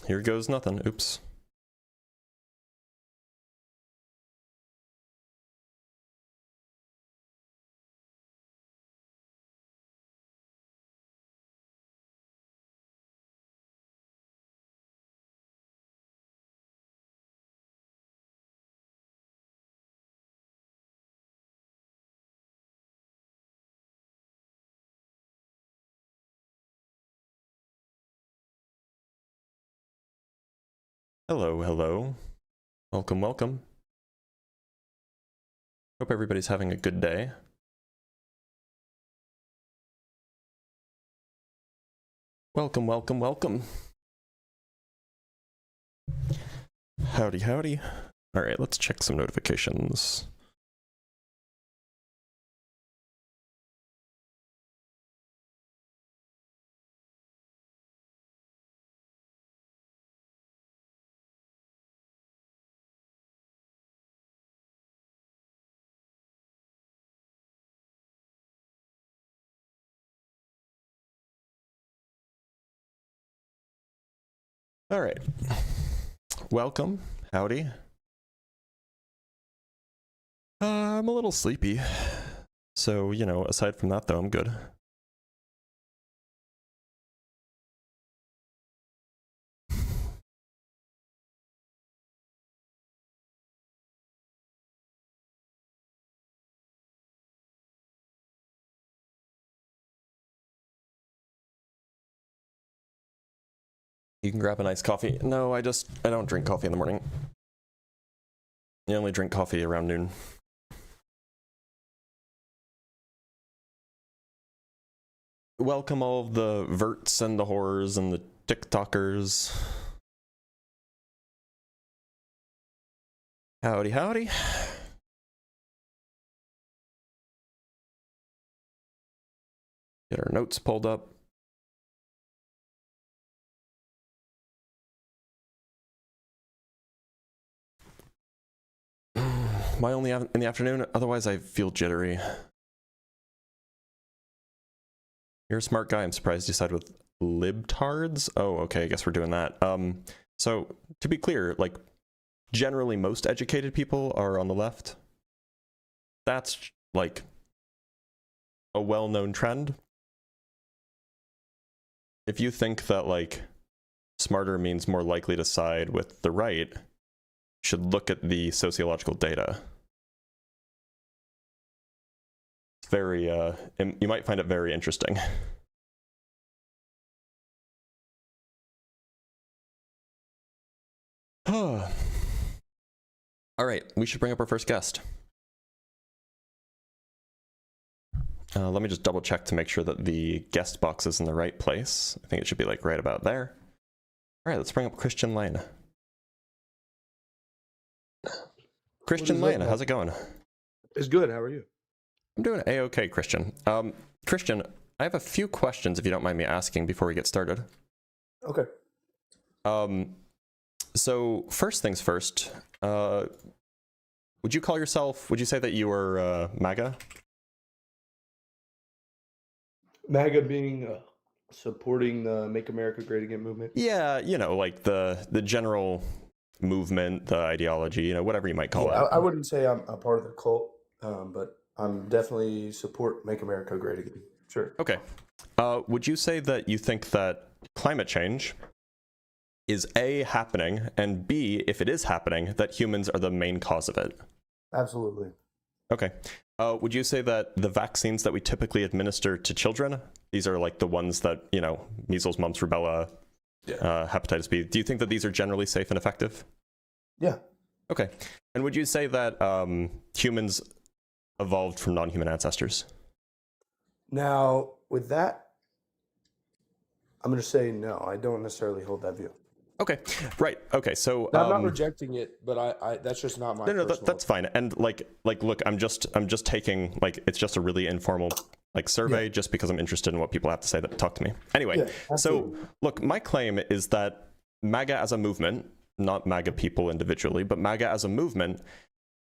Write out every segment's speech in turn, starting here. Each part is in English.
here goes nothing. Oops. Hello, hello. Welcome, welcome. Hope everybody's having a good day. Welcome, welcome, welcome. Howdy, howdy. All right, let's check some notifications. All right. Welcome. Howdy. I'm a little sleepy. So, you know, aside from that, though, I'm good. You can grab a nice coffee. No, I don't drink coffee in the morning. I only drink coffee around noon. Welcome all of the verts and the whores and the TikTokers. Howdy, howdy. Get our notes pulled up. Am I only in the afternoon? Otherwise, I feel jittery. You're a smart guy. I'm surprised you side with libtards. Oh, okay. I guess we're doing that. So to be clear, like generally most educated people are on the left. That's like a well-known trend. If you think that like smarter means more likely to side with the right, should look at the sociological data. It's very, you might find it very interesting. All right, we should bring up our first guest. Let me just double check to make sure that the guest box is in the right place. I think it should be like right about there. All right, let's bring up Christian Lane. Christian Lane, how's it going? It's good. How are you? I'm doing A-okay, Christian. Christian, I have a few questions if you don't mind me asking before we get started. Okay. So first things first, would you say that you were MAGA? MAGA being supporting the Make America Great Again movement? Yeah, you know, like the general movement, the ideology, you know, whatever you might call it. I wouldn't say I'm a part of the cult, but I'm definitely support Make America Great Again. Sure. Okay. Would you say that you think that climate change is A, happening, and B, if it is happening, that humans are the main cause of it? Absolutely. Okay. Would you say that the vaccines that we typically administer to children, these are like the ones that, you know, measles, mumps, rubella, hepatitis B, do you think that these are generally safe and effective? Yeah. Okay. And would you say that humans evolved from non-human ancestors? Now, with that, I'm going to say no. I don't necessarily hold that view. Okay, right. Okay, so now, I'm not rejecting it, but I that's just not my. No, that's fine. And like, look, I'm just taking like it's just a really informal like survey, just because I'm interested in what people have to say that talk to me. Anyway, so look, my claim is that MAGA as a movement, not MAGA people individually, but MAGA as a movement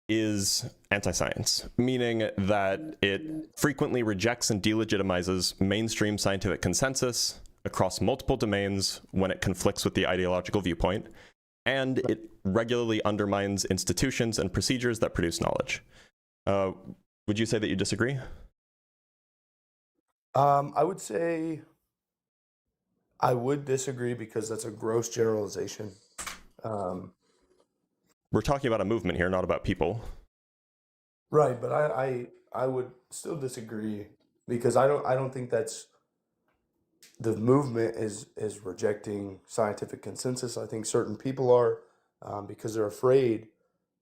is anti-science, meaning that it frequently rejects and delegitimizes mainstream scientific consensus, across multiple domains when it conflicts with the ideological viewpoint, and it regularly undermines institutions and procedures that produce knowledge. Would you say that you disagree? I would say I would disagree because that's a gross generalization. We're talking about a movement here, not about people. Right, but I would still disagree because I don't think that's the movement is rejecting scientific consensus. I think certain people are because they're afraid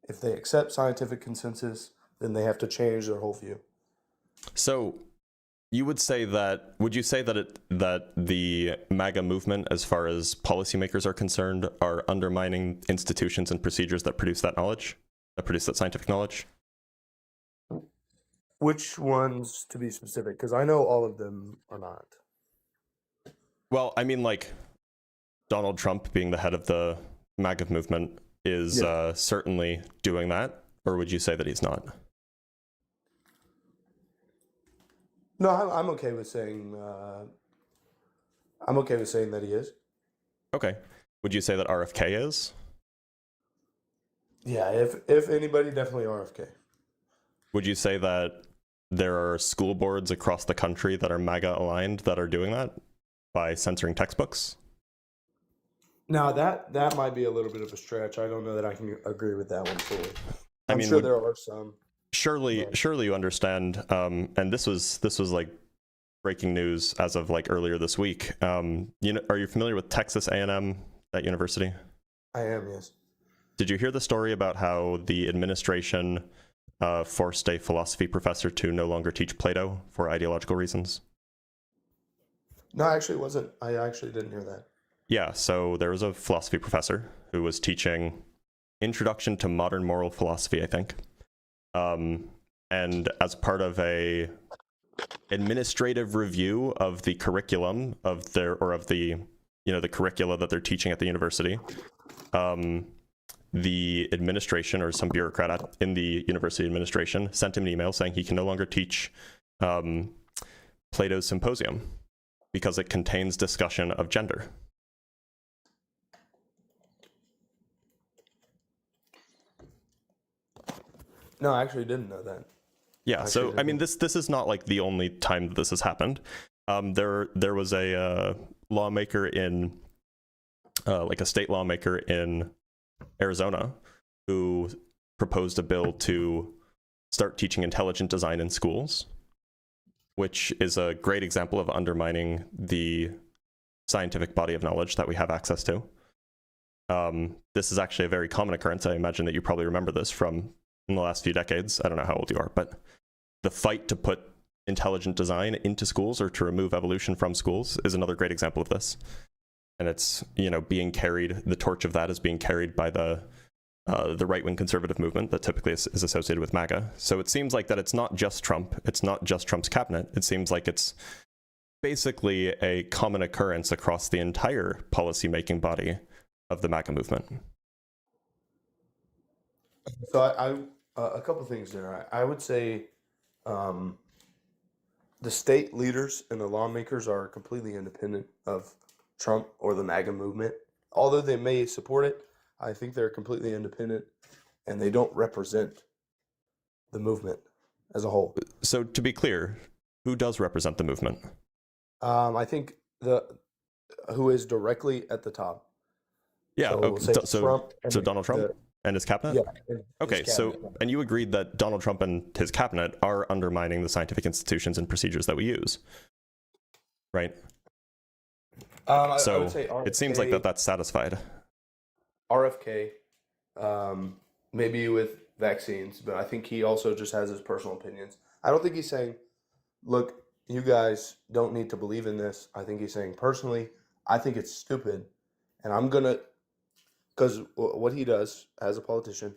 if they accept scientific consensus, then they have to change their whole view. So you would say that, would you say that that the MAGA movement, as far as policymakers are concerned, are undermining institutions and procedures that produce that knowledge, that produce that scientific knowledge? Which ones, to be specific? Because I know all of them are not. Well, I mean, like, Donald Trump being the head of the MAGA movement is certainly doing that, or would you say that he's not? No, I'm okay with saying that he is. Okay. Would you say that RFK is? Yeah, if anybody, definitely RFK. Would you say that there are school boards across the country that are MAGA aligned that are doing that by censoring textbooks? Now that might be a little bit of a stretch. I don't know that I can agree with that one fully. I mean, sure there are some. Surely you understand. And this was like breaking news as of like earlier this week. Are you familiar with Texas A&M, that university? I am, yes. Did you hear the story about how the administration forced a philosophy professor to no longer teach Plato for ideological reasons? No, I actually wasn't. I actually didn't hear that. Yeah, so there was a philosophy professor who was teaching Introduction to Modern Moral Philosophy, I think. And as part of a administrative review of the curriculum of the curricula that they're teaching at the university, the administration or some bureaucrat in the university administration sent him an email saying he can no longer teach Plato's Symposium because it contains discussion of gender. No, I actually didn't know that. Yeah, so I mean, this is not like the only time that this has happened. There was a lawmaker in, like a state lawmaker in Arizona, who proposed a bill to start teaching intelligent design in schools, which is a great example of undermining the scientific body of knowledge that we have access to. This is actually a very common occurrence. I imagine that you probably remember this from in the last few decades. I don't know how old you are, but the fight to put intelligent design into schools or to remove evolution from schools is another great example of this. And it's, being carried, the torch of that is being carried by the right-wing conservative movement that typically is associated with MAGA. So it seems like that it's not just Trump, it's not just Trump's cabinet. It seems like it's basically a common occurrence across the entire policy-making body of the MAGA movement. So I a couple things there. I would say the state leaders and the lawmakers are completely independent of Trump or the MAGA movement. Although they may support it, I think they're completely independent and they don't represent the movement as a whole. So to be clear, who does represent the movement? I think who is directly at the top. Yeah, so Donald Trump and his cabinet? Yeah. Okay, and you agreed that Donald Trump and his cabinet are undermining the scientific institutions and procedures that we use, right? I would say RFK, it seems like that's satisfied. RFK, maybe with vaccines, but I think he also just has his personal opinions. I don't think he's saying, look, you guys don't need to believe in this. I think he's saying, personally, I think it's stupid, and I'm going to, because what he does as a politician,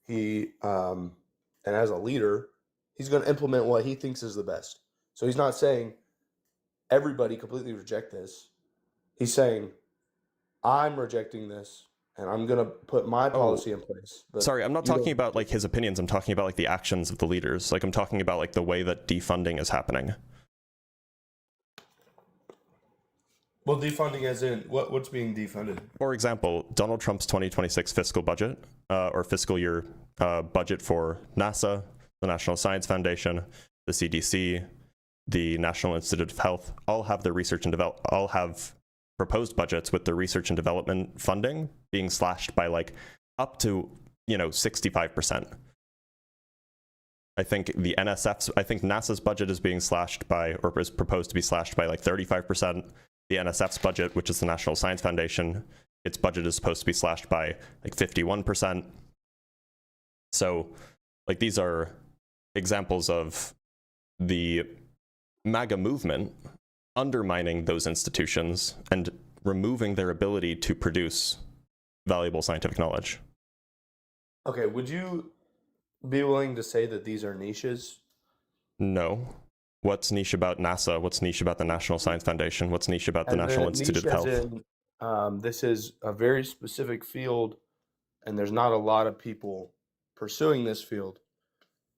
he and as a leader, he's going to implement what he thinks is the best. So he's not saying everybody completely reject this. He's saying, I'm rejecting this, and I'm going to put my policy in place. But sorry, I'm not talking about like his opinions. I'm talking about like the actions of the leaders. Like I'm talking about like the way that defunding is happening. Well, defunding as in what's being defunded? For example, Donald Trump's 2026 fiscal budget, or fiscal year budget for NASA, the National Science Foundation, the CDC, the National Institute of Health, all have their all have proposed budgets with their research and development funding being slashed by like up to 65%. I think NASA's budget is being slashed by, or is proposed to be slashed by like 35%. The NSF's budget, which is the National Science Foundation, its budget is supposed to be slashed by like 51%. So like these are examples of the MAGA movement undermining those institutions and removing their ability to produce valuable scientific knowledge. Okay, would you be willing to say that these are niches? No. What's niche about NASA? What's niche about the National Science Foundation? What's niche about the National Institute of Health? This is a very specific field, and there's not a lot of people pursuing this field.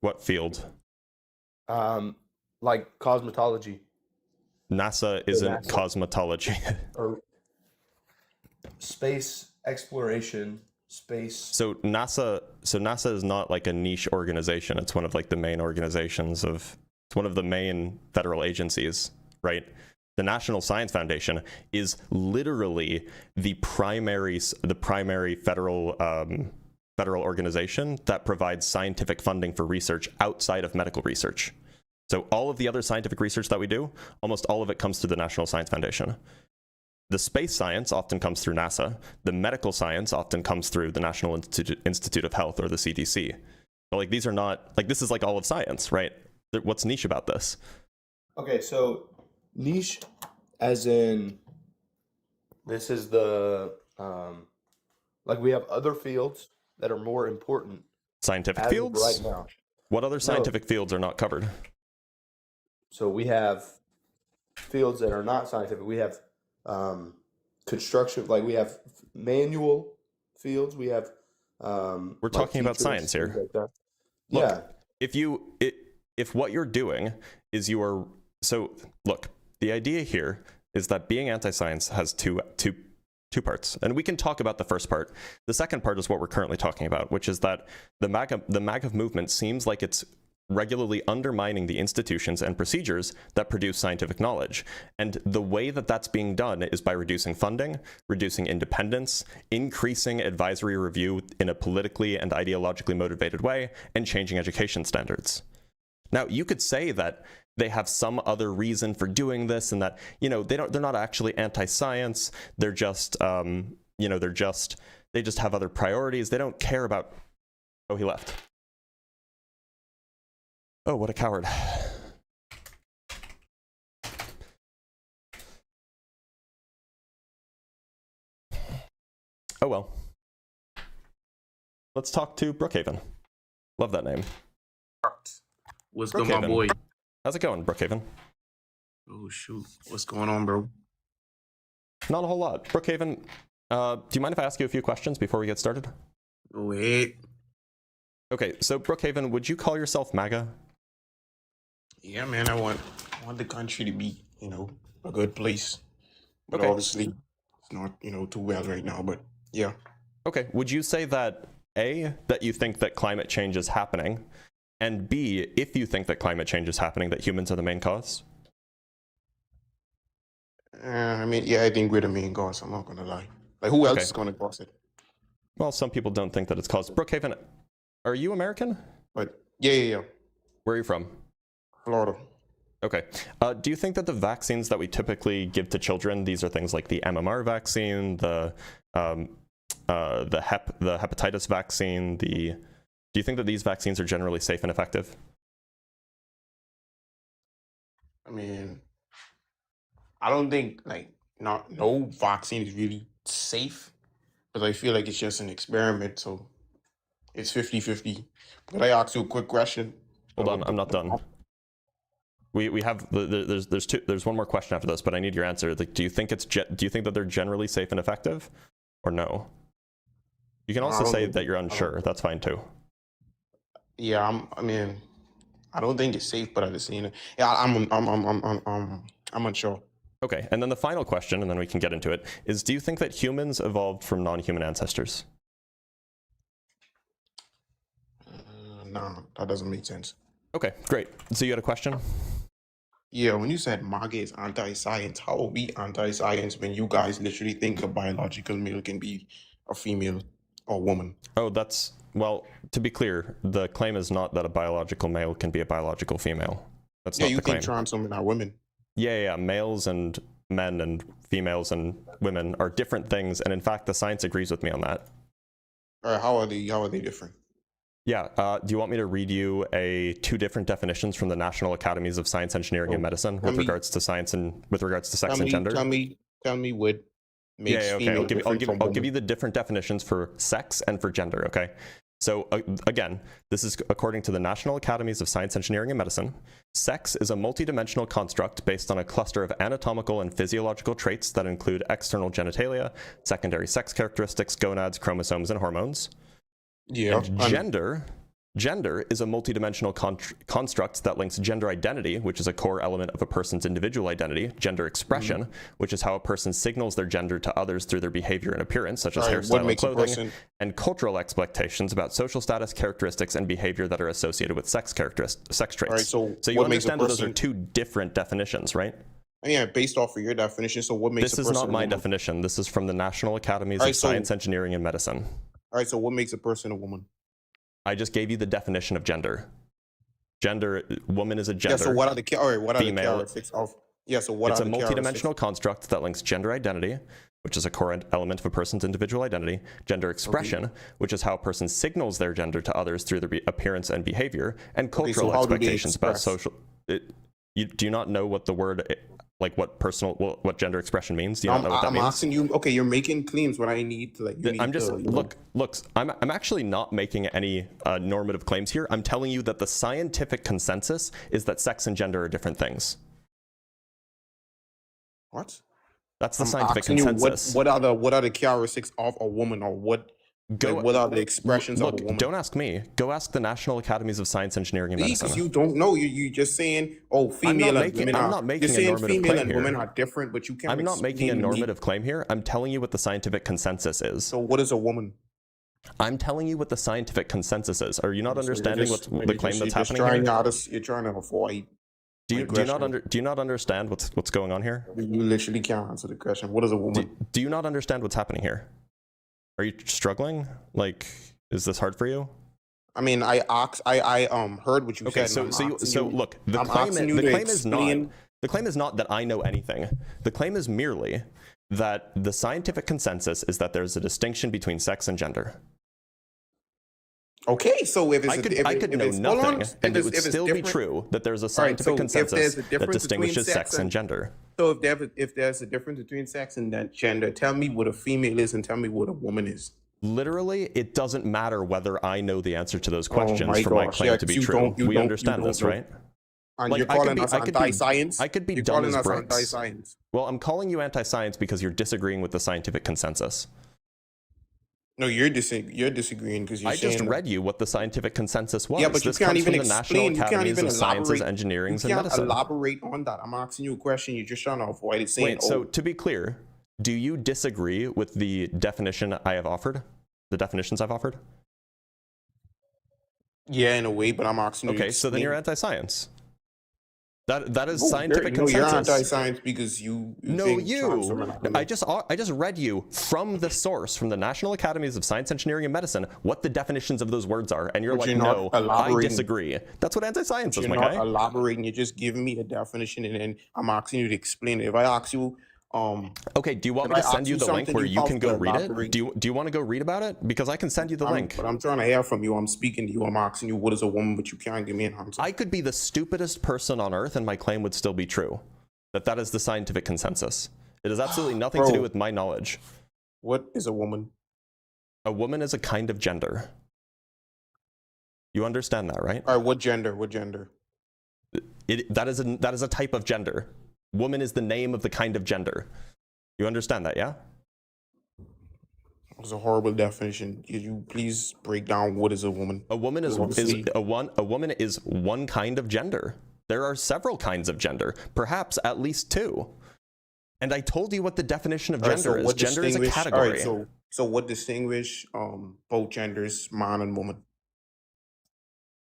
What field? Like cosmetology. NASA isn't cosmetology. Or space exploration, space. So NASA is not like a niche organization. It's one of like the main organizations it's one of the main federal agencies, right? The National Science Foundation is literally the primary federal organization that provides scientific funding for research outside of medical research. So all of the other scientific research that we do, almost all of it comes through the National Science Foundation. The space science often comes through NASA. The medical science often comes through the National Institute of Health, or the CDC. But like these are not, like this is like all of science, right? What's niche about this? Okay, so niche as in this is the like we have other fields that are more important. Scientific fields? Right now. What other scientific fields are not covered? So we have fields that are not scientific. We have construction, like we have manual fields. We have we're talking about science here. Like that. Look, yeah. If what you're doing is look, the idea here is that being anti-science has two parts, and we can talk about the first part. The second part is what we're currently talking about, which is that the MAGA movement seems like it's regularly undermining the institutions and procedures that produce scientific knowledge. And the way that that's being done is by reducing funding, reducing independence, increasing advisory review in a politically and ideologically motivated way, and changing education standards. Now, you could say that they have some other reason for doing this, and that they're not actually anti-science. They're just they just have other priorities. They don't care about. Oh, he left. Oh, what a coward. Oh well. Let's talk to Brookhaven. Love that name. What's good, my boy? How's it going, Brookhaven? Oh, shoot. What's going on, bro? Not a whole lot. Brookhaven, do you mind if I ask you a few questions before we get started? Go ahead. Okay, so Brookhaven, would you call yourself MAGA? Yeah, man, I want the country to be, a good place. But okay. Obviously, it's not, too well right now, but yeah. Okay, would you say that, A, that you think that climate change is happening, and B, if you think that climate change is happening, that humans are the main cause? Yeah, I think we're the main cause. I'm not going to lie. Like, who else is going to cause it? Well, some people don't think that it's caused. Brookhaven, are you American? But yeah. Where are you from? Florida. Okay. Do you think that the vaccines that we typically give to children, these are things like the MMR vaccine, the hepatitis vaccine, do you think that these vaccines are generally safe and effective? I mean, I don't think no vaccine is really safe, but I feel like it's just an experiment, so it's 50-50. But I ask you a quick question. Hold on, I'm not done. We have there's one more question after this, but I need your answer. Like, do you think that they're generally safe and effective, or no? You can also say that you're unsure. That's fine too. Yeah, I don't think it's safe, but at the same time, yeah, I'm unsure. Okay, and then the final question, and then we can get into it, is do you think that humans evolved from non-human ancestors? No, that doesn't make sense. Okay, great. So you had a question? Yeah, when you said MAGA is anti-science, how are we anti-science when you guys literally think a biological male can be a female or woman? Oh, that's, well, to be clear, the claim is not that a biological male can be a biological female. That's not you the claim. think trans women are women? Yeah, males and men and females and women are different things, and in fact, the science agrees with me on that. All right, how are they different? Yeah, do you want me to read you two different definitions from the National Academies of Science, Engineering, and Medicine with regards to science and with regards to sex and gender? Tell me what makes okay. female I'll give you the different definitions for sex and for gender. Okay. So again, this is according to the National Academies of Science, Engineering, and Medicine. Sex is a multidimensional construct based on a cluster of anatomical and physiological traits that include external genitalia, secondary sex characteristics, gonads, chromosomes, and hormones. Yeah. And gender is a multidimensional construct that links gender identity, which is a core element of a person's individual identity, gender expression, which is how a person signals their gender to others through their behavior and appearance, such as hairstyle and clothing, and cultural expectations about social status, characteristics, and behavior that are associated with sex traits. Right, so you understand that those are two different definitions, right? Yeah, based off of your definition. So what makes this is not my definition. This is from the National Academies of Science, Engineering, and Medicine. All right, so what makes a person a woman? I just gave you the definition of gender. Woman is a gender. Yeah, so what are the female, characteristics of? Yeah, so what it's are the a multidimensional construct that links gender identity, which is a core element of a person's individual identity, gender expression, which is how a person signals their gender to others through their appearance and behavior, and cultural expectations about social. Do you not know what the word, like what gender expression means? Do you not know what that means? I'm asking you. Okay, you're making claims when I need to I'm actually not making any normative claims here. I'm telling you that the scientific consensus is that sex and gender are different things. What? That's the scientific consensus. What are the characteristics of a woman, or what are the expressions of a woman? Don't ask me. Go ask the National Academies of Science, Engineering, and Medicine. Because you don't know. You just saying, female and women are. I'm not making you're a saying normative female claim and here. women are different, but you can't. I'm not making a normative claim here. I'm telling you what the scientific consensus is. So what is a woman? I'm telling you what the scientific consensus is. Are you not understanding what the claim that's happening here? You're trying to avoid. Do you not understand what's going on here? You literally can't answer the question. What is a woman? Do you not understand what's happening here? Are you struggling? Like, is this hard for you? I mean, I heard what you said. So look, the claim is not that I know anything. The claim is merely that the scientific consensus is that there's a distinction between sex and gender. Okay, so if I could know nothing, and it would still be true that there's a scientific consensus that distinguishes sex and gender. So if there's a difference between sex and gender, tell me what a female is and tell me what a woman is. Literally, it doesn't matter whether I know the answer to those questions for my claim to be true. We understand this, right? And you're calling us anti-science? I could be dumb as bricks. Well, I'm calling you anti-science because you're disagreeing with the scientific consensus. No, you're disagreeing because you're saying... I just read you what the scientific consensus was. Yeah, but you can't even explain. You can't even elaborate. Engineering, and Medicine. Elaborate on that. I'm asking you a question. You're just trying to avoid it. Wait, so to be clear, do you disagree with the definition I have offered? The definitions I've offered? Yeah, in a way, but I'm asking you. Okay, so then you're anti-science. That is scientific consensus. You're anti-science because you I just read you from the source, from the National Academies of Science, Engineering, and Medicine, what the definitions of those words are, and you're like, no, I disagree. That's what anti-science is, my guy. You're not elaborating. You're just giving me a definition, and then I'm asking you to explain it. If I ask you, okay, do you want me to send you the link where you can go read it? Do you want to go read about it? Because I can send you the link. But I'm trying to hear from you. I'm speaking to you. I'm asking you, what is a woman? But you can't give me an answer. I could be the stupidest person on earth, and my claim would still be true. That is the scientific consensus. It has absolutely nothing to do with my knowledge. What is a woman? A woman is a kind of gender. You understand that, right? All right. What gender? What gender? That is a type of gender. Woman is the name of the kind of gender. You understand that, yeah? It's a horrible definition. Could you please break down what is a woman? A woman is one kind of gender. There are several kinds of gender, perhaps at least two. And I told you what the definition of All right, gender so is. what Gender is a distinguish? All right, category. so what distinguish both genders, man and woman?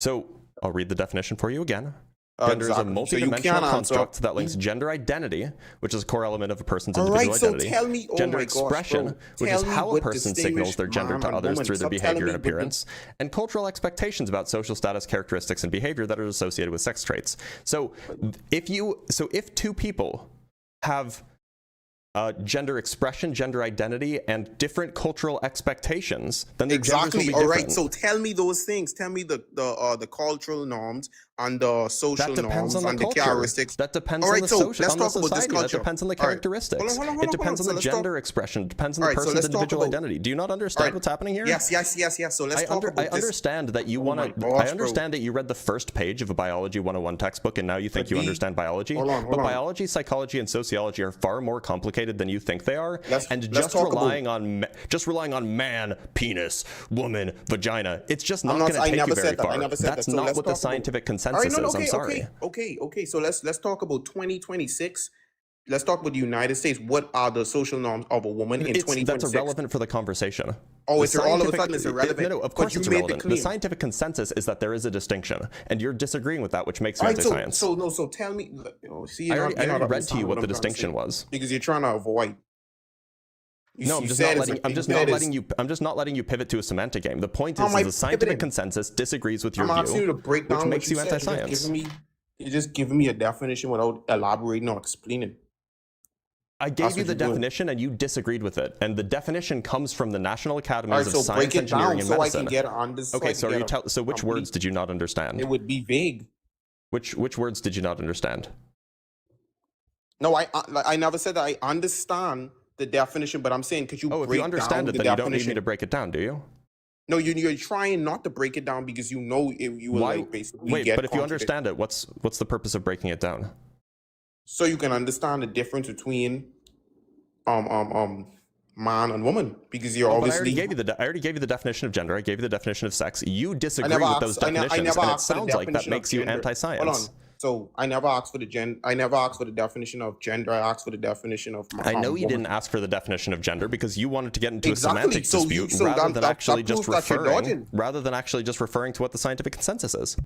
So I'll read the definition for you again. Gender Exactly. is a multidimensional construct that links gender identity, which is a core element of a person's individual identity, so tell me, oh gender my gosh, expression, bro. which Tell is me how a what person signals their gender distinguish to man and others woman. through their Stop behavior telling and me what the- appearance, and cultural expectations about social status, characteristics, and behavior that are associated with sex traits. So if two people have gender expression, gender identity, and different cultural expectations, then their genders will be All different. right, so tell me those things. Tell me the cultural norms and the social That depends norms on the and the culture. characteristics. That depends All on right, the so social, let's on the talk about this society. That culture. depends on the All right. characteristics. Hold on, It depends on so the let's gender talk- expression. It depends on All the right, so person's let's talk individual about- identity. Do you not understand All right. what's happening here? Yes. So let's talk about I this. understand that you Oh want my to. gosh, I understand that you read the first page of a biology 101 textbook, and now you think But you we- understand biology. Hold on. But biology, psychology, and sociology are far more complicated than you think they are. Let's Just talk about- relying on man, penis, woman, vagina, it's just not going to I take never you very said that. far. I never said That's that. So not let's what the talk about- scientific All consensus right, no, is. I'm sorry. Okay. So let's talk about 2026. Let's talk about the United States. What are the social norms of a woman in 2026? That's irrelevant for the conversation. Oh, The all of a scientific- sudden it's irrelevant. No, of But course you it's made the irrelevant. The claim. scientific consensus is that there is a distinction, and you're disagreeing with that, which makes you All right, anti-science. so tell me. See, I you're already not read to you understanding what the I'm trying to distinction say. was. Because you're trying to avoid. No, I'm just not letting you pivot to a semantic game. The point How is am I the scientific pivoting? consensus disagrees with your I'm asking you view, to break which down makes what you said. anti-science. You're just giving me a definition without elaborating or explaining. I That's gave you what the you're doing. definition, and you disagreed with it. And the definition comes from the National All Academies right, of so Science, break it Engineering, down and so I Medicine. can get on this. Okay, so which words complete- did you not understand? It would be vague. Which words did you not understand? No, I never said that I understand the definition, but I'm saying could you Oh, if break you understand down it, the then you don't need me definition? to break it down, do you? No, you're trying not to break it down because you know you will Why? like basically Wait, get but if you contradict- understand it, what's the purpose of breaking it down? so you can understand the difference between man and woman because you're But I obviously. already gave you the definition of gender. I gave you the definition of sex. You disagree never with asked- those I ne- I definitions, never and it asked for the sounds like that definition of makes you gender. anti-science. Hold on. So I never asked for I never asked for the definition of gender. I asked for the definition of. I know you woman. didn't ask for the definition of gender because you wanted to get into Exactly. a semantic So dispute so rather that- than that actually just proves that you're dodging. referring to what the scientific consensus is.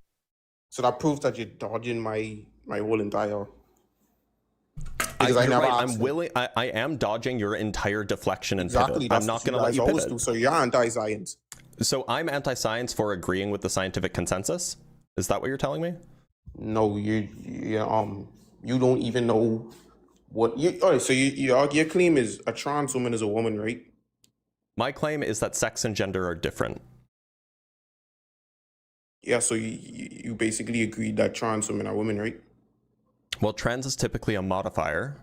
So that proves that you're dodging my whole entire. Because I You're never right, asked. I am dodging your entire deflection and Exactly. pivot. That's I'm not what going to let guys you always pivot. do. So you're anti-science. So I'm anti-science for agreeing with the scientific consensus? Is that what you're telling me? No, you don't even know what you. All right, so your claim is a trans woman is a woman, right? My claim is that sex and gender are different. Yeah, so you basically agreed that trans women are women, right? Well, trans is typically a modifier.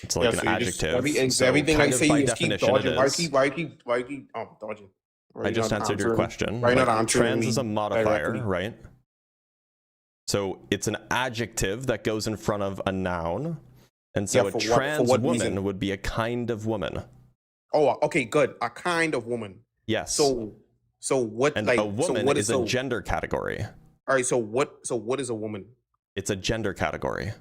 It's like Yeah, an so you just- adjective. So everything I kind of say, by you just keep definition it dodging. Why is. keep dodging? Why I you just not answered your answering- question. Why you not Like, answering trans me is a modifier, directly? right? So it's an adjective that goes in front of a noun. And so Yeah, a for trans what woman reason? would be a kind of woman. Oh, okay, good. A kind of woman. Yes. So what? and like, a woman so what is a so, gender category. All right. So what is a woman? It's a gender category.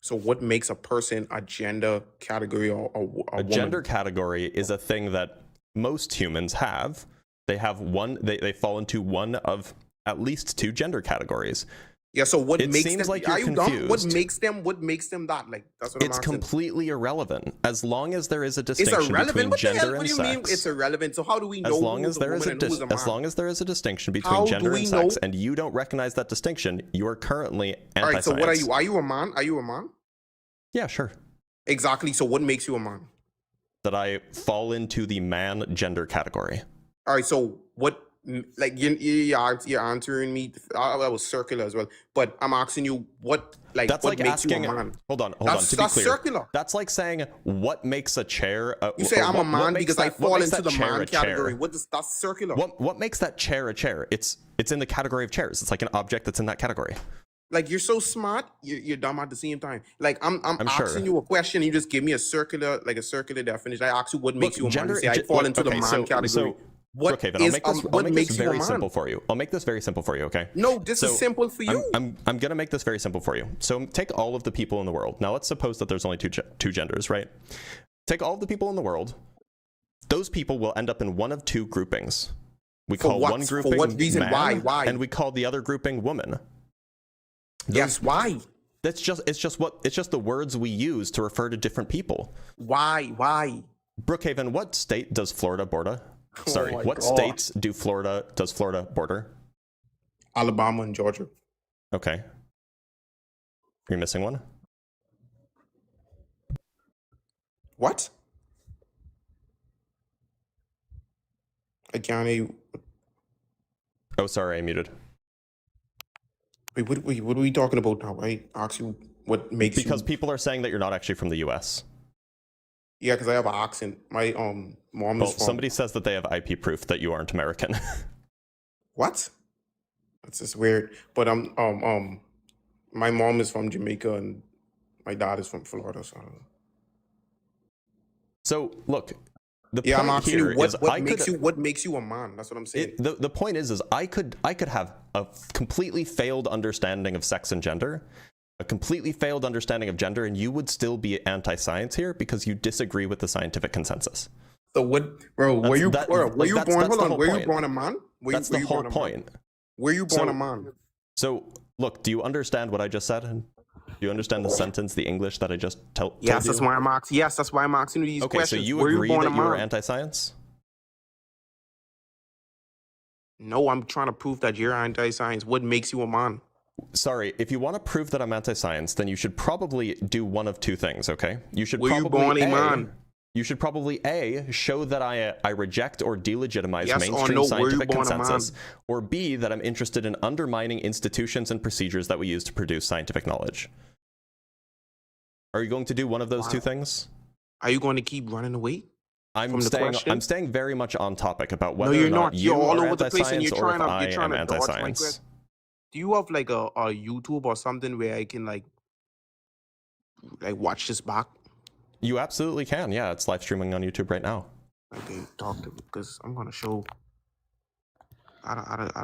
So what makes a person a gender category or a A woman? gender category is a thing that most humans have. They have one, they fall into one of at least two gender categories. Yeah. So what It makes seems them? like you're are you dumb? What confused. makes them? What makes them that? Like that's what It's I'm asking. completely irrelevant as long as there is a It's distinction irrelevant. between What the hell? gender What and do you mean? sex. It's irrelevant. So how do we know As long who's as there a is woman and who's a man? as long as there is a distinction between How gender do and we sex, know? and you don't recognize that distinction, you are currently All anti-science. right. So what are you? Are you a man? Are you a man? Yeah, sure. Exactly. So what makes you a man? That I fall into the man gender category. All right. So what? Like you're answering me. I was circular as well, but I'm asking you what. Like That's what like makes asking. you a man? Hold on. That's To be clear, circular. that's like saying what makes a chair. You say or I'm a what man makes because I that- what fall makes into that the chair man a chair? category. That's circular? What makes that chair a chair? It's in the category of chairs. It's like an object that's in that category. Like you're so smart, you're dumb at the same time. Like I'm sure. asking you a question, you just give me a circular definition. I ask you what makes you a man. You say I fall into the man category. What Brookhaven, is I'll make this makes you a very man? simple for you. I'll make this very simple for you, okay? No, this is simple for you. I'm gonna make this very simple for you. So take all of the people in the world. Now let's suppose that there's only two genders, right? Take all of the people in the world. Those people will end up in one of two groupings. We call one grouping for what reason? man, Why? and we call the other grouping woman. Yes, why? It's just the words we use to refer to different people. Why? Brookhaven, what state does Florida border? Sorry, what God. states does Florida border? Alabama and Georgia. Okay. Are you missing one? What? I can't hear you. Oh, sorry, I muted. Wait, what are we talking about now? I asked you what makes Because you... people are saying that you're not actually from the US. Yeah, because I have an accent. My mom is from... Somebody says that they have IP proof that you aren't American. What? That's just weird. But my mom is from Jamaica and my dad is from Florida. So look, the I'm point asking here you is what makes you a man? That's what I'm saying. the point is I could have a completely failed understanding of sex and gender, a completely failed understanding of gender, and you would still be anti-science here because you disagree with the scientific consensus. So what, bro? Were you born? Were you born a man? That's the whole point. Were you born a man? So look, do you understand what I just said? Do you understand the sentence, the English that I just told you? Yes, that's why I'm asking. Yes, that's why I'm asking you these questions. Okay, so you agree that you are anti-science? No, I'm trying to prove that you're anti-science. What makes you a man? Sorry, if you want to prove that I'm anti-science, then you should probably do one of two things, okay? You should Were you born a man? You should probably A, show that I reject or delegitimize mainstream no, scientific consensus, or B, that I'm interested in undermining institutions and procedures that we use to produce scientific knowledge. Are you going to do one of those two things? Are you going to keep running away? I'm staying very much on topic about whether you're or not not. You're all over the place and you're trying to dodge my question. Do you have like a YouTube or something where I can like watch this back? You absolutely can. Yeah, it's live streaming on YouTube right now. Okay, talk to me because I'm gonna show. I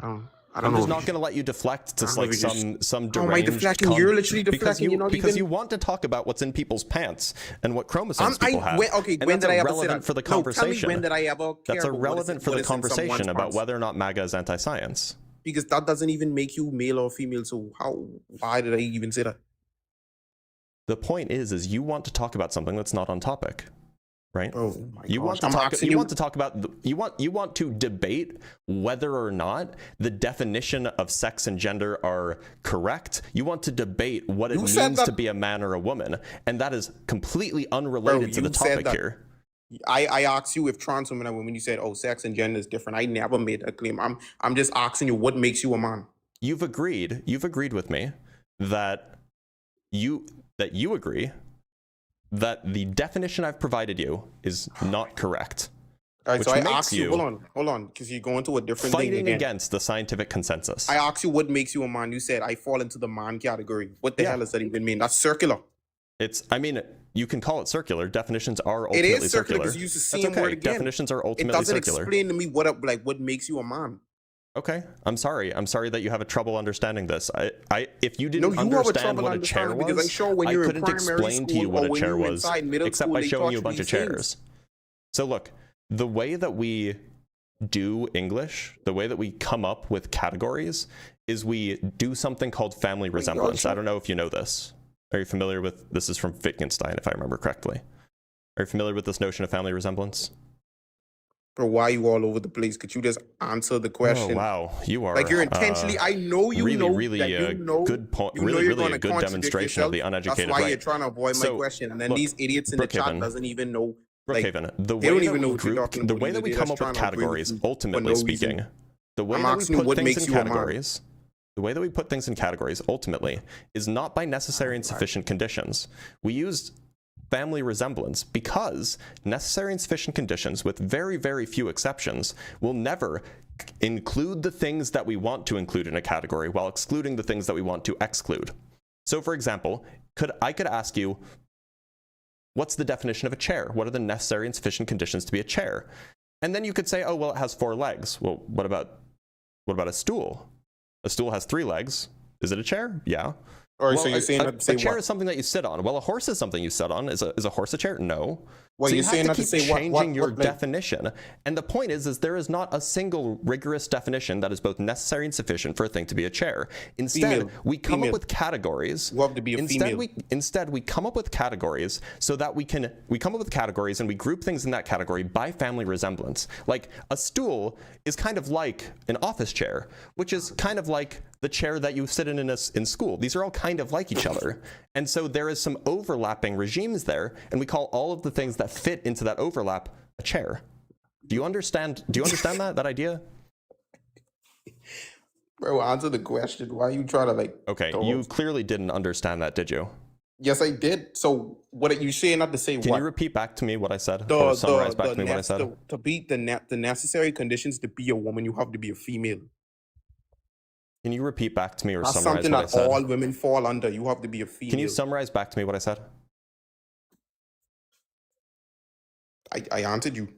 don't I'm know. just not going to let you deflect to like some deranged... How am I deflecting? You're literally deflecting. Because you want to talk about what's in people's pants and what chromosomes people have. When did I ever say that? For the conversation. Tell me when did I ever care That's irrelevant for the conversation about whether or not MAGA is anti-science. Because that doesn't even make you male or female. So why did I even say that? The point is you want to talk about something that's not on topic, right? Oh my gosh. You want to debate whether or not the definition of sex and gender are correct. You want to debate what it means to be a man or a woman, and that is completely unrelated to the topic here. I asked you if trans women are women. You said, "Oh, sex and gender is different." I never made that claim. I'm just asking you, what makes you a man? You've agreed with me that you agree that the definition I've provided you is not correct. All right, so I asked you, hold on, because you're going to a different thing again. Fighting against the scientific consensus. I asked you what makes you a man. You said I fall into the man category. What the hell does that even mean? That's circular. I mean, you can call it circular. Definitions are ultimately circular. It is circular because you use the same word again. Definitions are ultimately circular. It doesn't explain to me what makes you a man. Okay, I'm sorry that you have a trouble understanding this. If you didn't understand what a chair was, I'm sure when I you're couldn't explain to you what a chair was, except by showing you a bunch of chairs. So look, the way that we do English, the way that we come up with categories, is we do something called family resemblance. I don't know if you know this. Are you familiar with this? Is from Wittgenstein, if I remember correctly. Are you familiar with this notion of family resemblance? Bro, why are you all over the place? Could you just answer the question? Oh, wow, you are like you're intentionally. I know you really good point. Really a good demonstration of the uneducated. That's why you're trying to avoid my question. And then these idiots in the chat doesn't even know. Brookhaven, the way that we come up with categories, ultimately speaking, the way that we put things in categories. The way that we put things in categories, ultimately, is not by necessary and sufficient conditions. We used family resemblance because necessary and sufficient conditions, with very, very few exceptions, will never include the things that we want to include in a category while excluding the things that we want to exclude. So, for example, I could ask you, what's the definition of a chair? What are the necessary and sufficient conditions to be a chair? And then you could say, oh, well, it has 4 legs. Well, what about a stool? A stool has 3 legs. Is it a chair? Yeah. Or Well, so you're saying a, not to say a chair what? is something that you sit on. Well, a horse is something you sit on. Is a horse a chair? No. Well, So you're you saying have not to to keep say what changing your like, definition. And the point is there is not a single rigorous definition that is both necessary and sufficient for a thing to be a chair. Instead, Female. we come Female. up with categories. You have to be a female. Instead, we come up with categories so that we come up with categories and we group things in that category by family resemblance. Like a stool is kind of like an office chair, which is kind of like the chair that you sit in school. These are all kind of like each other. And so there is some overlapping regimes there, and we call all of the things that fit into that overlap a chair. Do you understand that idea? Bro, answer the question. Why are you trying to like... Okay, you clearly didn't understand that, did you? Yes, I did. So what are you saying not to say Can what? you repeat back to me what I said? Or summarize back to me what I said? To be the necessary conditions to be a woman, you have to be a female. Can you repeat back to me or That's summarize something what I that said? all women fall under. You have to be a female. Can you summarize back to me what I said? I answered you.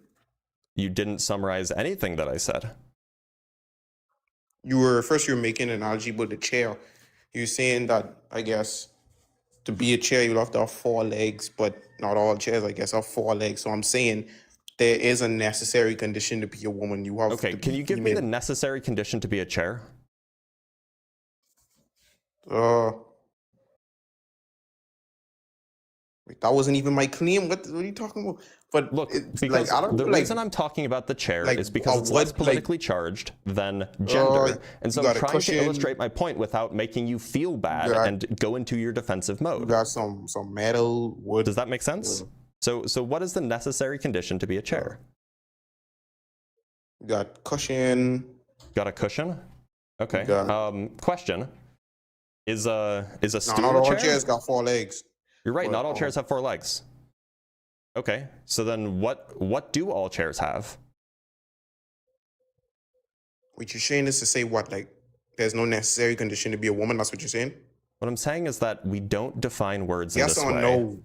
You didn't summarize anything that I said. You're making an analogy with the chair. You're saying that, I guess, to be a chair, you'll have to have 4 legs, but not all chairs, I guess, have 4 legs. So I'm saying there is a necessary condition to be a woman. You have Okay, to can be you give me female. the necessary condition to be a chair? Wait, that wasn't even my claim. What are you talking about? But Look, it's because like, I don't the like, reason I'm talking about the chair like, is because it's a less wood, politically charged than gender. And so you I'm got a trying cushion. to illustrate my point without making you feel bad got- and go into your defensive you mode. got some metal, wood. Does that make sense? So what is the necessary condition to be a chair? You got cushion. Got a cushion? Okay. Got- Question. Is a No, stool not a all chair? chairs got 4 legs. You're right, But, not all chairs have 4 legs. Okay, so then what do all chairs have? What you're saying is to say what? Like, there's no necessary condition to be a woman? That's what you're saying? What I'm saying is that we don't define words in Yes this or way. no?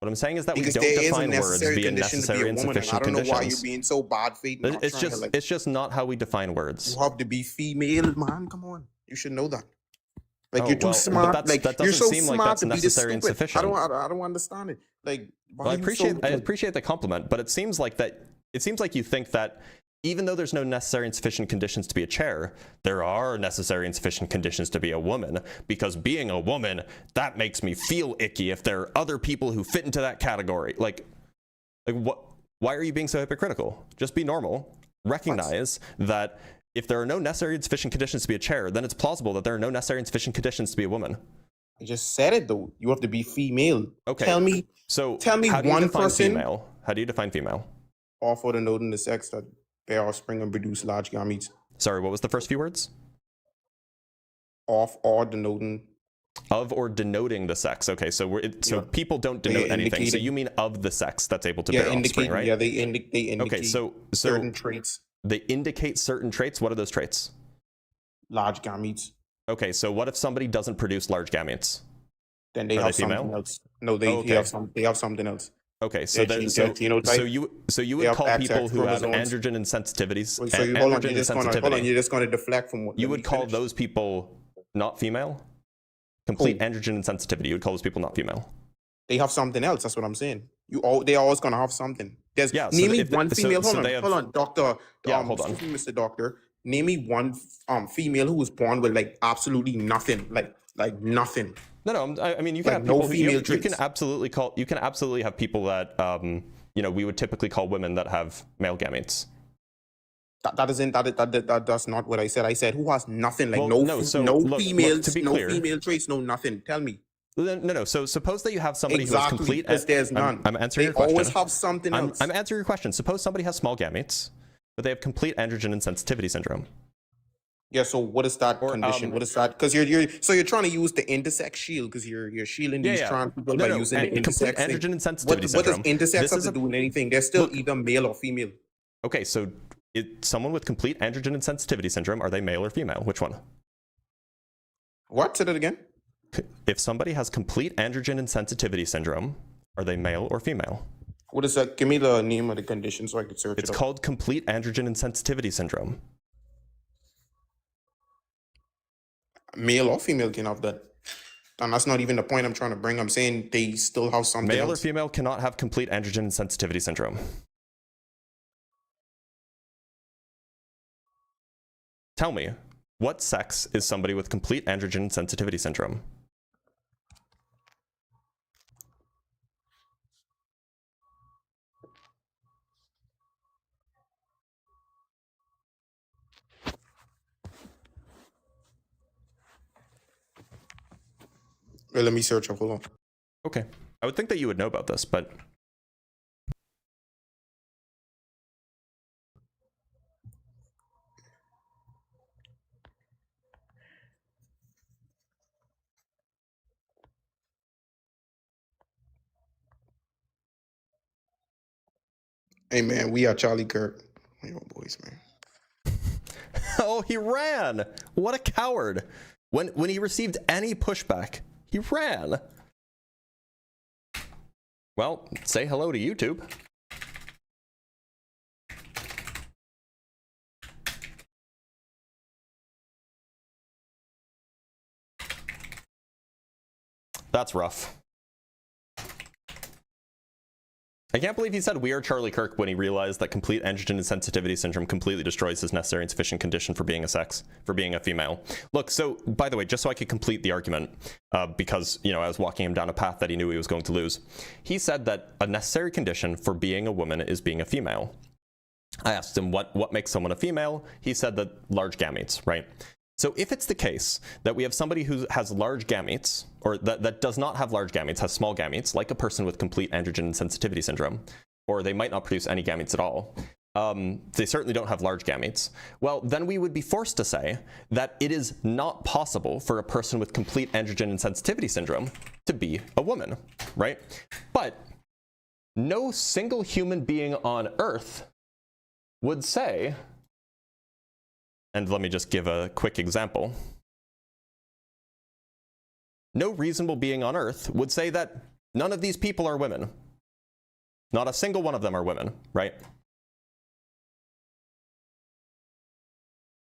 What I'm saying is that Because we don't there is a define words necessary via condition to be necessary a and woman, and I sufficient don't know why you're conditions. being so bad faith. Not It's trying to, like, just not how we define words. you have to be female, man. Come on, you should know that. Like, Oh, you're too well, but smart. that's- Like, that you're doesn't so seem like smart that's to be this necessary and stupid. sufficient. I don't understand it. Like, why Well, I are you appreciate the compliment, but it seems like you think that even though there's no necessary and sufficient conditions to be a chair, there are necessary and sufficient conditions to be a woman, because being a woman, that makes me feel icky if there are other people who fit into that category. Like what? Why are you being so hypocritical? Just be normal. Recognize that if there are no necessary and sufficient conditions to be a chair, then it's plausible that there are no necessary and sufficient conditions to be a woman. I just said it though. You have to be female. Okay. Tell me how do you one define person female? How do you define female? offer the note in the sex that bear offspring and produce large gametes. Sorry, what was the first few words? Off or denoting. Of or denoting the sex. Okay, so Yeah. people don't denote They anything. So indicated- you mean of the sex that's able to Yeah, bear offspring, indicate. right? Yeah, they indicate. Okay, so certain traits. they indicate certain traits. What are those traits? Large gametes. Okay, so what if somebody doesn't produce large gametes? Then they Are have they female? something else. No, they Okay. They have something else. Okay, so They're then genotype. so you They would have call XX people who have chromosomes. androgen and sensitivities. Wait, so hold on, you're just sensitivity. gonna deflect from what You let would me call finish. those people not female? Complete Who? androgen and sensitivity. You would call those people not female. They have something else. That's what I'm saying. They're always gonna have something. There's Yeah, so name me if they- one female. so Hold they have- on, doctor. Yeah, hold on. Excuse me, Mr. Doctor. Name me one female who was born with like absolutely nothing, like nothing. No, I mean you can Like have no people who female you can traits. absolutely have people that we would typically call women that have male gametes. That's not what I said. I said who has nothing, like Well, no look, females, to be no clear, female traits, no nothing. Tell me. No. So suppose that you have somebody who Exactly, has complete. because there's none. I'm answering They your question. always have something else. I'm answering your question. Suppose somebody has small gametes, but they have complete androgen and sensitivity syndrome. Yeah, so what is that condition? What is that? Because you're trying to use the intersex shield because you're shielding these trans people by using the complete intersex thing. androgen and sensitivity What does syndrome. intersex This have is to a- do with anything? They're still either male or female. Okay, so someone with complete androgen and sensitivity syndrome, are they male or female? Which one? What? Say that again. If somebody has complete androgen and sensitivity syndrome, are they male or female? What is that? Give me the name of the condition so I can search it It's up. called complete androgen insensitivity syndrome. Male or female can have that. And that's not even the point I'm trying to bring. I'm saying they still have something Male or else. female cannot have complete androgen insensitivity syndrome. Tell me, what sex is somebody with complete androgen insensitivity syndrome? Wait, let me search up. Hold on. Okay. I would think that you would know about this, but... Hey, man, we are Charlie Kirk. Yo, boys, man. Oh, he ran! What a coward! When he received any pushback, he ran! Well, say hello to YouTube. That's rough. I can't believe he said we are Charlie Kirk when he realized that complete androgen insensitivity syndrome completely destroys his necessary and sufficient condition for being a female. Look, so by the way, just so I could complete the argument, because, you know, I was walking him down a path that he knew he was going to lose. He said that a necessary condition for being a woman is being a female. I asked him what makes someone a female. He said that large gametes, right? So if it's the case that we have somebody who has large gametes, or that does not have large gametes, has small gametes, like a person with complete androgen insensitivity syndrome, or they might not produce any gametes at all, they certainly don't have large gametes, well, then we would be forced to say that it is not possible for a person with complete androgen insensitivity syndrome to be a woman, right? But no single human being on Earth would say, and let me just give a quick example. No reasonable being on Earth would say that none of these people are women. Not a single one of them are women, right?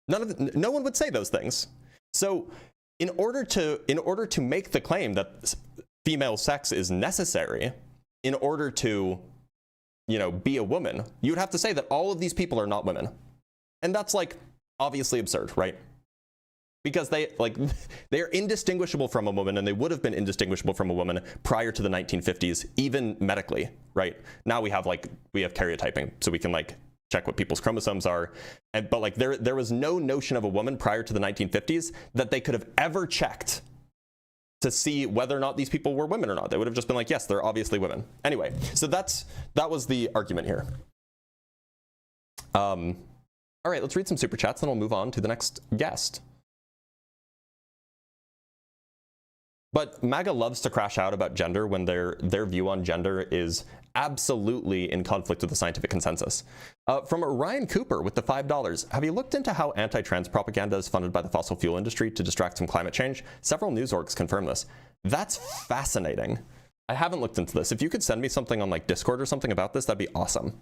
No one would say those things. So in order to make the claim that female sex is necessary in order to, you know, be a woman, you would have to say that all of these people are not women. And that's like obviously absurd, right? Because they're indistinguishable from a woman, and they would have been indistinguishable from a woman prior to the 1950s, even medically, right? Now we have karyotyping, so we can like check what people's chromosomes are, but like there was no notion of a woman prior to the 1950s that they could have ever checked to see whether or not these people were women or not. They would have just been like, yes, they're obviously women. Anyway, so that was the argument here. All right, let's read some super chats, then we'll move on to the next guest. But MAGA loves to crash out about gender when their view on gender is absolutely in conflict with the scientific consensus. From Ryan Cooper with the $5, have you looked into how anti-trans propaganda is funded by the fossil fuel industry to distract from climate change? Several news orgs confirm this. That's fascinating. I haven't looked into this. If you could send me something on like Discord or something about this, that'd be awesome.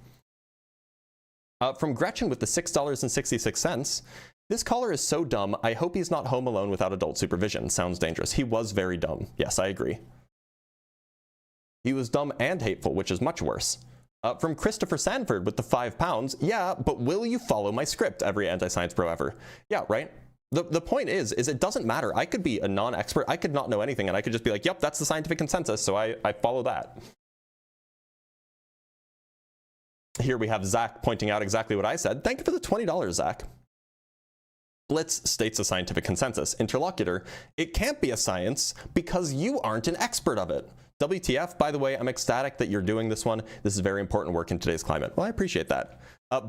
From Gretchen with the $6.66, this caller is so dumb, I hope he's not home alone without adult supervision. Sounds dangerous. He was very dumb. Yes, I agree. He was dumb and hateful, which is much worse. From Christopher Sanford with the £5, yeah, but will you follow my script, every anti-science bro ever? Yeah, right? The point is it doesn't matter. I could be a non-expert. I could not know anything, and I could just be like, yep, that's the scientific consensus, so I follow that. Here we have Zach pointing out exactly what I said. Thank you for the $20, Zach. Blitz states a scientific consensus. Interlocutor, it can't be a science because you aren't an expert of it. WTF, by the way, I'm ecstatic that you're doing this one. This is very important work in today's climate. Well, I appreciate that.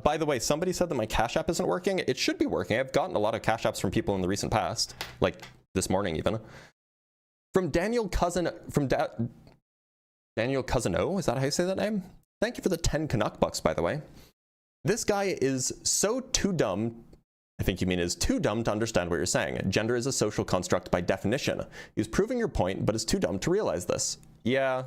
By the way, somebody said that my Cash App isn't working. It should be working. I've gotten a lot of Cash Apps from people in the recent past, like this morning even. From Daniel Cousin, Daniel Cousino, is that how you say that name? Thank you for the 10 Canuck bucks, by the way. This guy is so too dumb, I think you mean is too dumb to understand what you're saying. Gender is a social construct by definition. He's proving your point, but is too dumb to realize this. Yeah.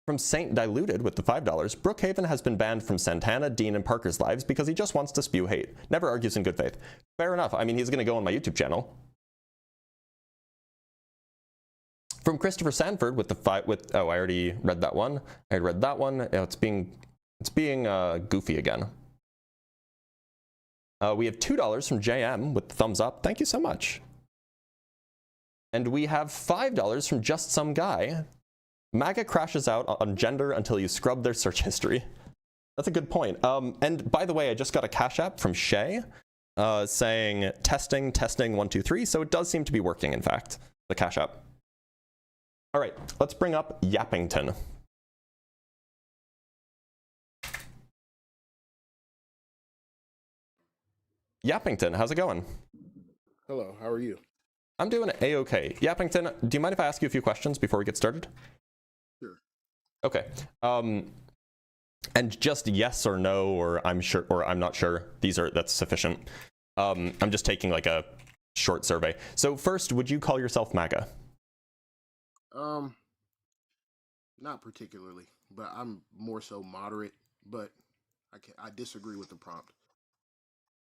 From Saint Diluted with the $5, Brookhaven has been banned from Santana, Dean, and Parker's lives because he just wants to spew hate. Never argues in good faith. Fair enough. I mean, he's going to go on my YouTube channel. From Christopher Sanford with the oh, I already read that one. I read that one. Oh, it's being goofy again. We have $2 from JM with the thumbs up. Thank you so much. And we have $5 from Just Some Guy. MAGA crashes out on gender until you scrub their search history. That's a good point. And by the way, I just got a Cash App from Shay saying testing 1 2 3. So it does seem to be working, in fact, the Cash App. All right, let's bring up Yappington. Yappington, how's it going? Hello, how are you? I'm doing A-okay. Yappington, do you mind if I ask you a few questions before we get started? Sure. Okay. And just yes or no, or I'm sure, or I'm not sure. That's sufficient. I'm just taking like a short survey. So first, would you call yourself MAGA? Not particularly, but I'm more so moderate, but I disagree with the prompt.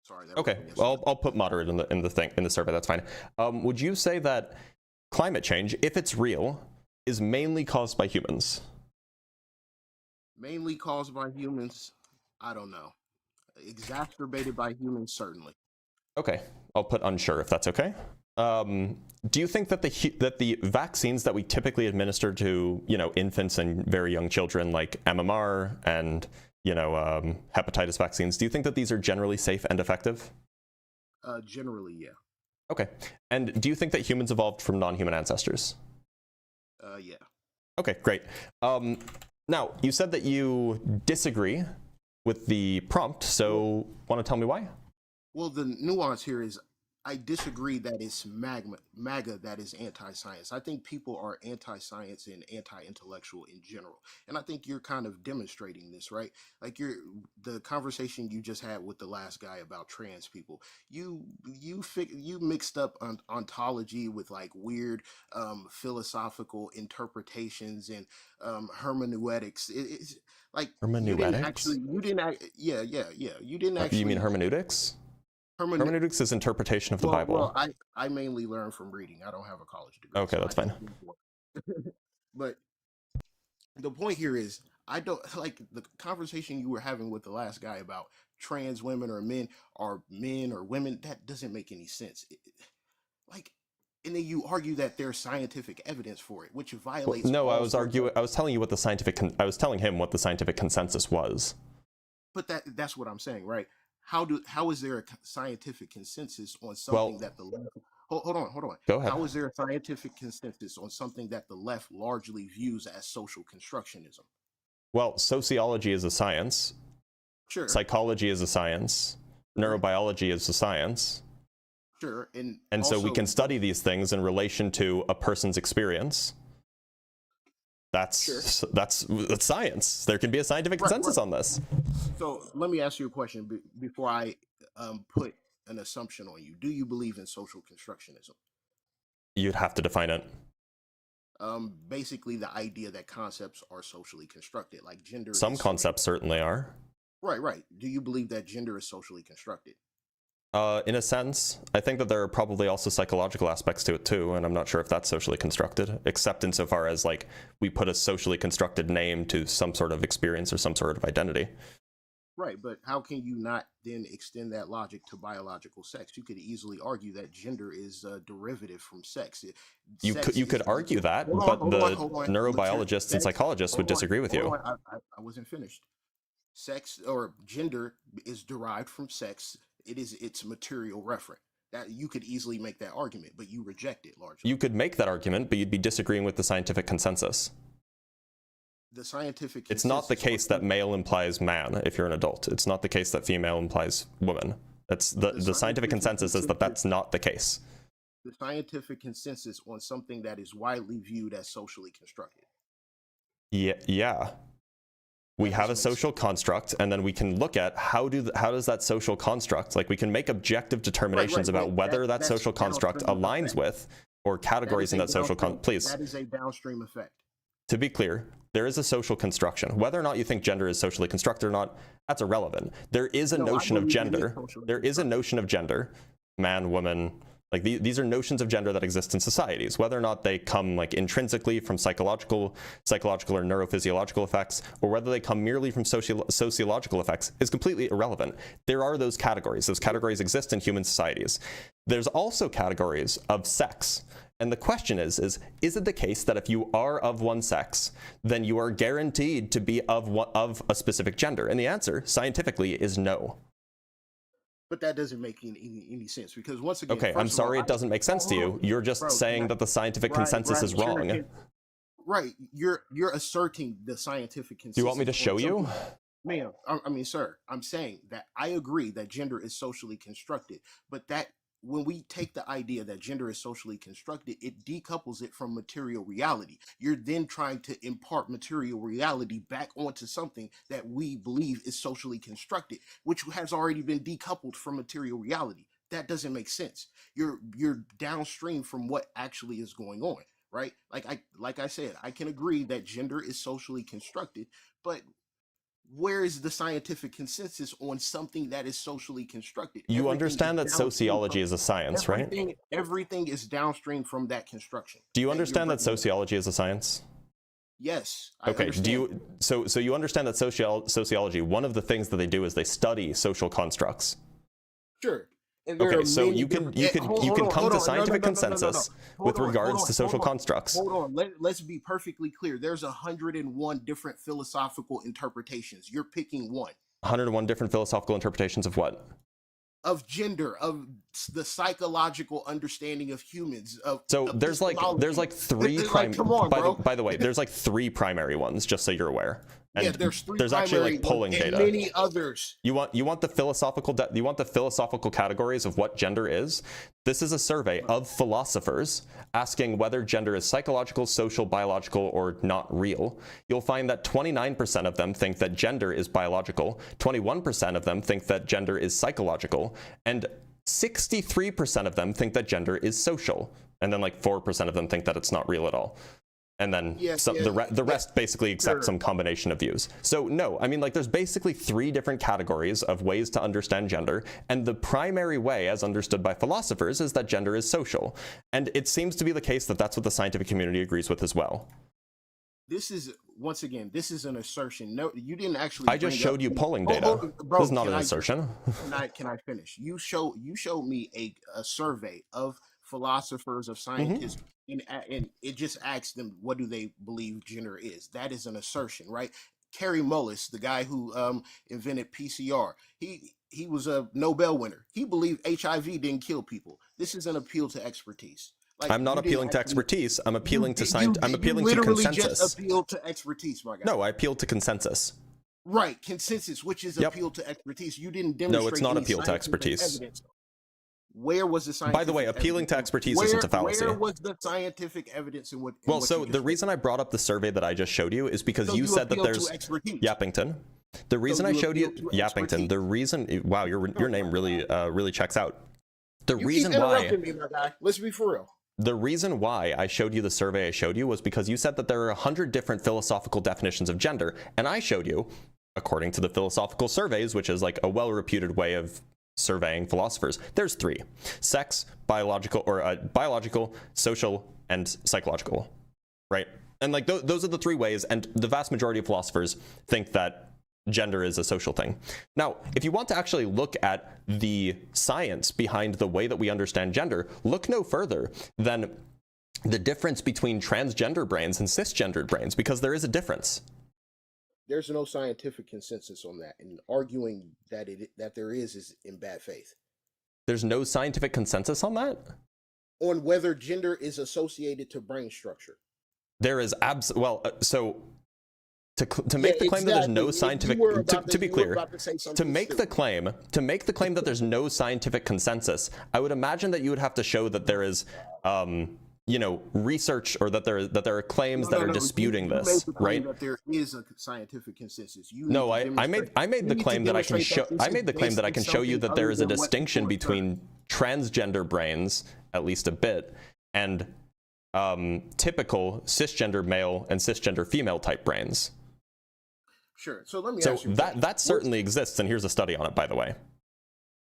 Sorry. Okay. Well, I'll put moderate in the survey. That's fine. Would you say that climate change, if it's real, is mainly caused by humans? Mainly caused by humans, I don't know. Exacerbated by humans, certainly. Okay. I'll put unsure if that's okay. Do you think that the vaccines that we typically administer to, infants and very young children, like MMR and hepatitis vaccines, do you think that these are generally safe and effective? Generally, yeah. Okay. And do you think that humans evolved from non-human ancestors? Yeah. Okay, great. Now, you said that you disagree with the prompt, so want to tell me why? Well, the nuance here is I disagree that it's MAGA that is anti-science. I think people are anti-science and anti-intellectual in general. And I think you're kind of demonstrating this, right? Like the conversation you just had with the last guy about trans people. You mixed up ontology with like weird philosophical interpretations and hermeneutics. It's like hermeneutics? You didn't actually. You mean hermeneutics? Hermeneutics is interpretation of the Bible. Well, I mainly learn from reading. I don't have a college degree. Okay, that's fine. But the point here is, I don't like the conversation you were having with the last guy about trans women or men or women. That doesn't make any sense. And then you argue that there's scientific evidence for it, which violates. No, I was telling you what the scientific. I was telling him what the scientific consensus was. But that's what I'm saying, right? How is there a scientific consensus on something that the left... Hold on. Go ahead. How is there a scientific consensus on something that the left largely views as social constructionism? Well, sociology is a science. Sure. Psychology is a science. Neurobiology is a science. Sure. And also, so we can study these things in relation to a person's experience. That's science. There can be a scientific consensus on this. So let me ask you a question before I put an assumption on you. Do you believe in social constructionism? You'd have to define it. Basically, the idea that concepts are socially constructed, like gender. Some concepts certainly are. Right. Do you believe that gender is socially constructed? In a sense, I think that there are probably also psychological aspects to it too, and I'm not sure if that's socially constructed, except insofar as like we put a socially constructed name to some sort of experience or some sort of identity. Right, but how can you not then extend that logic to biological sex? You could easily argue that gender is a derivative from sex. You could argue that, but the neurobiologists and psychologists would disagree with you. I wasn't finished. Sex or gender is derived from sex. It's material referent. That you could easily make that argument, but you reject it largely. You could make that argument, but you'd be disagreeing with the scientific consensus. The scientific It's not the case that male implies man if you're an adult. It's not the case that female implies woman. That's the scientific consensus is that that's not the case. The scientific consensus on something that is widely viewed as socially constructed. Yeah. We have a social construct, and then we can look at how does that social construct, like we can make objective determinations about whether that social construct aligns with or categories in that social please. That is a downstream effect. to be clear, there is a social construction. Whether or not you think gender is socially constructed or not, that's irrelevant. There is a notion of gender. There is a notion of gender, man, woman. Like these are notions of gender that exist in societies. Whether or not they come like intrinsically from psychological or neurophysiological effects, or whether they come merely from sociological effects is completely irrelevant. There are those categories. Those categories exist in human societies. There's also categories of sex. And the question is it the case that if you are of one sex, then you are guaranteed to be of a specific gender? And the answer, scientifically, is no. But that doesn't make any sense, because once again, okay, I'm sorry it doesn't make sense to you. You're just saying that the scientific consensus is wrong. Right. You're asserting the scientific consensus. Do you want me to show you? Ma'am, I mean, sir, I'm saying that I agree that gender is socially constructed, but that when we take the idea that gender is socially constructed, it decouples it from material reality. You're then trying to impart material reality back onto something that we believe is socially constructed, which has already been decoupled from material reality. That doesn't make sense. You're downstream from what actually is going on, right? Like I said, I can agree that gender is socially constructed, but where is the scientific consensus on something that is socially constructed? You understand that sociology is a science, right? Everything is downstream from that construction. Do you understand that sociology is a science? Yes. Okay. Do you so you understand that sociology, one of the things that they do is they study social constructs? Sure. Okay, so you can come to scientific consensus with regards to social constructs. Hold on, let's be perfectly clear. There's 101 different philosophical interpretations. You're picking one. 101 different philosophical interpretations of what? Of gender, of the psychological understanding of humans. There's like three primary. By the way, there's like three primary ones, just so you're aware. And yeah, there's actually like polling data. And many others. You want the philosophical categories of what gender is? This is a survey of philosophers asking whether gender is psychological, social, biological, or not real. You'll find that 29% of them think that gender is biological, 21% of them think that gender is psychological, and 63% of them think that gender is social. And then like 4% of them think that it's not real at all. And then the rest basically accept some combination of views. So no, I mean, like there's basically three different categories of ways to understand gender. And the primary way, as understood by philosophers, is that gender is social. And it seems to be the case that that's what the scientific community agrees with as well. This is, once again, this is an assertion. No, you didn't actually. I just showed you polling data. Bro, this is not an assertion. Can I finish? You showed me a survey of philosophers, of scientists, and it just asks them, what do they believe gender is? That is an assertion, right? Kerry Mullis, the guy who invented PCR, he was a Nobel winner. He believed HIV didn't kill people. This is an appeal to expertise. Like, I'm not appealing to expertise. I'm appealing to science. I'm appealing to consensus. Just appeal to expertise, my guy. No, I appealed to consensus. Right, consensus, which is appeal to expertise. You didn't demonstrate. No, it's not appeal to expertise. Evidence. Where was the scientific? By the way, appealing to expertise isn't a fallacy. Where was the scientific evidence in what? Well, so the reason I brought up the survey that I just showed you is because you said that there's Yappington. The reason I showed you Yappington. The reason, wow, your name really checks out. The reason why. Me, my guy. Let's be for real. The reason why I showed you the survey I showed you was because you said that there are 100 different philosophical definitions of gender, and I showed you, according to the philosophical surveys, which is like a well-reputed way of surveying philosophers, there's three: sex, biological, social, and psychological, right? And like those are the three ways, and the vast majority of philosophers think that gender is a social thing. Now, if you want to actually look at the science behind the way that we understand gender, look no further than the difference between transgender brains and cisgendered brains, because there is a difference. There's no scientific consensus on that, and arguing that there is in bad faith. There's no scientific consensus on that? On whether gender is associated to brain structure. There is so to make the claim that there's no scientific, to be clear, to make the claim that there's no scientific consensus, I would imagine that you would have to show that there is research, or that there are claims that are disputing this, right? That there is a scientific consensus. I made the claim that I can show. I made the claim that I can show you that there is a distinction between transgender brains, at least a bit, and typical cisgender male and cisgender female type brains. Sure. So let me So ask you that certainly exists, and here's a study on it, by the way.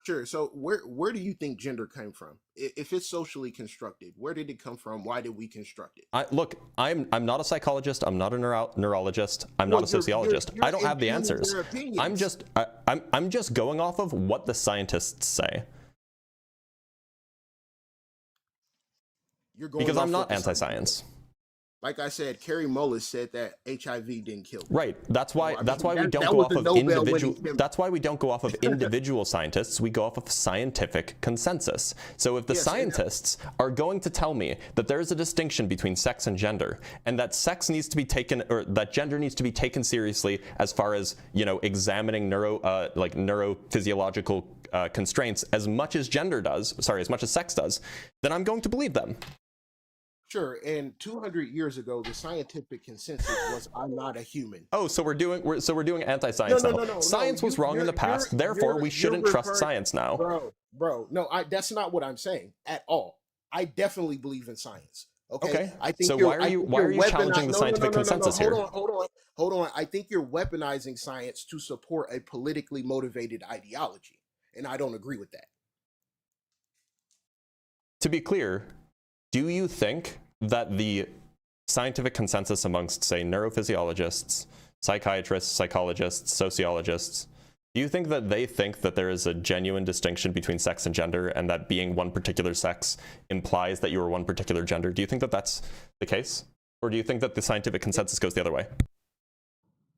Sure. So where do you think gender came from? If it's socially constructed, where did it come from? Why did we construct it? Look, I'm not a psychologist. I'm not a neurologist. I'm not a sociologist. I don't have the answers. I'm just going off of what the scientists say. You're going because off I'm not what the anti-science. Like I said, Carrie Mullis said that HIV didn't kill them. Right. That's why we don't that go was off the of Nobel individual. winning- That's why we don't go off of individual scientists. We go off of scientific consensus. So if the scientists are going to tell me that there is a distinction between sex and gender, and that sex needs to be taken, or that gender needs to be taken seriously as far as, you know, examining neurophysiological constraints as much as gender does, as much as sex does, then I'm going to believe them. Sure, and 200 years ago, the scientific consensus was, "I'm not a human." Oh, so we're doing anti-science now. No. Science was wrong in the past, therefore we shouldn't trust science now. Bro, no, that's not what I'm saying at all. I definitely believe in science. Okay. I think so why are you challenging the scientific consensus here? Hold on. I think you're weaponizing science to support a politically motivated ideology, and I don't agree with that. To be clear, do you think that the scientific consensus amongst, say, neurophysiologists, psychiatrists, psychologists, sociologists, do you think that they think that there is a genuine distinction between sex and gender, and that being one particular sex implies that you are one particular gender? Do you think that that's the case? Or do you think that the scientific consensus goes the other way?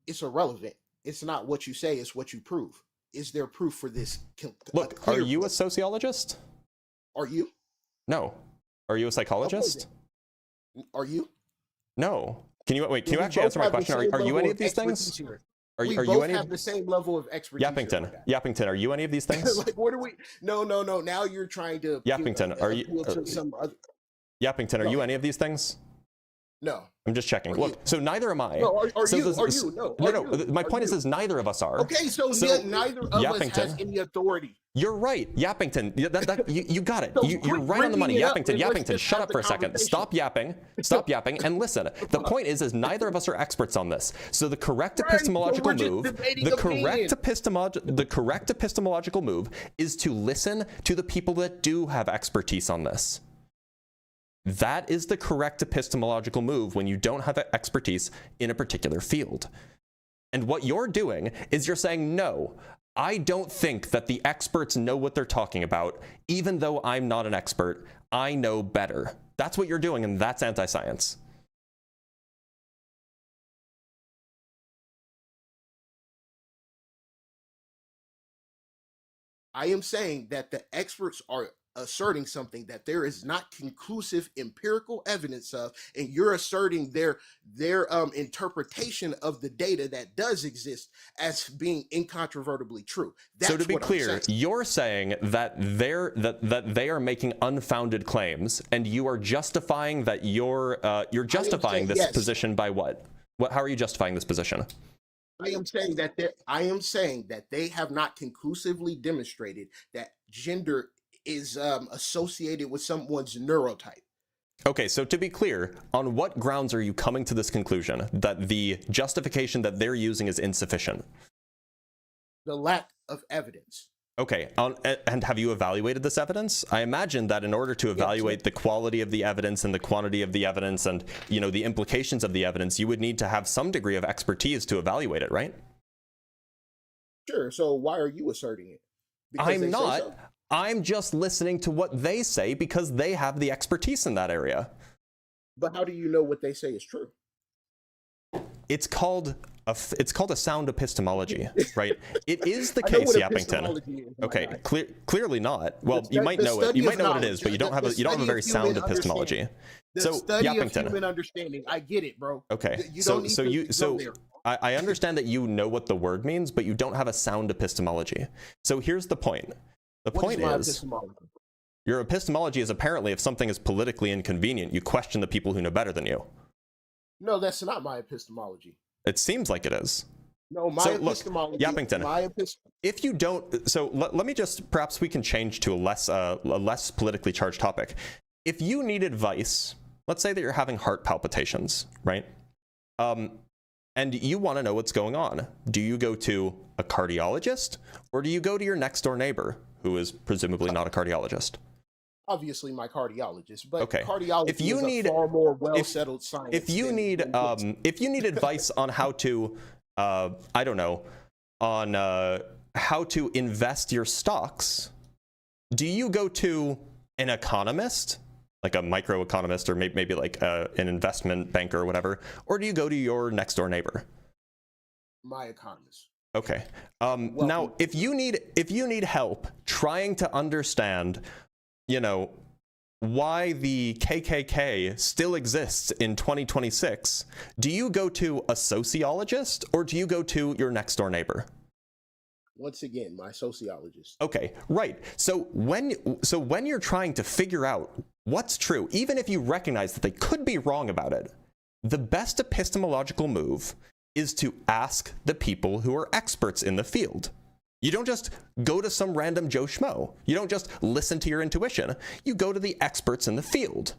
It's irrelevant. It's not what you say, it's what you prove. Is there proof for this? Look, are you a sociologist? Are you? No. Are you a psychologist? Are you? No. Can you actually answer my question? Are you any of these things? Are you any have the same level of expertise? Yappington, are you any of these things? Like, what are we? No. Now you're trying to. Yappington, are you? Yappington, are you any of these things? No. I'm just checking. Look, so neither am I. No, are you? No. My point is neither of us are. Okay, so neither of us has any authority. You're right, Yappington. You got it. So you're right on the money, Yappington. Shut up for a second. Stop yapping, and listen. The point is neither of us are experts on this. So the correct epistemological move, the correct epistemological move is to listen to the people that do have expertise on this. That is the correct epistemological move when you don't have expertise in a particular field. And what you're doing is you're saying, no, I don't think that the experts know what they're talking about. Even though I'm not an expert, I know better. That's what you're doing, and that's anti-science. I am saying that the experts are asserting something that there is not conclusive empirical evidence of, and you're asserting their interpretation of the data that does exist as being incontrovertibly true. That's so to be clear, saying. You're saying that they are making unfounded claims, and you are justifying that you're justifying this position by what? How are you justifying this position? I am saying that they have not conclusively demonstrated that gender is associated with someone's neurotype. Okay, so to be clear, on what grounds are you coming to this conclusion that the justification that they're using is insufficient? The lack of evidence. Okay, and have you evaluated this evidence? I imagine that in order to evaluate the quality of the evidence and the quantity of the evidence and, you know, the implications of the evidence, you would need to have some degree of expertise to evaluate it, right? Sure, so why are you asserting it? Because I'm not. So? I'm just listening to what they say because they have the expertise in that area. But how do you know what they say is true? It's called a sound epistemology, right? It is the case, Yappington. Okay, clearly not. Well, you might know it. You might know what it is, but you don't have a very sound epistemology. So Yappington, of human understanding. I get it, bro. Okay, I understand that you know what the word means, but you don't have a sound epistemology. So here's the point. The point is, your epistemology is apparently if something is politically inconvenient, you question the people who know better than you. No, that's not my epistemology. It seems like it is. No, my epistemology. Look, Yappington, if you don't, so let me just, perhaps we can change to a less politically charged topic. If you need advice let's say that you're having heart palpitations, right? And you want to know what's going on. Do you go to a cardiologist, or do you go to your next door neighbor, who is presumably not a cardiologist? Obviously, my cardiologist, but okay. cardiology if you is need, a far more well-settled science. If you need advice on how to, I don't know, on how to invest your stocks, do you go to an economist, like a microeconomist, or maybe like an investment banker or whatever, or do you go to your next door neighbor? My economist. Okay. Now, if you need help trying to understand, you know, why the KKK still exists in 2026, do you go to a sociologist or do you go to your next door neighbor? Once again, my sociologist. Okay, right. So when you're trying to figure out what's true, even if you recognize that they could be wrong about it, the best epistemological move is to ask the people who are experts in the field. You don't just go to some random Joe Schmo. You don't just listen to your intuition. You go to the experts in the field.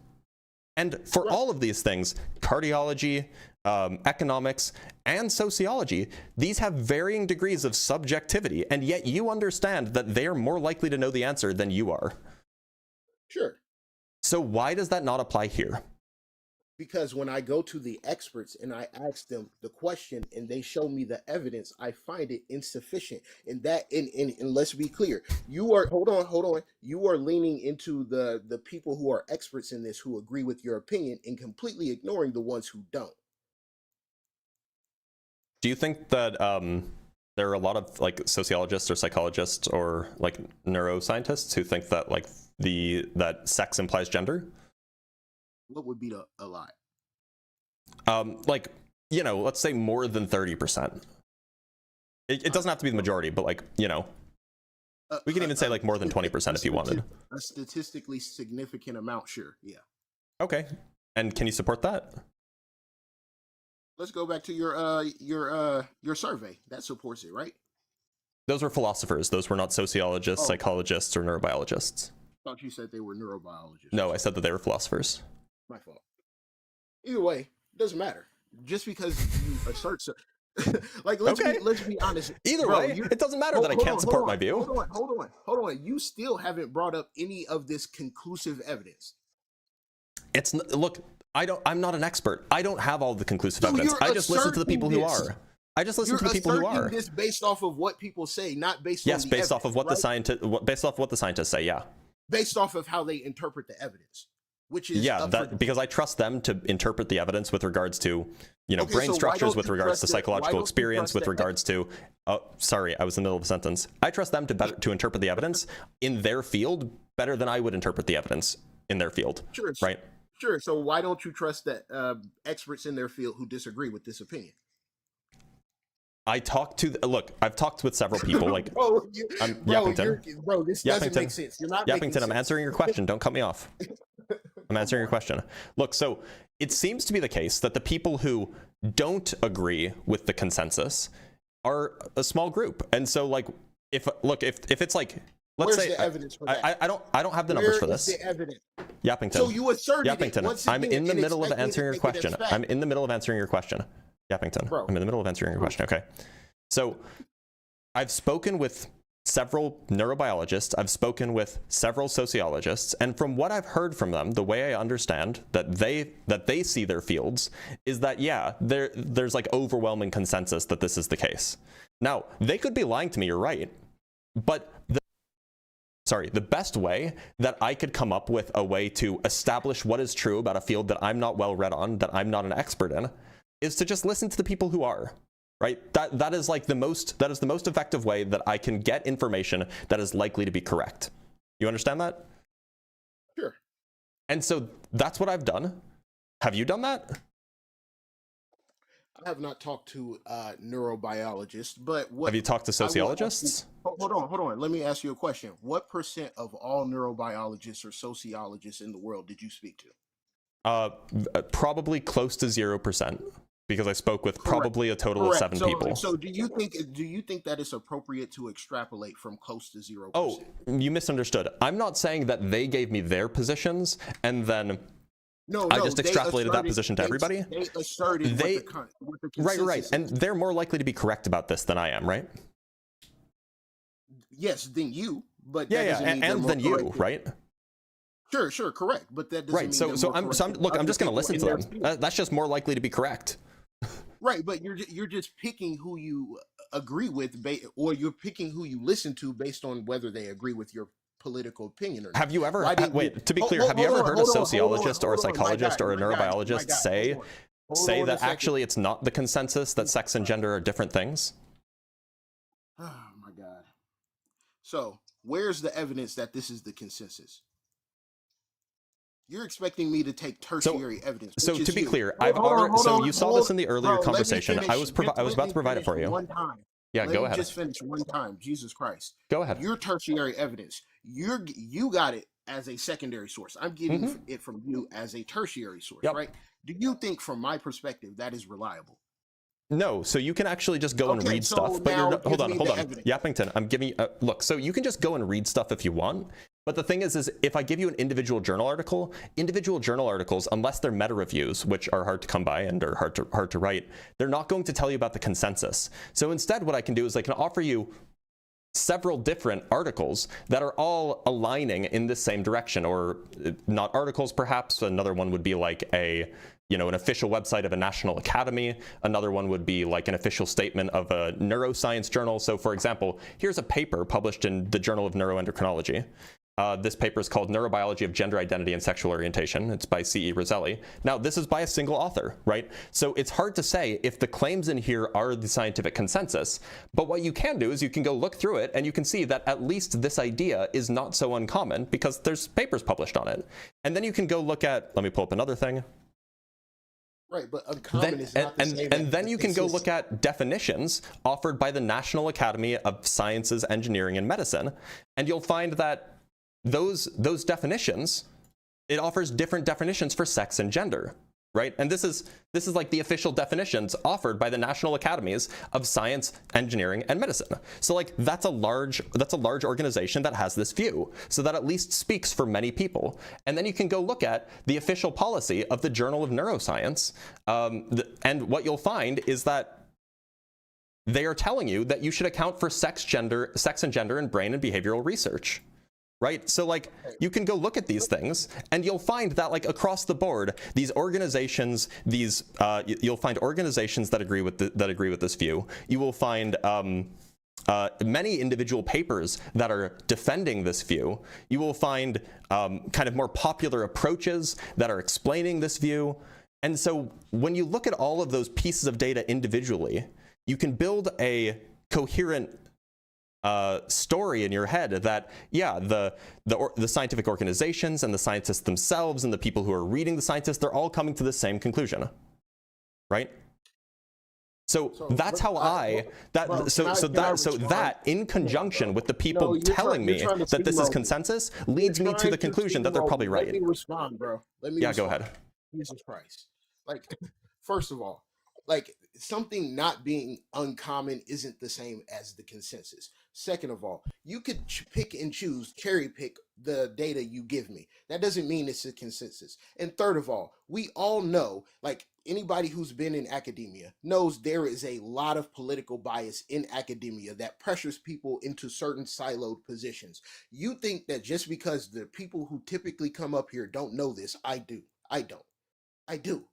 And for all of these things, cardiology, economics, and sociology, these have varying degrees of subjectivity, and yet you understand that they're more likely to know the answer than you are. Sure. So why does that not apply here? Because when I go to the experts and I ask them the question and they show me the evidence, I find it insufficient. And let's be clear, you are hold on. You are leaning into the people who are experts in this, who agree with your opinion, and completely ignoring the ones who don't. Do you think that there are a lot of like sociologists or psychologists or like neuroscientists who think that like that sex implies gender? What would be a lie? Like, you know, let's say more than 30%. It doesn't have to be the majority, but like, you know, we can even say like more than 20% if you wanted. A statistically significant amount, sure, yeah. Okay, and can you support that? Let's go back to your survey. That supports it, right? Those were philosophers. Those were not sociologists, psychologists, or neurobiologists. I thought you said they were neurobiologists. No, I said that they were philosophers. My fault. Either way, doesn't matter. Just because you assert so, like let's be honest. Either way, it doesn't matter that I can't support my view. Hold on. You still haven't brought up any of this conclusive evidence. Look, I'm not an expert. I don't have all the conclusive evidence. I just listen to the people who are. I just listen to the people who are. This based off of what people say, not based on the based evidence, off of what based off what the scientists say, yeah. Based off of how they interpret the evidence. Which is because I trust them to interpret the evidence with regards to, you know, brain structures, with regards to psychological experience, with regards to, sorry, I was in the middle of a sentence. I trust them to interpret the evidence in their field better than I would interpret the evidence in their field. Sure, right? Sure. So why don't you trust that experts in their field who disagree with this opinion? I've talked with several people. Like, Yappington. This doesn't make sense. You're not Yappington, I'm answering your question. Don't cut me off. I'm answering your question. Look, so it seems to be the case that the people who don't agree with the consensus are a small group. And so like, if it's like, let's say, the evidence for that? I don't have the numbers for this. Where is the evidence? Yappington. So you asserted Yappington, it. I'm in the middle of answering your question. I'm in the middle of answering your question. Yappington, I'm in the middle of answering your question. Okay. So I've spoken with several neurobiologists, I've spoken with several sociologists, and from what I've heard from them, the way I understand that they see their fields is that, yeah, there's like overwhelming consensus that this is the case. Now, they could be lying to me, you're right, but the best way that I could come up with a way to establish what is true about a field that I'm not well read on, that I'm not an expert in, is to just listen to the people who are. Right? That is the most effective way that I can get information that is likely to be correct. You understand that? Sure. And so that's what I've done. Have you done that? I have not talked to neurobiologists, but have you talked to sociologists? Hold on. Let me ask you a question. What % of all neurobiologists or sociologists in the world did you speak to? Probably close to 0%. Because I spoke with probably a total of 7 people. So do you think that it's appropriate to extrapolate from close to 0%? Oh, you misunderstood. I'm not saying that they gave me their positions and then I just extrapolated that position to everybody. They asserted what the consensus right. And they're more likely to be correct about this than I am, right? Yes, than you, but and than you, right? Sure, correct. But that doesn't mean so I'm just going to listen to them. That's just more likely to be correct. Right, but you're just picking who you agree with, or you're picking who you listen to based on whether they agree with your political opinion or not. Have you ever to be clear, have you ever heard a sociologist or a psychologist or a neurobiologist say that actually it's not the consensus that sex and gender are different things? Oh my God. So where's the evidence that this is the consensus? You're expecting me to take tertiary evidence. So to be clear, you saw this in the earlier conversation. I was about to provide it for you. One time. Yeah, go ahead. Just finish one time. Jesus Christ. Go ahead. Your tertiary evidence. You got it as a secondary source. I'm getting it from you as a tertiary source, right? Do you think, from my perspective, that is reliable? No, so you can actually just go and read stuff. But hold on. Yappington, I'm giving you look, so you can just go and read stuff if you want. But the thing is if I give you an individual journal articles, unless they're meta reviews, which are hard to come by and are hard to write, they're not going to tell you about the consensus. So instead, what I can do is I can offer you several different articles that are all aligning in the same direction, or not articles, perhaps. Another one would be like an official website of a national academy. Another one would be like an official statement of a neuroscience journal. So for example, here's a paper published in the Journal of Neuroendocrinology. This paper is called Neurobiology of Gender Identity and Sexual Orientation. It's by C.E. Roselli. Now, this is by a single author, right? So it's hard to say if the claims in here are the scientific consensus, but what you can do is you can go look through it and you can see that at least this idea is not so uncommon because there's papers published on it. And then you can go look at, let me pull up another thing. Right, but uncommon is not the same. And then you can go look at definitions offered by the National Academy of Sciences, Engineering, and Medicine, and you'll find that those definitions, it offers different definitions for sex and gender, right? And this is like the official definitions offered by the National Academies of Science, Engineering, and Medicine. So like that's a large organization that has this view, so that at least speaks for many people. And then you can go look at the official policy of the Journal of Neuroscience, and what you'll find is that they are telling you that you should account for sex and gender in brain and behavioral research. Right? So like you can go look at these things and you'll find that like across the board, these organizations, you'll find organizations that agree with this view. You will find many individual papers that are defending this view. You will find kind of more popular approaches that are explaining this view. And so when you look at all of those pieces of data individually, you can build a coherent story in your head that the scientific organizations and the scientists themselves and the people who are reading the scientists, they're all coming to the same conclusion, right? So that's how that in conjunction with the people telling me that this is consensus leads me to the conclusion that they're probably right. Let me respond, bro. Go ahead. Jesus Christ. Like, first of all, like something not being uncommon isn't the same as the consensus. Second of all, you could pick and choose, cherry pick the data you give me. That doesn't mean it's a consensus. And third of all, we all know, like anybody who's been in academia knows there is a lot of political bias in academia that pressures people into certain siloed positions. You think that just because the people who typically come up here don't know this, I do. I don't. I do.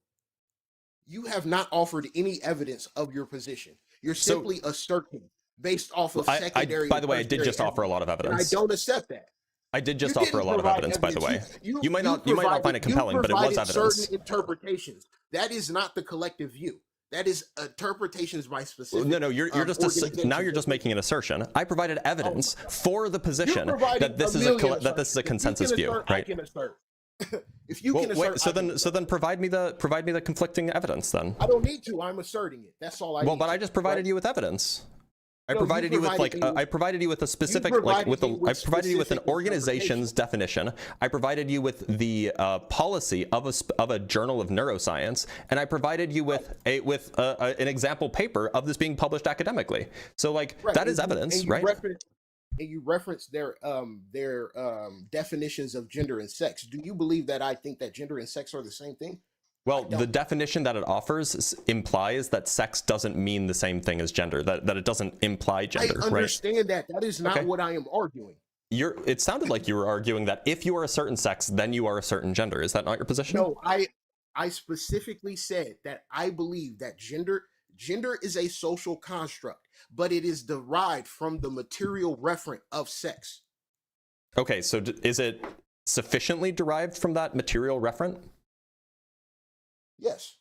You have not offered any evidence of your position. You're simply asserting based off of secondary. By the way, I did just offer a lot of evidence. I don't accept that. I did just offer a lot of evidence, by the way. You might not find it compelling, but it was evidence. Certain interpretations. That is not the collective view. That is interpretations by specific. No, you're just making an assertion. I provided evidence for the position that this is a consensus view, right? If you can assert, so then provide me the conflicting evidence then. I don't need to. I'm asserting it. That's all I need. Well, but I just provided you with evidence. I provided you with a specific I provided you with an organization's definition. I provided you with the policy of a journal of neuroscience, and I provided you with an example paper of this being published academically. So that is evidence, right? and you reference their definitions of gender and sex, do you believe that I think that gender and sex are the same thing? Well, the definition that it offers implies that sex doesn't mean the same thing as gender, that it doesn't imply gender, I understand that. That is not what I am arguing. It sounded like you were arguing that if you are a certain sex, then you are a certain gender. Is that not your position? No, I specifically said that I believe that gender is a social construct, but it is derived from the material referent of sex. Okay, so is it sufficiently derived from that material referent? Yes.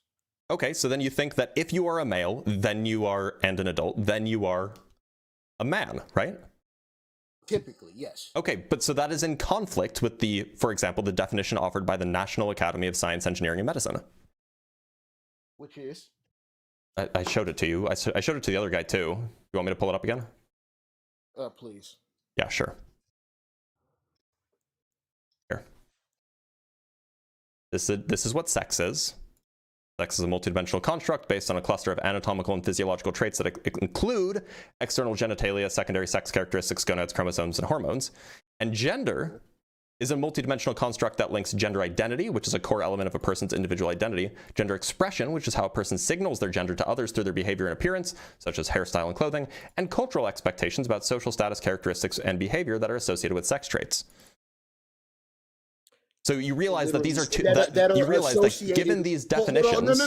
Okay, so then you think that if you are a male, then you are, and an adult, then you are a man, right? Typically, yes. Okay, but so that is in conflict with for example, the definition offered by the National Academy of Science, Engineering, and Medicine. Which is? I showed it to you. I showed it to the other guy too. You want me to pull it up again? Please. Yeah, sure. Here. This is what sex is. Sex is a multidimensional construct based on a cluster of anatomical and physiological traits that include external genitalia, secondary sex characteristics, gonads, chromosomes, and hormones. And gender is a multidimensional construct that links gender identity, which is a core element of a person's individual identity, gender expression, which is how a person signals their gender to others through their behavior and appearance, such as hairstyle and clothing, and cultural expectations about social status, characteristics, and behavior that are associated with sex traits. So you realize that these are two. You realize that given these definitions,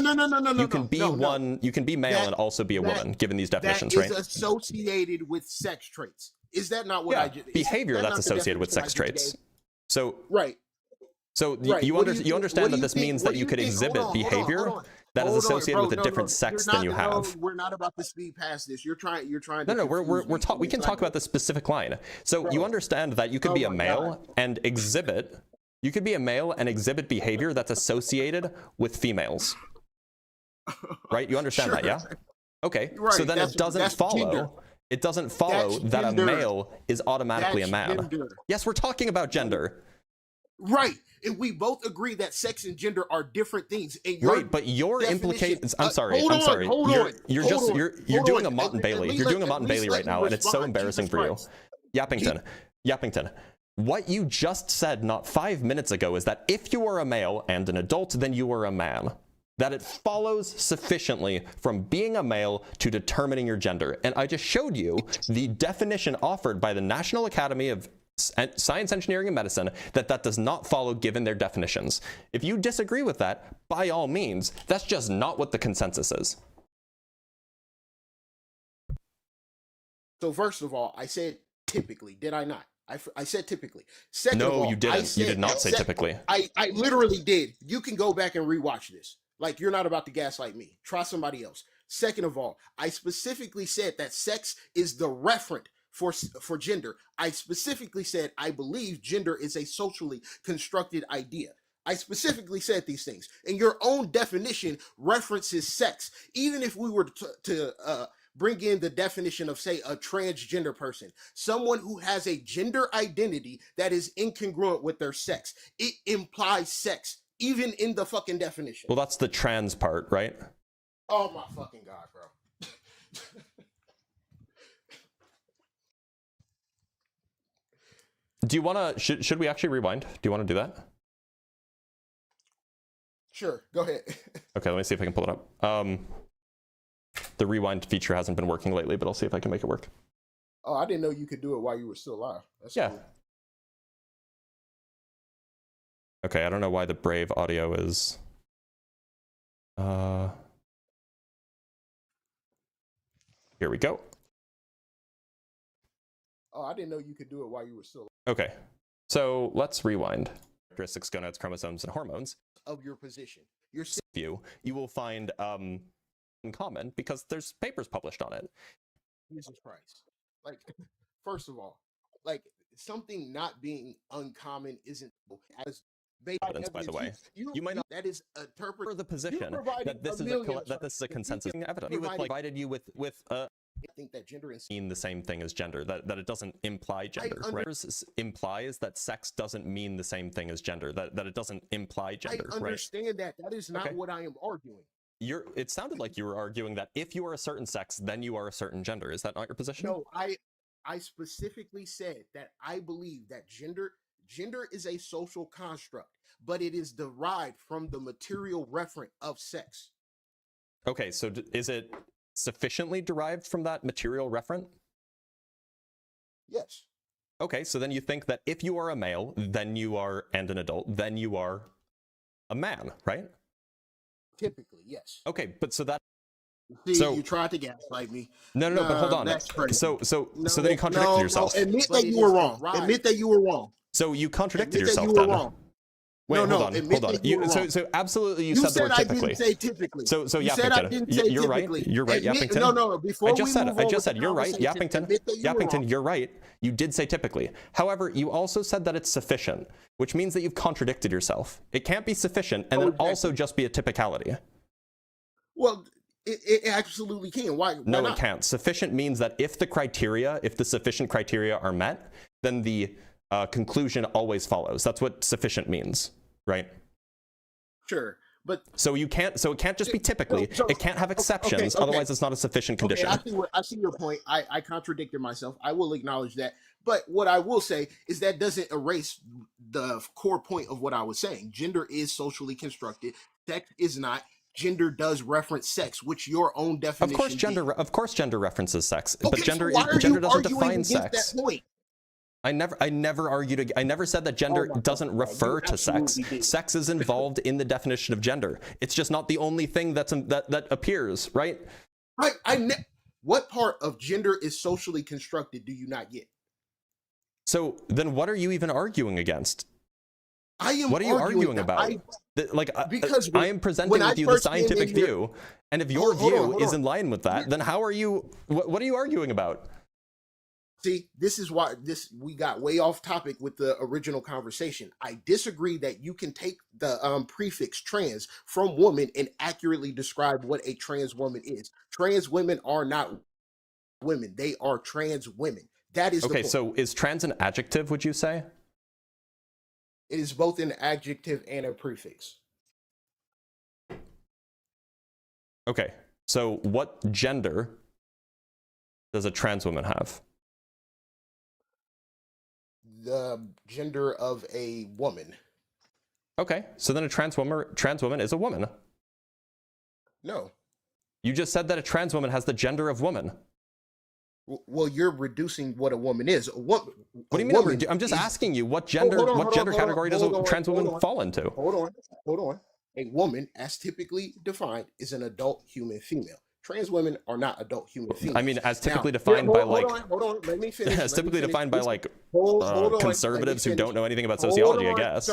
you can be male and also be a woman. Given these definitions, right? That is associated with sex traits. Is that not what I just? Behavior that's associated with sex traits. So right. So you understand that this means that you could exhibit behavior that is associated with a different sex than you have. We're not about to speed past this. You're trying. No, we can talk about the specific line. So you understand that you could be a male and exhibit. You could be a male and exhibit behavior that's associated with females. Right? You understand that, yeah? Okay. Right. So then it doesn't follow. Gender. It doesn't follow that a male is automatically a man. Gender. Yes, we're talking about gender. Right. And we both agree that sex and gender are different things. And right, but your implications I'm sorry. You're doing a Mott and Bailey. You're doing a Mott and Bailey right now, and it's so embarrassing for you. Yappington. What you just said not 5 minutes ago is that if you are a male and an adult, then you are a man. That it follows sufficiently from being a male to determining your gender. And I just showed you the definition offered by the National Academy of Science, Engineering, and Medicine that does not follow given their definitions. If you disagree with that, by all means, that's just not what the consensus is. So first of all, I said typically, did I not? I said typically. Second of all, you didn't. You did not say typically. I literally did. You can go back and rewatch this. Like, you're not about to gaslight me. Try somebody else. Second of all, I specifically said that sex is the referent for gender. I specifically said I believe gender is a socially constructed idea. I specifically said these things. And your own definition references sex. Even if we were to bring in the definition of, say, a transgender person, someone who has a gender identity that is incongruent with their sex. It implies sex, even in the fucking definition. Well, that's the trans part, right? Oh my fucking God, bro. Do you want to, should we actually rewind? Do you want to do that? Sure, go ahead. Okay, let me see if I can pull it up. The rewind feature hasn't been working lately, but I'll see if I can make it work. Oh, I didn't know you could do it while you were still alive. That's cool. Okay, I don't know why the Brave audio is... Here we go. Oh, I didn't know you could do it while you were still alive. Okay, so let's rewind. Characteristics, gonads, chromosomes, and hormones. Of your position. You will find... in common because there's papers published on it. Jesus Christ. Like, first of all, like, something not being uncommon isn't as evidence, by the way. You might not. That is interpret the position that this is a consensus evidence. Provided you with I think that gender and mean the same thing as gender. That it doesn't imply gender. Right? Implies that sex doesn't mean the same thing as gender. That it doesn't imply gender. I understand that. That is not what I am arguing. It sounded like you were arguing that if you are a certain sex, then you are a certain gender. Is that not your position? No, I I specifically said that I believe that gender is a social construct, but it is derived from the material referent of sex. Okay, so is it sufficiently derived from that material referent? Yes. Okay, so then you think that if you are a male, then you are, and an adult, then you are a man, right? Typically, yes. Okay, but so that... See, So- you tried to gaslight me. No, but hold on. That's crazy. So then you contradicted yourself. No, admit But that it you were is wrong. derived. Admit that you were wrong. So you contradicted Admit that yourself you were then. wrong. Wait, No, hold on. admit that you were wrong. So absolutely you You said the word said I typically. didn't say typically. So You said I Yappington, didn't say you're right. typically. You're right, Admit- Yappington. No, before I we just said move on with the you're right, conversation, Yappington. admit that you were Yappington, wrong. you're right. You did say typically. However, you also said that it's sufficient, which means that you've contradicted yourself. It can't be sufficient and then also just be a typicality. Well, it absolutely can. Why No, not? it can't. Sufficient means that if the sufficient criteria are met, then the conclusion always follows. That's what sufficient means, right? Sure, but So it can't just be typically. It can't have exceptions. okay. Otherwise, it's not a sufficient condition. Okay, I see your point. I contradicted myself. I will acknowledge that. But what I will say is that doesn't erase the core point of what I was saying. Gender is socially constructed. Sex is not. Gender does reference sex, which your own definition. Of course, gender references sex, Okay, but gender so why are gender you doesn't arguing define against sex. that point? I never argued. I never said that gender doesn't refer to sex. absolutely did. Sex is involved in the definition of gender. It's just not the only thing that appears, right? What part of gender is socially constructed do you not get? So then, what are you even arguing against? What are you arguing about? Because I am presenting with you the scientific view, and if your view is in line with that, then how are you? What are you arguing about? See, this is why we got way off topic with the original conversation. I disagree that you can take the prefix trans from woman and accurately describe what a trans woman is. Trans women are not women; they are trans women. That is okay. The point. So is trans an adjective? Would you say? It is both an adjective and a prefix. Okay. So what gender does a trans woman have? The gender of a woman. Okay. So then a trans woman is a woman. No. You just said that a trans woman has the gender of woman. Well, you're reducing what a woman is. What do you mean? I'm just asking you what gender category does a trans woman fall into? Hold on. A woman, as typically defined, is an adult human female. Trans women are not adult human females. I mean, as typically defined by like. Hold on. Let me finish. As typically defined by like conservatives who don't know anything about Hold sociology, on, I guess.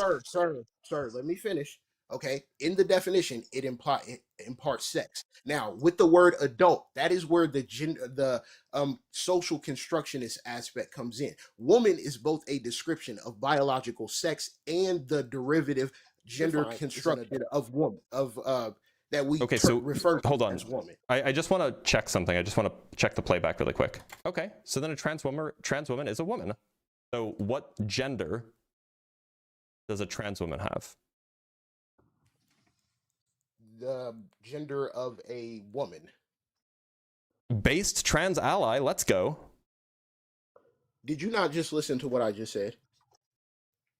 Sir, let me finish. Okay, in the definition, it imparts sex. Now, with the word adult, that is where the social constructionist aspect comes in. Woman is both a description of biological sex and the derivative gender construction of woman that we refer to hold on. as woman. I just want to check something. I just want to check the playback really quick. Okay, so then a trans woman is a woman. So what gender does a trans woman have? The gender of a woman. Based trans ally, let's go. Did you not just listen to what I just said?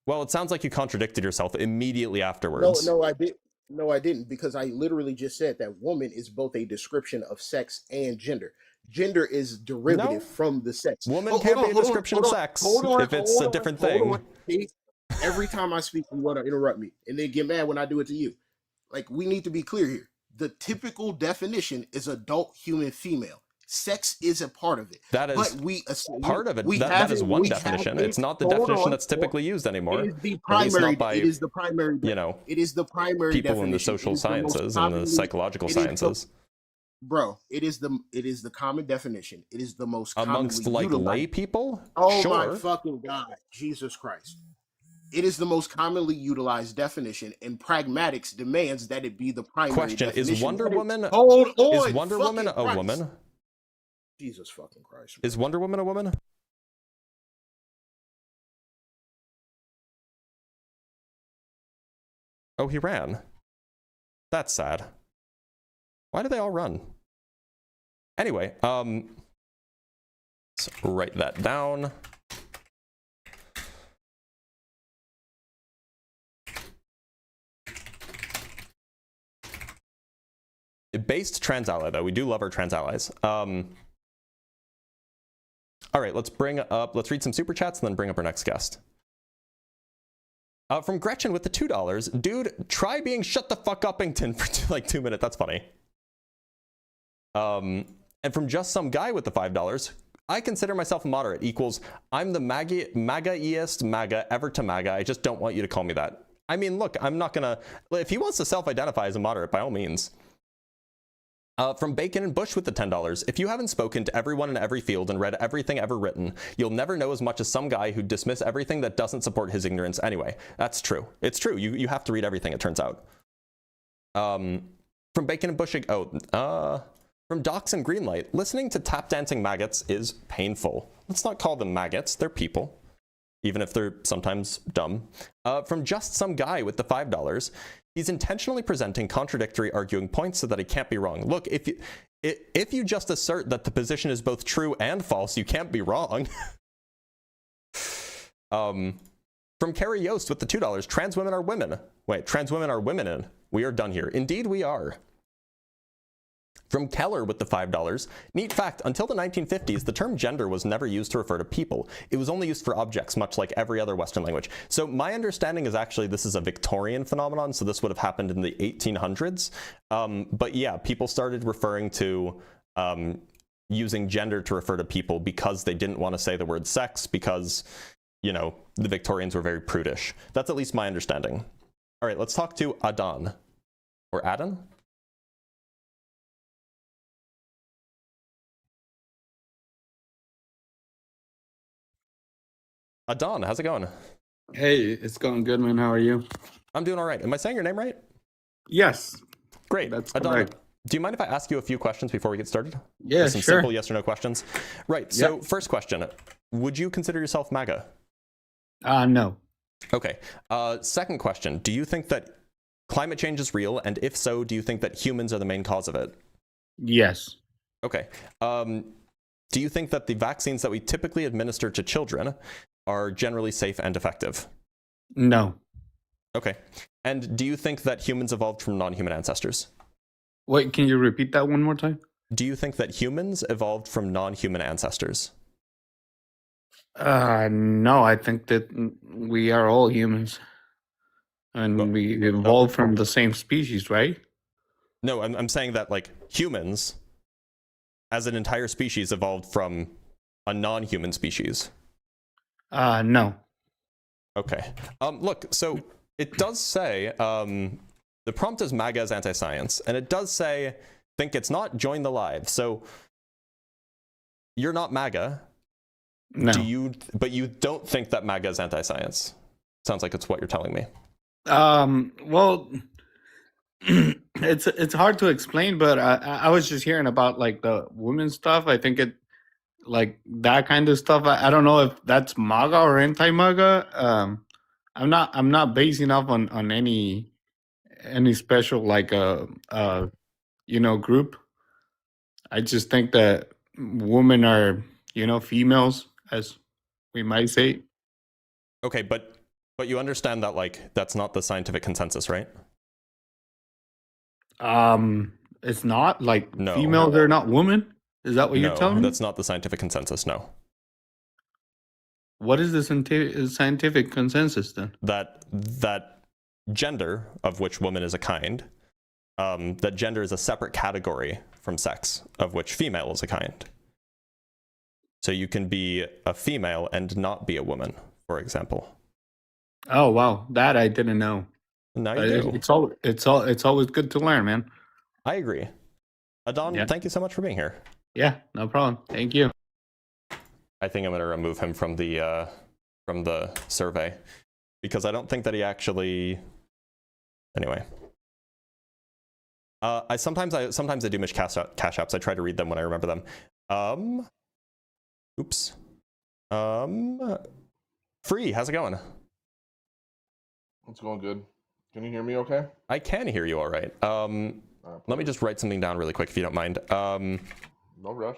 Well, it sounds like you contradicted yourself immediately afterwards. No, I did. No, I didn't, because I literally just said that woman is both a description of sex and gender. Gender is derivative from the sex. Woman can't be a description of sex if it's a different thing. Every time I speak, you want to interrupt me and then get mad when I do it to you. Like, we need to be clear here. The typical definition is adult human female. Sex is a part of it. That is part of it. That is one definition. It's not the definition that's typically used anymore. It is the primary. It is the primary. It is the primary people definition. In the social sciences and the psychological sciences. Bro, it is the common definition. It is the most amongst like lay people. Oh my fucking God, Jesus Christ! It is the most commonly utilized definition, and pragmatics demands that it be the primary question. Definition. Is Wonder Woman? Hold on. Is Wonder Woman a woman? Jesus fucking Christ! Is Wonder Woman a woman? Oh, he ran. That's sad. Why do they all run? Anyway, Let's write that down. Based trans ally, though. We do love our trans allies. All right, let's read some super chats and then bring up our next guest. From Gretchen with the $2. Dude, try being shut the fuck uppington for like 2 minutes. That's funny. And from just some guy with the $5. I consider myself a moderate equals I'm the MAGA-iest MAGA ever to MAGA. I just don't want you to call me that. I mean, look, I'm not gonna, if he wants to self-identify as a moderate, by all means. From Bacon and Bush with the $10. If you haven't spoken to everyone in every field and read everything ever written, you'll never know as much as some guy who'd dismiss everything that doesn't support his ignorance anyway. That's true. It's true. You have to read everything, it turns out. From Bacon and Bush, from Docs and Greenlight, listening to tap dancing maggots is painful. Let's not call them maggots, they're people, even if they're sometimes dumb. From Just Some Guy with the $5. He's intentionally presenting contradictory arguing points so that he can't be wrong. Look, if you just assert that the position is both true and false, you can't be wrong. From Carrie Yost with the $2. Trans women are women. Wait, trans women are women. We are done here. Indeed, we are. From Keller with the $5. Neat fact, until the 1950s, the term gender was never used to refer to people. It was only used for objects, much like every other Western language. So my understanding is actually this is a Victorian phenomenon, so this would have happened in the 1800s. But yeah, people started referring to using gender to refer to people because they didn't want to say the word sex because, you know, the Victorians were very prudish. That's at least my understanding. All right, let's talk to Adon. Or Adon? Adon, how's it going? Hey, it's going good, man. How are you? I'm doing all right. Am I saying your name right? Yes. Great. That's Adon, correct. do you mind if I ask you a few questions before we get started? Yeah, Just some sure. simple yes or no questions. Right. So first question, would you consider yourself MAGA? No. Okay. Second question, do you think that climate change is real? And if so, do you think that humans are the main cause of it? Yes. Okay. Do you think that the vaccines that we typically administer to children are generally safe and effective? No. Okay. And do you think that humans evolved from non-human ancestors? Wait, can you repeat that one more time? Do you think that humans evolved from non-human ancestors? No, I think that we are all humans. And we evolved from the same species, right? No, I'm saying that, like, humans, as an entire species, evolved from a non-human species. No. Okay. Look, so it does say, the prompt is MAGA as anti-science, and it does say, think it's not, join the live. So you're not MAGA. No. But you don't think that MAGA is anti-science? Sounds like it's what you're telling me. Well, it's hard to explain, but I was just hearing about like the women stuff. I think it like that kind of stuff. I don't know if that's MAGA or anti-MAGA. I'm not basing off on any special like group. I just think that women are females, as we might say. Okay, but you understand that, like, that's not the scientific consensus, right? It's not like No. females are not women. Is that what you're telling me? No, that's not the scientific consensus. No. What is the scientific consensus then? That gender, of which woman is a kind, that gender is a separate category from sex, of which female is a kind. So you can be a female and not be a woman, for example. Oh wow, that I didn't know. Now you do. It's always good to learn, man. I agree. Adon, thank you so much for being here. Yeah, no problem. Thank you. I think I'm going to remove him from the survey because I don't think that he actually. Anyway, I sometimes do miss cash apps. I try to read them when I remember them. Oops. Free. How's it going? It's going good. Can you hear me okay? I can hear you all right. Let me just write something down really quick if you don't mind. No rush.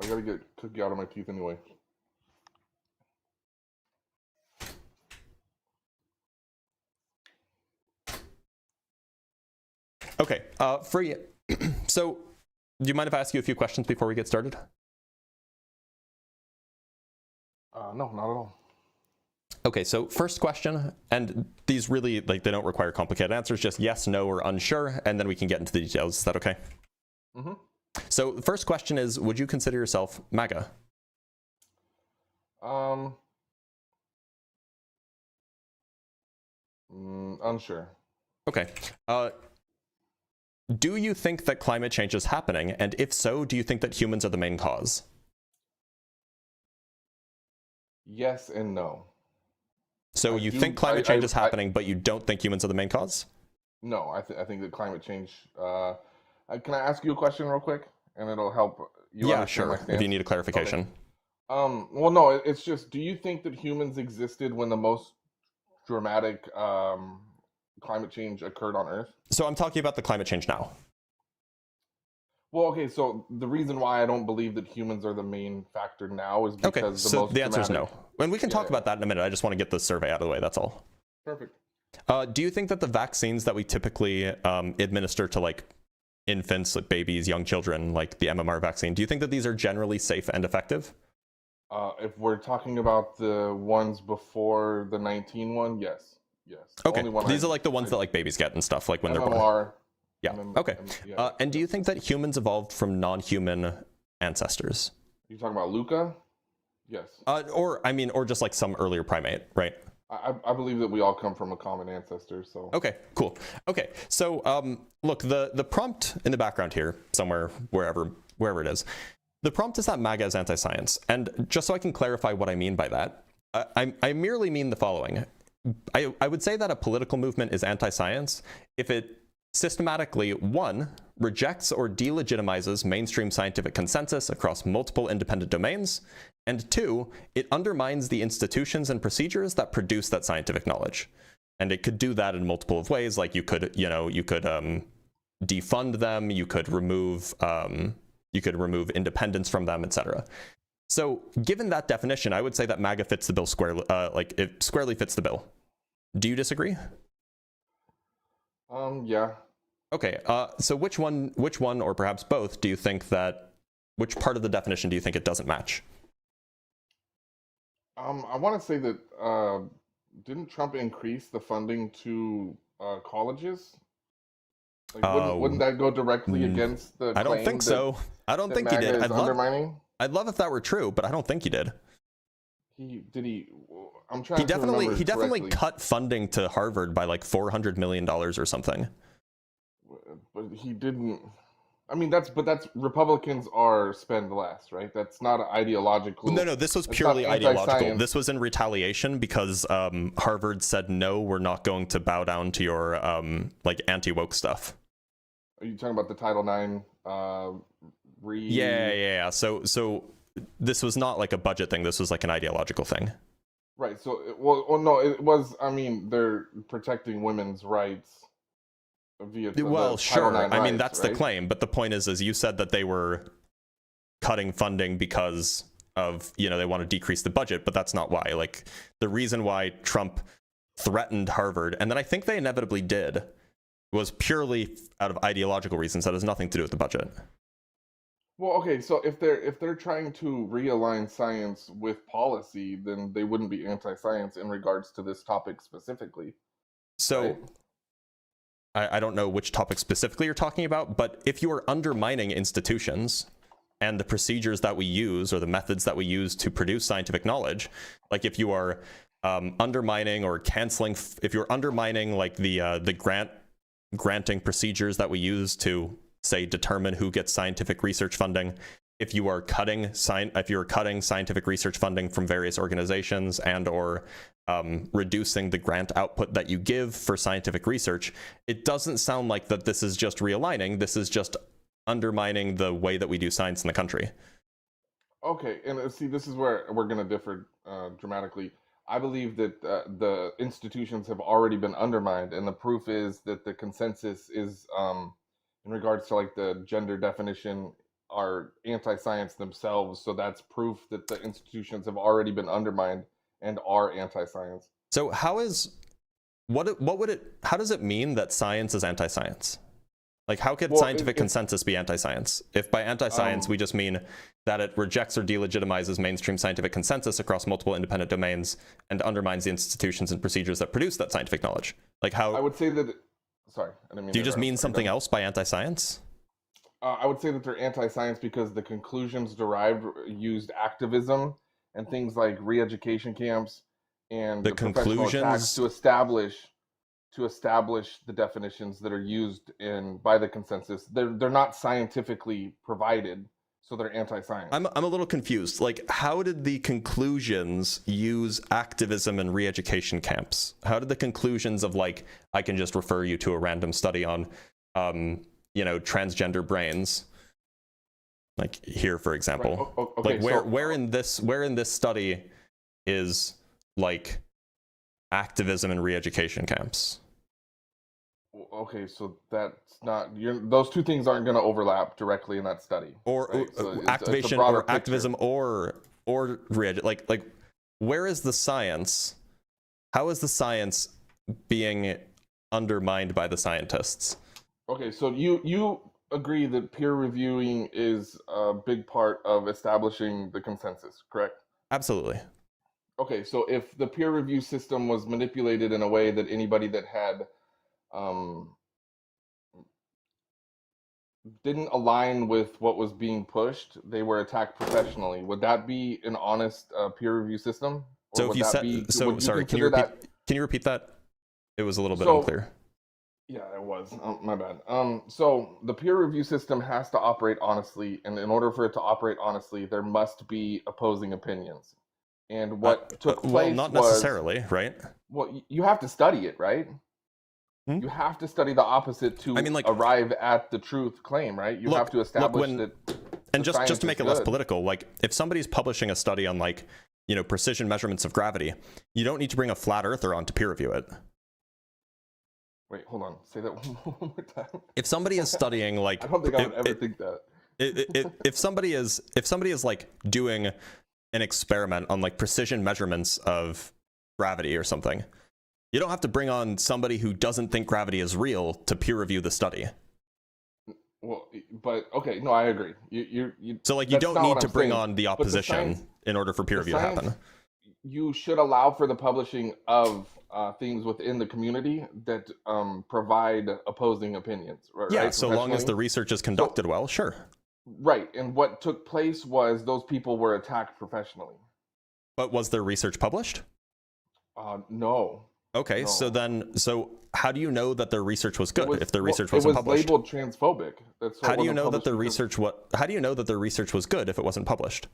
I gotta get cookie out of my teeth anyway. Okay, Free. So, do you mind if I ask you a few questions before we get started? No, not at all. Okay, so first question, and these really, like, they don't require complicated answers, just yes, no, or unsure, and then we can get into the details. Is that okay? Mm-hmm. So the first question is, would you consider yourself MAGA? Unsure. Okay. Do you think that climate change is happening? And if so, do you think that humans are the main cause? Yes and no. So you think climate change is happening, but you don't think humans are the main cause? No, I think that climate change. Can I ask you a question real quick, and it'll help you? Yeah, understand my sure. stance? If you need a clarification. Okay. Well, no, it's just. Do you think that humans existed when the most dramatic climate change occurred on Earth? So I'm talking about the climate change now. Well, okay, so the reason why I don't believe that humans are the main factor now is because Okay, so the answer is no. And we can talk Yeah. about that in a minute. I just want to get the survey out of the way, that's all. Perfect. Do you think that the vaccines that we typically administer to, like, infants, like babies, young children, like the MMR vaccine, do you think that these are generally safe and effective? If we're talking about the ones before the 19 one, yes. The Okay, only one these are like the ones that like babies get and stuff, like when they're born. MMR. Yeah, okay. And do you think that humans evolved from non-human ancestors? You're talking about Luca? Yes. Or just like some earlier primate, right? I believe that we all come from a common ancestor, so. Okay, cool. Okay, so look, the prompt in the background here, somewhere, wherever it is, the prompt is that MAGA is anti-science. And just so I can clarify what I mean by that, I merely mean the following. I would say that a political movement is anti-science if it systematically, 1, rejects or delegitimizes mainstream scientific consensus across multiple independent domains, and 2, it undermines the institutions and procedures that produce that scientific knowledge. And it could do that in multiple of ways, like you could defund them, you could remove independence from them, etc. So given that definition, I would say that MAGA fits the bill squarely, it squarely fits the bill. Do you disagree? Yeah. Okay, so which one, or perhaps both, do you think that, which part of the definition do you think it doesn't match? I want to say that, didn't Trump increase the funding to colleges? Like, wouldn't that go directly against the I don't think so. I don't think he did. I'd love if that were true, but I don't think he did. I'm trying to remember. He definitely cut funding to Harvard by like $400 million or something. But he didn't. I mean, that's Republicans are spend less, right? That's not ideological. No, this was purely ideological. This was in retaliation because Harvard said, no, we're not going to bow down to your like anti-woke stuff. Are you talking about the Title IX Yeah. So this was not like a budget thing. This was like an ideological thing. Right. So, no, it was. I mean, they're protecting women's rights via. Sure. I mean, that's the claim. But the point is, as you said, that they were cutting funding because of, they want to decrease the budget. But that's not why. Like, the reason why Trump threatened Harvard, and then I think they inevitably did, was purely out of ideological reasons. That has nothing to do with the budget. Well, okay, so if they're trying to realign science with policy, then they wouldn't be anti-science in regards to this topic specifically. So, right? I don't know which topic specifically you're talking about, but if you are undermining institutions and the procedures that we use or the methods that we use to produce scientific knowledge, like if you are undermining or canceling, if you're undermining like the granting procedures that we use to, say, determine who gets scientific research funding, if you are cutting scientific research funding from various organizations and or reducing the grant output that you give for scientific research, it doesn't sound like that this is just realigning. This is just undermining the way that we do science in the country. Okay, and see, this is where we're going to differ dramatically. I believe that the institutions have already been undermined, and the proof is that the consensus is in regards to like the gender definition are anti-science themselves. So that's proof that the institutions have already been undermined and are anti-science. So how does it mean that science is anti-science? Like, how could scientific consensus be anti-science? If by anti-science we just mean that it rejects or delegitimizes mainstream scientific consensus across multiple independent domains and undermines the institutions and procedures that produce that scientific knowledge. Like, how I would say that. Sorry, I didn't mean. Do you just mean something else by anti-science? I would say that they're anti-science because the conclusions derived used activism and things like re-education camps and The professional attacks conclusions to establish the definitions that are used by the consensus. They're not scientifically provided, so they're anti-science. I'm a little confused. Like, how did the conclusions use activism and re-education camps? How did the conclusions of, like, I can just refer you to a random study on transgender brains, like here, for example, right. Okay, like where in this study is like activism and re-education camps? Okay, so that's not those two things aren't going to overlap directly in that study. Or right? So activation or picture. Activism or like where is the science? How is the science being undermined by the scientists? Okay, so you agree that peer reviewing is a big part of establishing the consensus, correct? Absolutely. Okay, so if the peer review system was manipulated in a way that anybody that had didn't align with what was being pushed, they were attacked professionally. Would that be an honest peer review system? Or So if you said sorry, can you repeat that? It was a little bit unclear. Yeah, it was. My bad. So the peer review system has to operate honestly, and in order for it to operate honestly, there must be opposing opinions. And what took place well, not necessarily, right? Well, you have to study it, right? You have to study the opposite to arrive at the truth claim, right? You have to establish that. And just to make it less political, like if somebody's publishing a study on precision measurements of gravity, you don't need to bring a flat earther on to peer review it. Wait, hold on. Say that one more time. If somebody is studying I don't think I would ever think that. If somebody is like doing an experiment on like precision measurements of gravity or something, you don't have to bring on somebody who doesn't think gravity is real to peer review the study. Well, but okay, no, I agree. So like you don't need to bring on the opposition in order for peer review to happen. You should allow for the publishing of things within the community that provide opposing opinions. Right? Yeah, so long as the research is conducted well, sure. Right, and what took place was those people were attacked professionally. But was their research published? No. Okay, no. So how do you know that their research was good if their research wasn't published? It was labeled transphobic. How do you know that their research How do you know that their research was good if it wasn't published?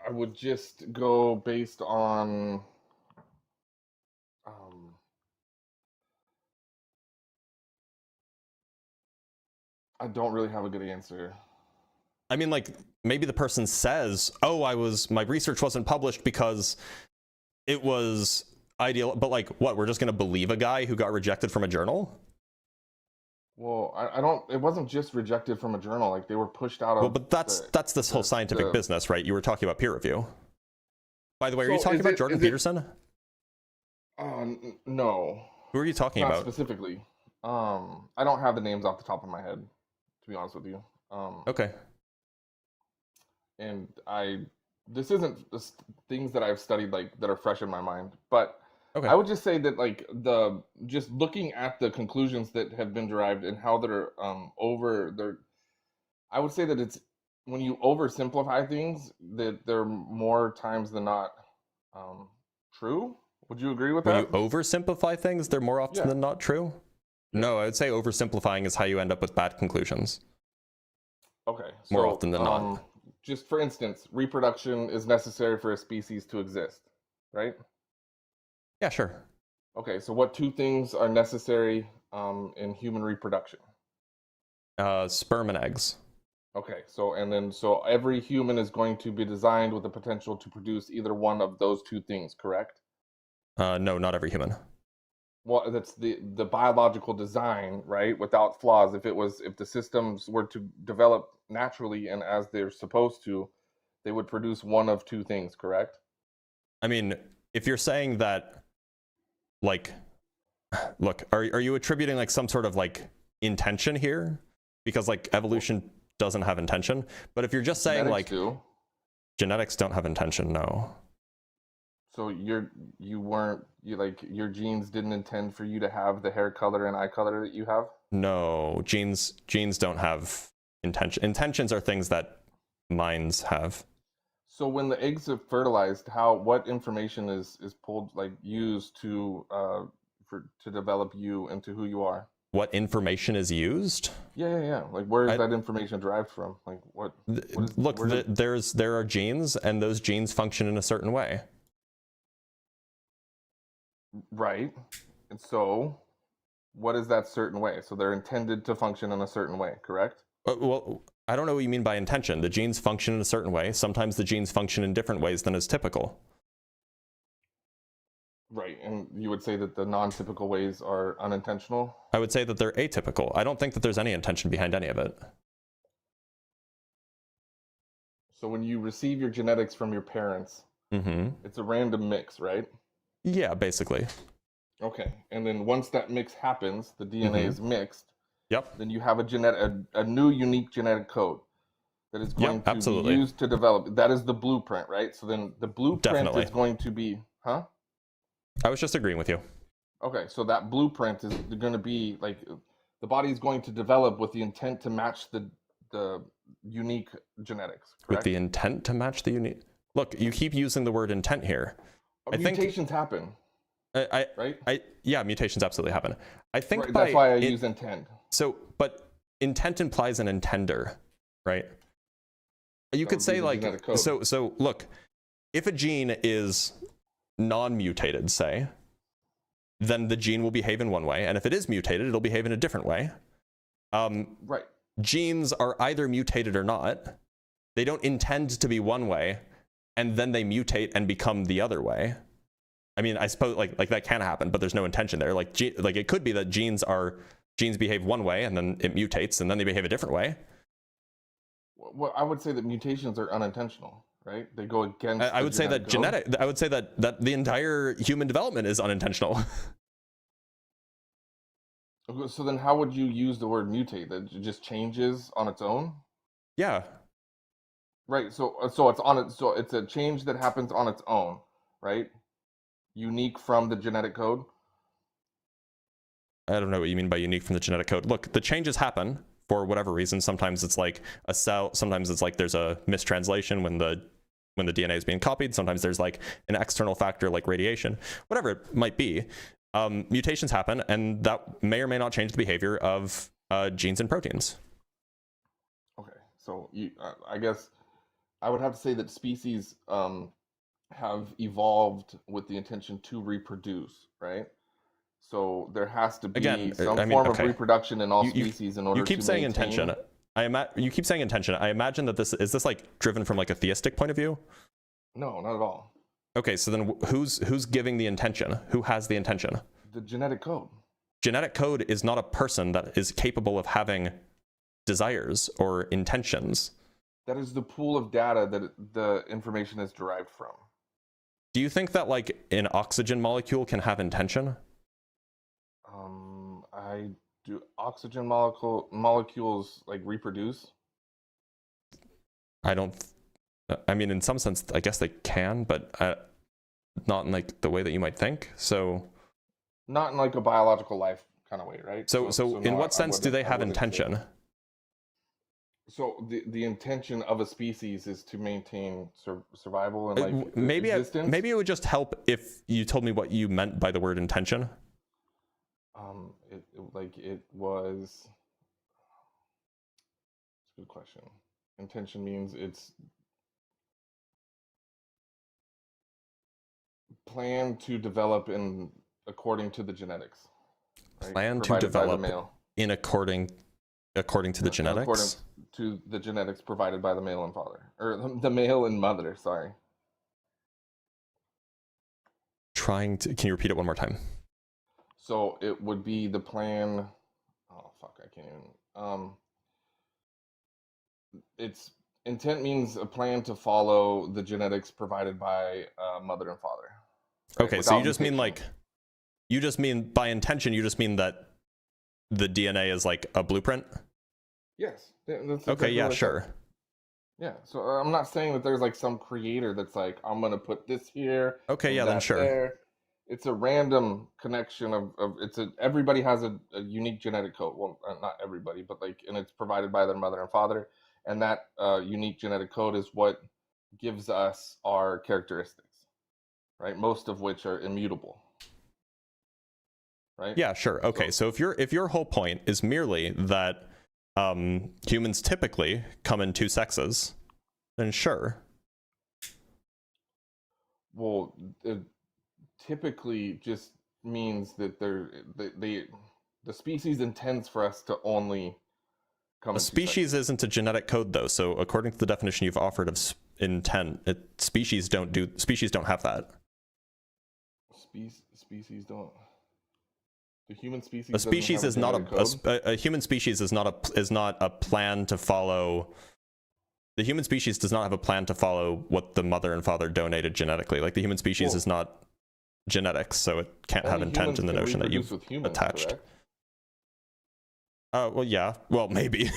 I would just go based on I don't really have a good answer. I mean, like, maybe the person says, oh, my research wasn't published because it was ideal, but like, what, we're just going to believe a guy who got rejected from a journal? Well, I don't, it wasn't just rejected from a journal, like they were pushed out of. Well, but that's this whole scientific business, right? You were talking about peer review. By the way, are you talking about Jordan Peterson? No. Who are you talking about? Specifically. I don't have the names off the top of my head, to be honest with you. Okay. And this isn't things that I've studied like that are fresh in my mind, but okay. I would just say that like just looking at the conclusions that have been derived and how they're I would say that it's when you oversimplify things that they're more times than not true. Would you agree with that? When you oversimplify things, they're more often than not true? No, I would say oversimplifying is how you end up with bad conclusions. Okay. More often than not. Just for instance, reproduction is necessary for a species to exist, right? Yeah, sure. Okay, so what two things are necessary in human reproduction? Sperm and eggs. Okay, so every human is going to be designed with the potential to produce either one of those two things, correct? No, not every human. well, that's the biological design, right? Without flaws. If the systems were to develop naturally and as they're supposed to, they would produce one of two things, correct? I mean, if you're saying that, like, look, are you attributing like some sort of like intention here? Because like evolution doesn't have intention. But if you're just saying Genetics like do. genetics don't have intention, no. So your genes didn't intend for you to have the hair color and eye color that you have? No, genes don't have intention. Intentions are things that minds have. So when the eggs are fertilized, what information is pulled, like used to develop you into who you are? What information is used? Yeah. Like where is that information derived from? Like there are genes, and those genes function in a certain way. Right. And so what is that certain way? So they're intended to function in a certain way, correct? Well, I don't know what you mean by intention. The genes function in a certain way. Sometimes the genes function in different ways than is typical. Right. And you would say that the non-typical ways are unintentional? I would say that they're atypical. I don't think that there's any intention behind any of it. So when you receive your genetics from your parents, it's a random mix, right? Yeah, basically. Okay. And then once that mix happens, the DNA is mixed. Yep. Then you have a new unique genetic code that is going to be used to develop. That is the blueprint, right? So then the blueprint is going to be, huh? I was just agreeing with you. Okay, so that blueprint is going to be like the body is going to develop with the intent to match the unique genetics, correct? With the intent to match the unique. Look, you keep using the word intent here. Mutations happen. Right? Yeah, mutations absolutely happen. I think that's why I use intent. So, but intent implies an intender, right? You could say like, so look, if a gene is non-mutated, say, then the gene will behave in one way, and if it is mutated, it'll behave in a different way. Right. Genes are either mutated or not. They don't intend to be one way, and then they mutate and become the other way. I mean, I suppose like that can happen, but there's no intention there. Like it could be that genes behave one way, and then it mutates, and then they behave a different way. Well, I would say that mutations are unintentional, right? They go against. I would say that I would say that the entire human development is unintentional. So then, how would you use the word mutate? That it just changes on its own? Yeah. Right. So it's on it. So it's a change that happens on its own, right? Unique from the genetic code. I don't know what you mean by unique from the genetic code. Look, the changes happen for whatever reason. Sometimes it's like a cell. Sometimes it's like there's a mistranslation when the DNA is being copied. Sometimes there's like an external factor like radiation, whatever it might be. Mutations happen, and that may or may not change the behavior of genes and proteins. Okay, so I guess I would have to say that species have evolved with the intention to reproduce, right? So there has to be some form of reproduction in all species in order to You keep saying maintain... intention. You keep saying intention. I imagine that this is like driven from like a theistic point of view? No, not at all. Okay, so then who's giving the intention? Who has the intention? The genetic code. Genetic code is not a person that is capable of having desires or intentions. That is the pool of data that the information is derived from. Do you think that like an oxygen molecule can have intention? I do. Oxygen molecules like reproduce? I mean, in some sense, I guess they can, but not in like the way that you might think. So, not in like a biological life kind of way, right? So in what sense do they have intention? So the intention of a species is to maintain survival and like existence? Maybe it would just help if you told me what you meant by the word intention. It was. It's a good question. Intention means it's plan to develop according to the genetics. Right? Plan to develop according to the genetics. According to the genetics provided by the male and father, or the male and mother. Sorry. Can you repeat it one more time? So it would be the plan. Oh fuck, I can't even. It's intent means a plan to follow the genetics provided by mother and father. Right? Okay, so you Without just mean mutation. like, you just mean by intention, you just mean that the DNA is like a blueprint? Yes. That's Okay, exactly yeah, what I said. sure. Yeah, so I'm not saying that there's like some creator that's like, I'm gonna put this here. Okay, and yeah, then that sure. There. It's a random connection of everybody has a unique genetic code. Well, not everybody, but like, and it's provided by their mother and father, and that unique genetic code is what gives us our characteristics, right? Most of which are immutable, right? Yeah, sure. Okay, so if your whole point is merely that humans typically come in two sexes, then sure. Well, it typically just means that the species intends for us to only come A in two species sexes. isn't a genetic code, though. So according to the definition you've offered of intent, species don't have that. Species don't. The human species. A species is not a a human species is not a plan to follow. The human species does not have a plan to follow what the mother and father donated genetically. Like the human species is not genetics, so it can't have intent in the notion that you've attached. Well, yeah. Well, maybe.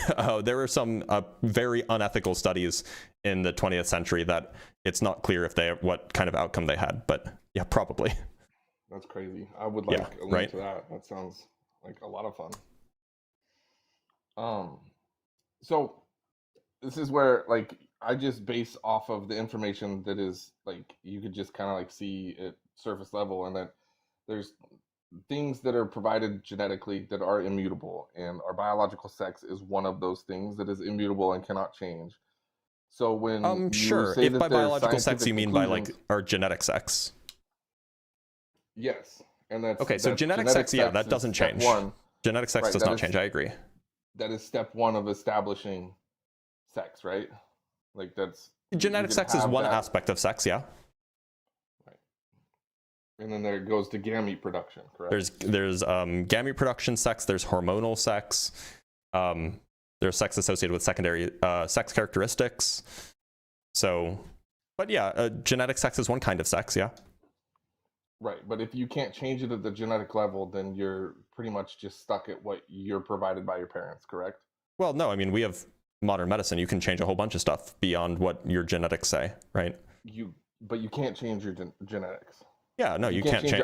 There were some very unethical studies in the 20th century that it's not clear if what kind of outcome they had, but yeah, probably. That's crazy. I would like a link to that. That sounds like a lot of fun. So this is where like I just base off of the information that is like you could just kind of like see at surface level, and that there's things that are provided genetically that are immutable, and our biological sex is one of those things that is immutable and cannot change. So when sure, if by biological sex you mean by like our genetic sex. Yes, and that's okay. So genetic sex, yeah, that doesn't change. Genetic sex does not change. I agree. That is step one of establishing sex, right? Like that's genetic sex is one aspect of sex, yeah. Right. And then there goes to gamete production, correct? There's gamete production sex. There's hormonal sex. There's sex associated with secondary sex characteristics. So, but yeah, genetic sex is one kind of sex, yeah. Right, but if you can't change it at the genetic level, then you're pretty much just stuck at what you're provided by your parents, correct? Well, no, I mean, we have modern medicine. You can change a whole bunch of stuff beyond what your genetics say, right? But you can't change your genetics. Yeah, no, you can't change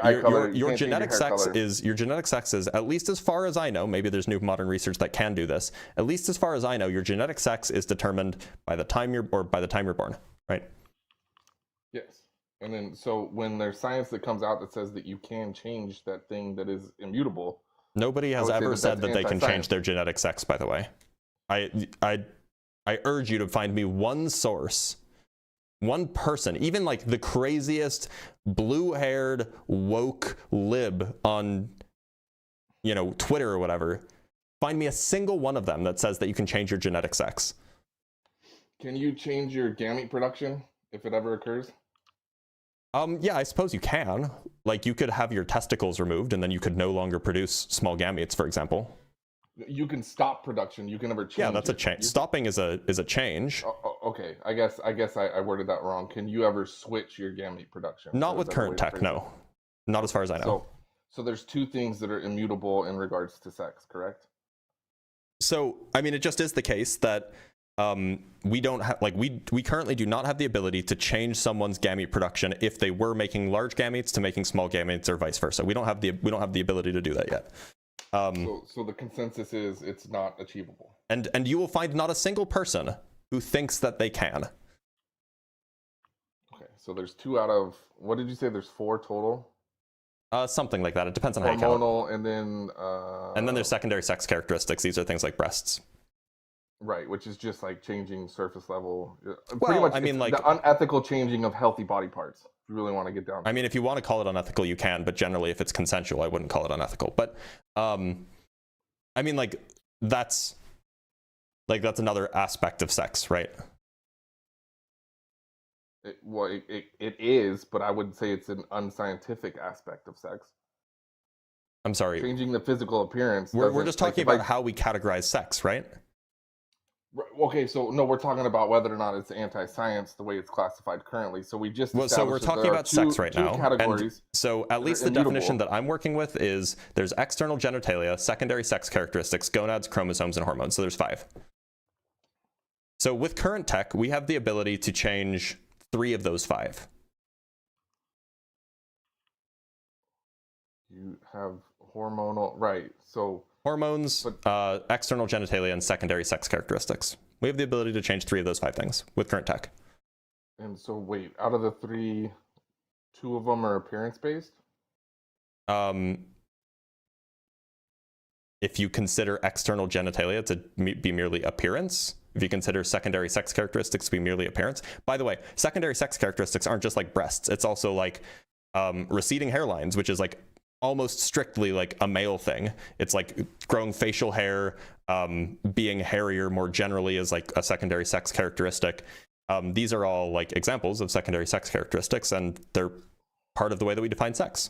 your genetic sex is your genetic sex is, at least as far as I know, maybe there's new modern research that can do this. At least as far as I know, your genetic sex is determined by the time you're born, right? Yes. And then so when there's science that comes out that says that you can change that thing that is immutable, nobody has ever said that they can change their genetic sex, by the way. I urge you to find me one source, one person, even like the craziest blue-haired woke lib on, Twitter or whatever. Find me a single one of them that says that you can change your genetic sex. Can you change your gamete production if it ever occurs? Yeah, I suppose you can. Like, you could have your testicles removed, and then you could no longer produce small gametes, for example. You can stop production. You can never change. Yeah, that's a change. Stopping is a change. Okay, I guess I worded that wrong. Can you ever switch your gamete production? Not with current tech, no. Not as far as I know. So there's two things that are immutable in regards to sex, correct? So, I mean, it just is the case that we don't have, like, we currently do not have the ability to change someone's gamete production if they were making large gametes to making small gametes, or vice versa. We don't have the ability to do that yet. So the consensus is it's not achievable. And you will find not a single person who thinks that they can. Okay, so there's 2 out of, what did you say? There's 4 total. Something like that. It depends on how you count. Hormonal, and then there's secondary sex characteristics. These are things like breasts. Right, which is just like changing surface level. Well, pretty much, I mean, like the unethical changing of healthy body parts. If you really want to get down. I mean, if you want to call it unethical, you can, but generally, if it's consensual, I wouldn't call it unethical. But, I mean, like that's another aspect of sex, right? It is, but I wouldn't say it's an unscientific aspect of sex. I'm sorry. Changing the physical appearance. We're just talking about how we categorize sex, right? Okay, so no, we're talking about whether or not it's anti-science the way it's classified currently. So we just so we're talking about sex right now. Categories. And so at least the definition that I'm working with is there's external genitalia, secondary sex characteristics, gonads, chromosomes, and hormones. So there's 5. So with current tech, we have the ability to change 3 of those 5. You have hormonal, right? So hormones, external genitalia, and secondary sex characteristics. We have the ability to change 3 of those 5 things with current tech. And so wait, out of the 3, 2 of them are appearance-based? If you consider external genitalia to be merely appearance, if you consider secondary sex characteristics to be merely appearance. By the way, secondary sex characteristics aren't just like breasts. It's also like receding hairlines, which is like almost strictly like a male thing. It's like growing facial hair, being hairier more generally is like a secondary sex characteristic. These are all like examples of secondary sex characteristics, and they're part of the way that we define sex.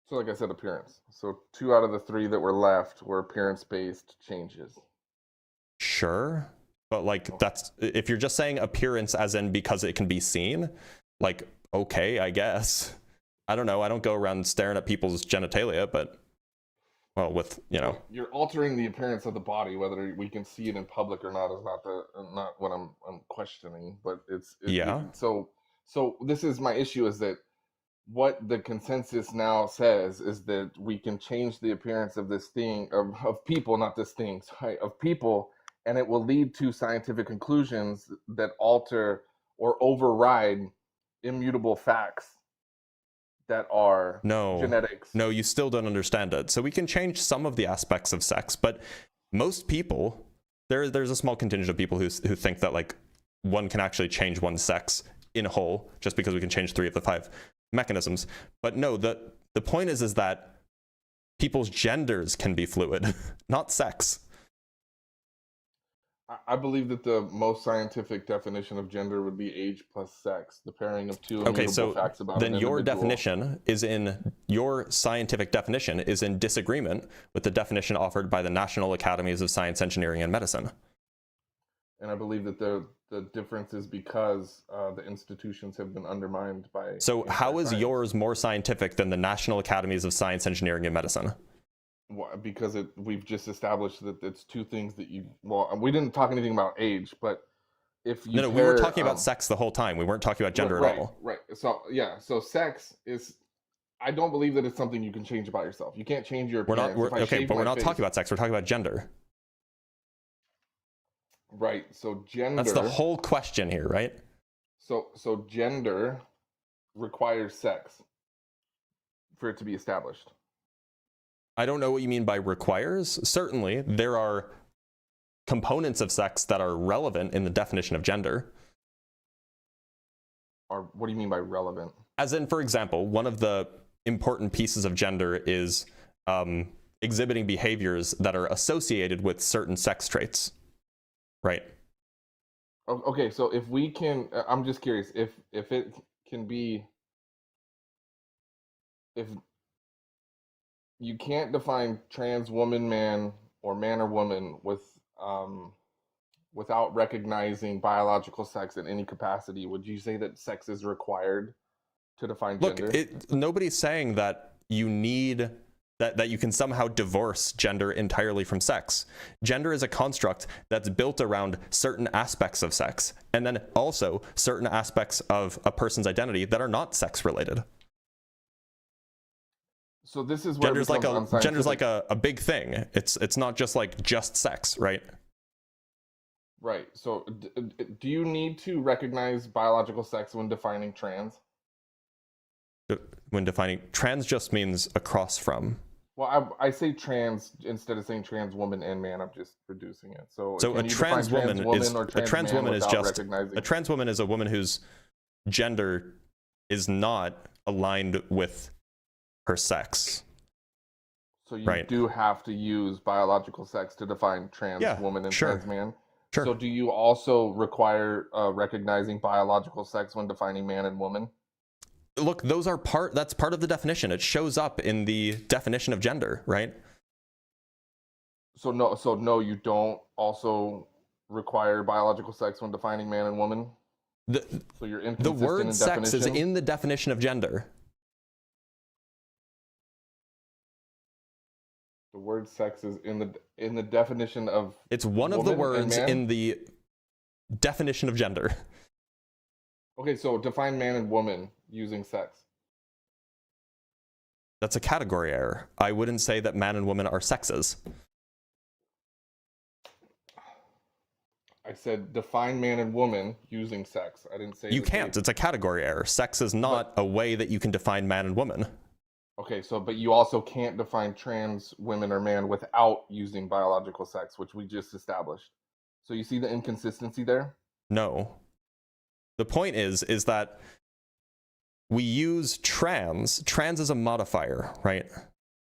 So like I said, appearance. So 2 out of the 3 that were left were appearance-based changes. Sure. But like that's, if you're just saying appearance as in because it can be seen, like, okay, I guess. I don't know. I don't go around staring at people's genitalia, but well, with, you know. You're altering the appearance of the body, whether we can see it in public or not is not what I'm questioning, but it's yeah. So this is my issue, is that what the consensus now says is that we can change the appearance of this thing, of people, not this thing, sorry, of people, and it will lead to scientific conclusions that alter or override immutable facts that are genetics. No, you still don't understand it. So we can change some of the aspects of sex, but most people, there's a small contingent of people who think that like one can actually change one's sex in whole just because we can change 3 of the 5 mechanisms. But no, the point is that people's genders can be fluid, not sex. I believe that the most scientific definition of gender would be age plus sex, the pairing of 2 immutable facts about then an your individual. definition is your scientific definition is in disagreement with the definition offered by the National Academies of Science, Engineering, and Medicine. And I believe that the difference is because the institutions have been undermined by... So how is yours more scientific than the National Academies of Science, Engineering, and Medicine? Because we've just established that it's 2 things that you... Well, we didn't talk anything about age, but if you... No, we were talking about sex the whole time. We weren't talking about gender at all. Right. So, yeah. So sex is... I don't believe that it's something you can change about yourself. You can't change your appearance. But we're not talking about sex. We're talking about gender. Right. So gender... That's the whole question here, right? So gender requires sex for it to be established. I don't know what you mean by requires. Certainly, there are components of sex that are relevant in the definition of gender. Or what do you mean by relevant? As in, for example, one of the important pieces of gender is exhibiting behaviors that are associated with certain sex traits. Right. Okay, so if we can, I'm just curious, if it can be, if you can't define trans woman, man, or man or woman without recognizing biological sex in any capacity, would you say that sex is required to define gender? Look, nobody's saying that you need that you can somehow divorce gender entirely from sex. Gender is a construct that's built around certain aspects of sex, and then also certain aspects of a person's identity that are not sex related. So this is where gender's like a big thing. It's not just like just sex, right? Right. So do you need to recognize biological sex when defining trans? When defining trans just means across from. Well, I say trans instead of saying trans woman and man. I'm just reducing it. So a trans woman is a woman whose gender is not aligned with her sex. So you do have to use biological sex to define trans woman and trans man. Sure. So do you also require recognizing biological sex when defining man and woman? Look, that's part of the definition. It shows up in the definition of gender, right? So no, you don't also require biological sex when defining man and woman. So you're inconsistent The word in sex is definition? in the definition of gender. The word sex is in the definition of. It's one of the woman and words man? in the definition of gender. Okay, so define man and woman using sex. That's a category error. I wouldn't say that man and woman are sexes. I said define man and woman using sex. I didn't say You that they- can't. It's a category error. Sex is not a way that you can define man and woman. Okay, so but you also can't define trans women or man without using biological sex, which we just established. So you see the inconsistency there? No. The point is that we use trans. Trans is a modifier, right?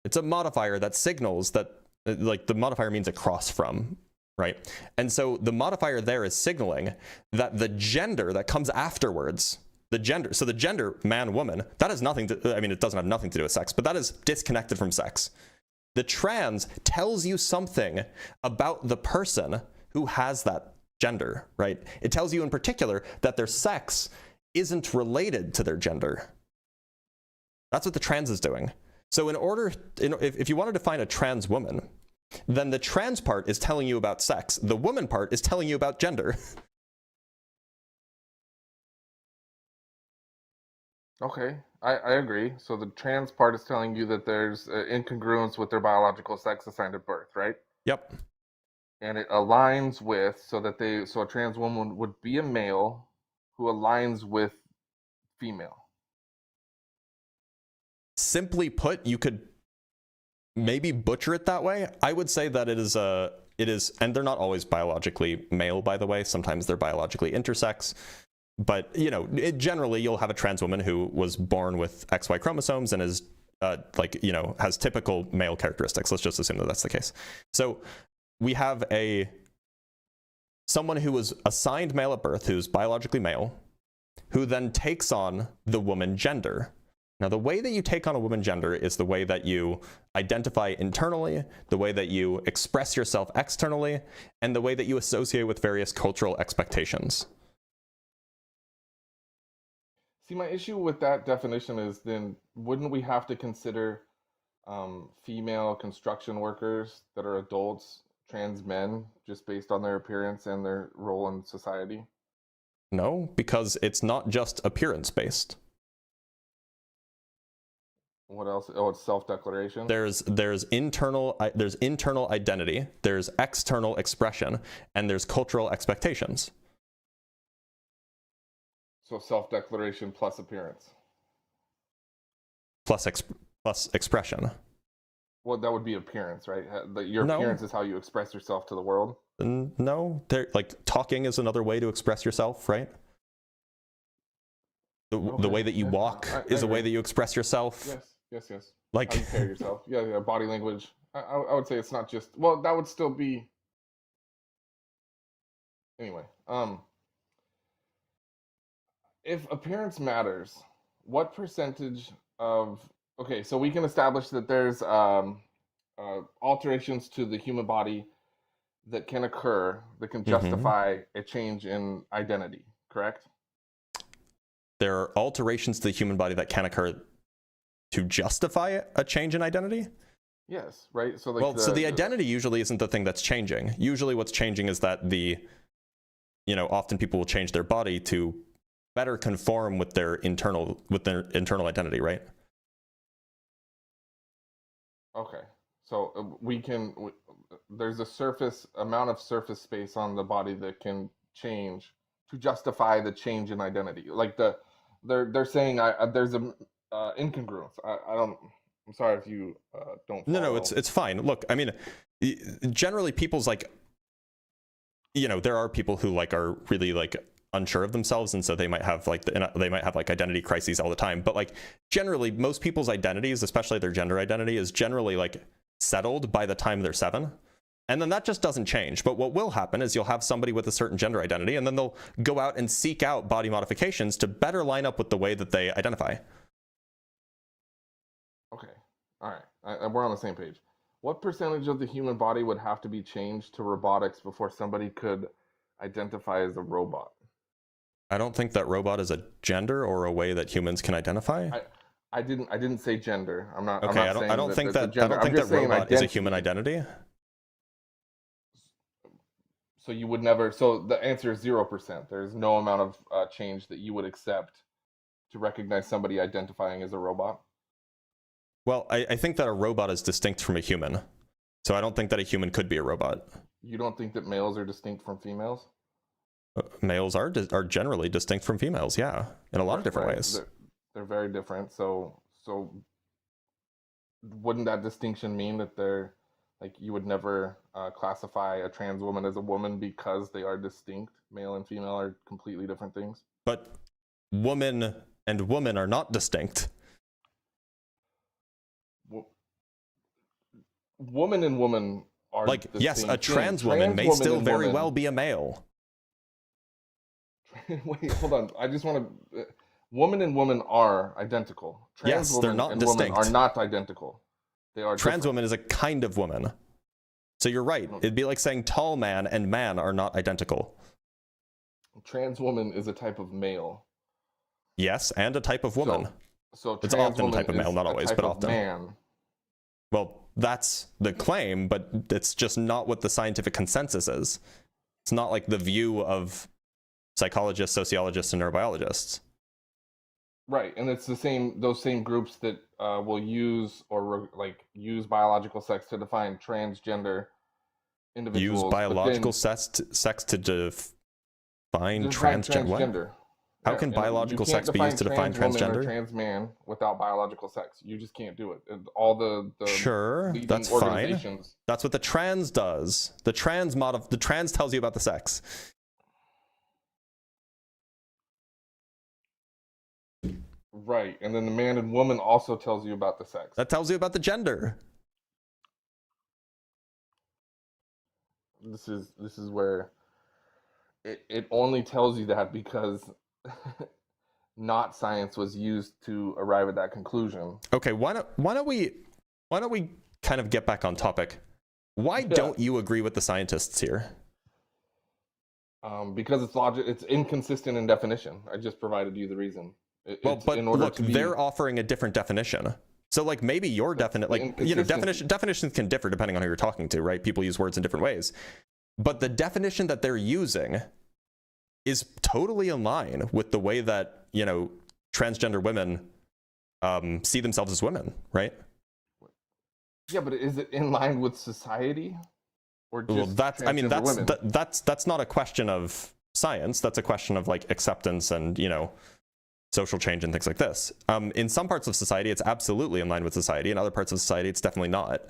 It's a modifier that signals that, like, the modifier means across from, right? And so the modifier there is signaling that the gender that comes afterwards, the gender, man, woman, that has nothing to, I mean, it doesn't have nothing to do with sex, but that is disconnected from sex. The trans tells you something about the person who has that gender, right? It tells you in particular that their sex isn't related to their gender. That's what the trans is doing. So if you want to define a trans woman, then the trans part is telling you about sex. The woman part is telling you about gender. Okay, I agree. So the trans part is telling you that there's incongruence with their biological sex assigned at birth, right? Yep. And it aligns with, so a trans woman would be a male who aligns with female. Simply put, you could maybe butcher it that way. I would say that it is, and they're not always biologically male, by the way. Sometimes they're biologically intersex. But, you know, generally you'll have a trans woman who was born with XY chromosomes and is, has typical male characteristics. Let's just assume that that's the case. So we have someone who was assigned male at birth, who's biologically male, who then takes on the woman gender. Now, the way that you take on a woman gender is the way that you identify internally, the way that you express yourself externally, and the way that you associate with various cultural expectations. See, my issue with that definition is then wouldn't we have to consider female construction workers that are adults, trans men, just based on their appearance and their role in society? No, because it's not just appearance-based. What else? Oh, it's self-declaration. There's internal identity, there's external expression, and there's cultural expectations. So self-declaration plus appearance. Plus expression. Well, that would be appearance, right? Your appearance is how you express yourself to the world. No, like talking is another way to express yourself, right? The way that you walk is a way that you express yourself. Yes. Like how you carry yourself. Yeah, body language. I would say it's not just. Well, that would still be. Anyway, if appearance matters, what percentage of so we can establish that there's alterations to the human body that can occur that can justify a change in identity, correct? There are alterations to the human body that can occur to justify a change in identity? Yes, right? So the identity usually isn't the thing that's changing. Usually what's changing is that often people will change their body to better conform with their internal identity, right? Okay. So there's a amount of surface space on the body that can change to justify the change in identity. Like they're saying there's a incongruence. I'm sorry if you don't follow. No, it's fine. Look, I mean, generally people's there are people who are really unsure of themselves, and so they might have identity crises all the time. But generally most people's identities, especially their gender identity, is generally settled by the time they're 7. And then that just doesn't change. But what will happen is you'll have somebody with a certain gender identity, and then they'll go out and seek out body modifications to better line up with the way that they identify. All right, we're on the same page. What percentage of the human body would have to be changed to robotics before somebody could identify as a robot? I don't think that robot is a gender or a way that humans can identify. I didn't say gender. I'm not. Okay, I'm not I don't think that saying robot is a identity. human identity. So you would never. So the answer is 0%. There's no amount of change that you would accept to recognize somebody identifying as a robot. Well, I think that a robot is distinct from a human, so I don't think that a human could be a robot. You don't think that males are distinct from females? Males are generally distinct from females, yeah, in a lot of different ways. They're very different. So wouldn't that distinction mean that they're like you would never classify a trans woman as a woman because they are distinct? Male and female are completely different things. But woman and woman are not distinct. Woman and woman are like, yes, a trans woman may still very well be a male. Wait, hold on. I just want to. Woman and woman are identical. Yes, they're not distinct. Women are not identical. They are. Trans woman is a kind of woman. So you're right. It'd be like saying tall man and man are not identical. Trans woman is a type of male. Yes, and a type of woman. So it's often a type of male, not always, but often. Man. Well, that's the claim, but it's just not what the scientific consensus is. It's not like the view of psychologists, sociologists, and neurobiologists. Right, and it's those same groups that will use use biological sex to define transgender individuals. Use biological sex to define transgender. How can biological sex be used to define transgender? Or trans man without biological sex. You just can't do it. All the sure, that's fine. That's what the trans does. The trans tells you about the sex. Right, and then the man and woman also tells you about the sex. That tells you about the gender. This is where it only tells you that because not science was used to arrive at that conclusion. Okay, why don't we kind of get back on topic? Why don't you agree with the scientists here? Because it's logic. It's inconsistent in definition. I just provided you the reason. But look, they're offering a different definition. So like maybe your definitions can differ depending on who you're talking to, right? People use words in different ways. But the definition that they're using is totally in line with the way that, transgender women see themselves as women, right? Yeah, but is it in line with society? Or just that's not a question of science. That's a question of like acceptance and, social change and things like this. In some parts of society, it's absolutely in line with society. In other parts of society, it's definitely not.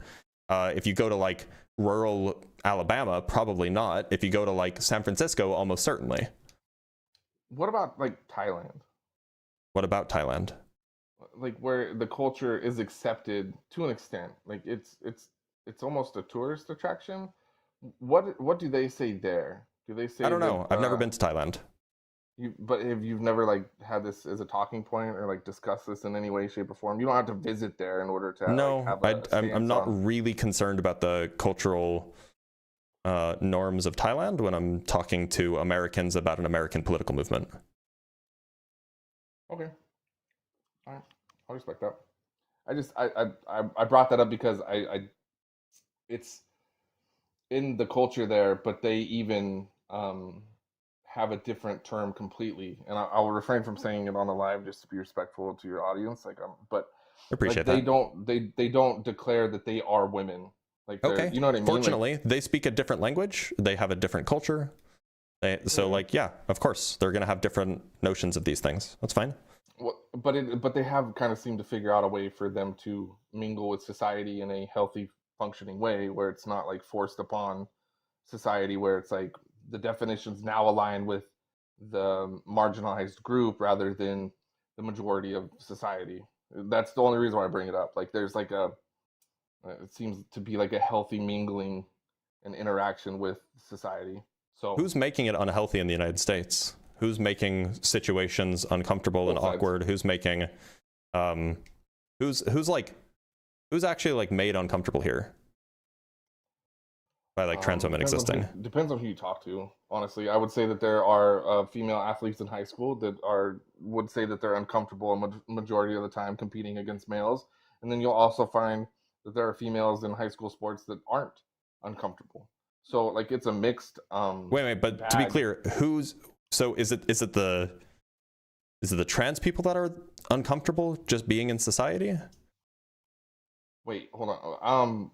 If you go to like rural Alabama, probably not. If you go to like San Francisco, almost certainly. What about like Thailand? What about Thailand? Like where the culture is accepted to an extent. Like it's almost a tourist attraction. What do they say there? Do they say? I don't know. I've never been to Thailand. But if you've never like had this as a talking point or like discussed this in any way, shape, or form, you don't have to visit there in order to. No, I'm not really concerned about the cultural norms of Thailand when I'm talking to Americans about an American political movement. Okay, all right, I'll respect that. I brought that up because it's in the culture there, but they even have a different term completely, and I'll refrain from saying it on the live just to be respectful to your audience. But I appreciate that they don't declare that they are women. Like okay, you know what I mean? Fortunately, they speak a different language. They have a different culture. Of course, they're going to have different notions of these things. That's fine. Well, but they have kind of seemed to figure out a way for them to mingle with society in a healthy, functioning way, where it's not like forced upon society, where it's like the definitions now align with the marginalized group rather than the majority of society. That's the only reason why I bring it up. Like there's like it seems to be like a healthy mingling and interaction with society. So who's making it unhealthy in the United States? Who's making situations uncomfortable and awkward? Who's making who's like Who's actually like made uncomfortable here by like trans women existing? Depends on who you talk to. Honestly, I would say that there are female athletes in high school that would say that they're uncomfortable a majority of the time competing against males, and then you'll also find that there are females in high school sports that aren't uncomfortable. So like it's a mixed. Wait, but to be clear, so is it the trans people that are uncomfortable just being in society? Wait, hold on.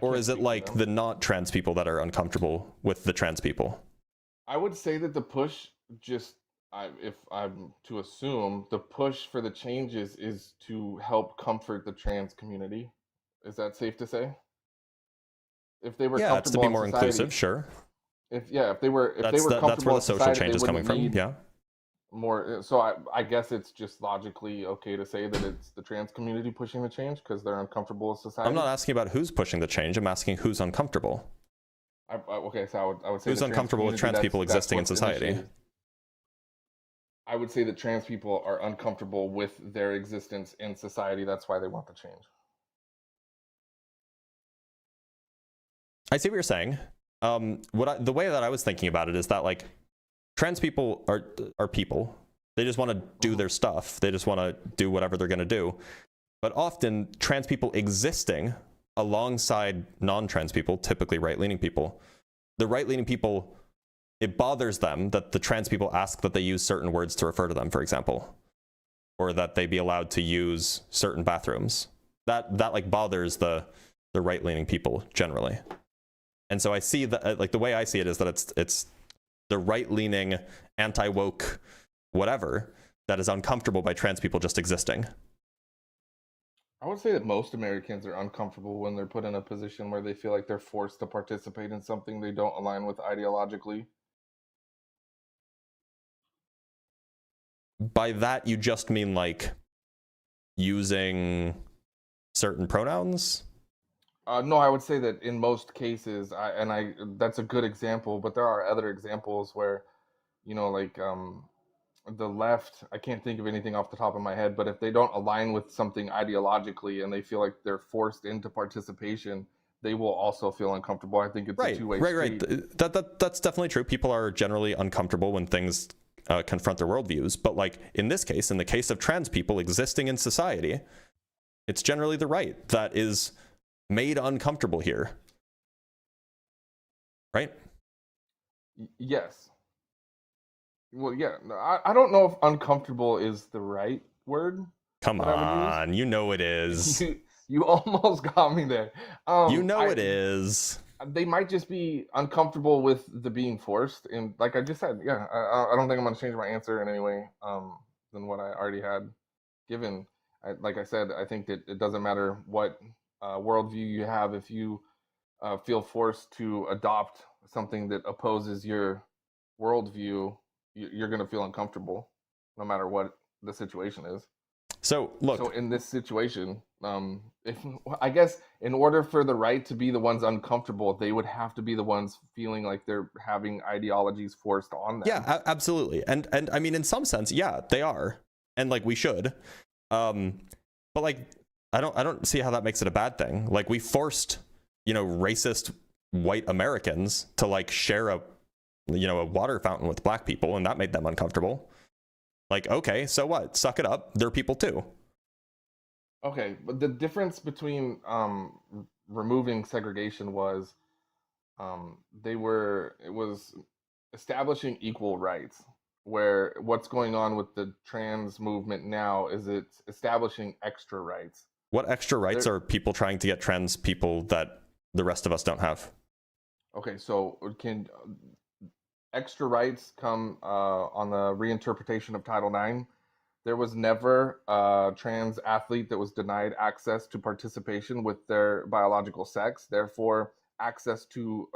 Or is it like the not trans people that are uncomfortable with the trans people? I would say that the push if I'm to assume, the push for the changes is to help comfort the trans community. Is that safe to say? If they were yeah, it's to be more society, inclusive, sure. If they were comfortable, that's where the social society, change is coming from. Yeah. More. So I guess it's just logically okay to say that it's the trans community pushing the change because they're uncomfortable with society. I'm not asking about who's pushing the change. I'm asking who's uncomfortable. Okay, so I would say who's uncomfortable with trans people existing in society. Initiated. I would say that trans people are uncomfortable with their existence in society. That's why they want the change. I see what you're saying. The way that I was thinking about it is that like trans people are people. They just want to do their stuff. They just want to do whatever they're going to do. But often trans people existing alongside non-trans people, typically right-leaning people, the right-leaning people, it bothers them that the trans people ask that they use certain words to refer to them, for example, or that they be allowed to use certain bathrooms. That like bothers the right-leaning people generally. And so I see that, like the way I see it is that it's the right-leaning, anti-woke, whatever, that is uncomfortable by trans people just existing. I would say that most Americans are uncomfortable when they're put in a position where they feel like they're forced to participate in something they don't align with ideologically. By that, you just mean like using certain pronouns? No, I would say that in most cases, that's a good example, but there are other examples where, like the left, I can't think of anything off the top of my head, but if they don't align with something ideologically and they feel like they're forced into participation, they will also feel uncomfortable. I think it's a two-way street. Right. That's definitely true. People are generally uncomfortable when things confront their worldviews. But like in this case, in the case of trans people existing in society, it's generally the right that is made uncomfortable here. Right? Yes. Well, yeah. I don't know if uncomfortable is the right word. Come on, you know it is. You almost got me there. It is. They might just be uncomfortable with the being forced, and like I just said, yeah, I don't think I'm going to change my answer in any way than what I already had given. Like I said, I think that it doesn't matter what worldview you have. If you feel forced to adopt something that opposes your worldview, you're going to feel uncomfortable, no matter what the situation is. So look. So in this situation, I guess in order for the right to be the ones uncomfortable, they would have to be the ones feeling like they're having ideologies forced on them. Yeah, absolutely. And I mean, in some sense, yeah, they are, and like we should. But like, I don't see how that makes it a bad thing. Like we forced, racist white Americans to like share a water fountain with black people, and that made them uncomfortable. Like, okay, so what? Suck it up. They're people too. Okay, but the difference between removing segregation was it was establishing equal rights, where what's going on with the trans movement now is it's establishing extra rights. What extra rights are people trying to get trans people that the rest of us don't have? Okay, so can extra rights come on the reinterpretation of Title IX? There was never a trans athlete that was denied access to participation with their biological sex. Therefore, access to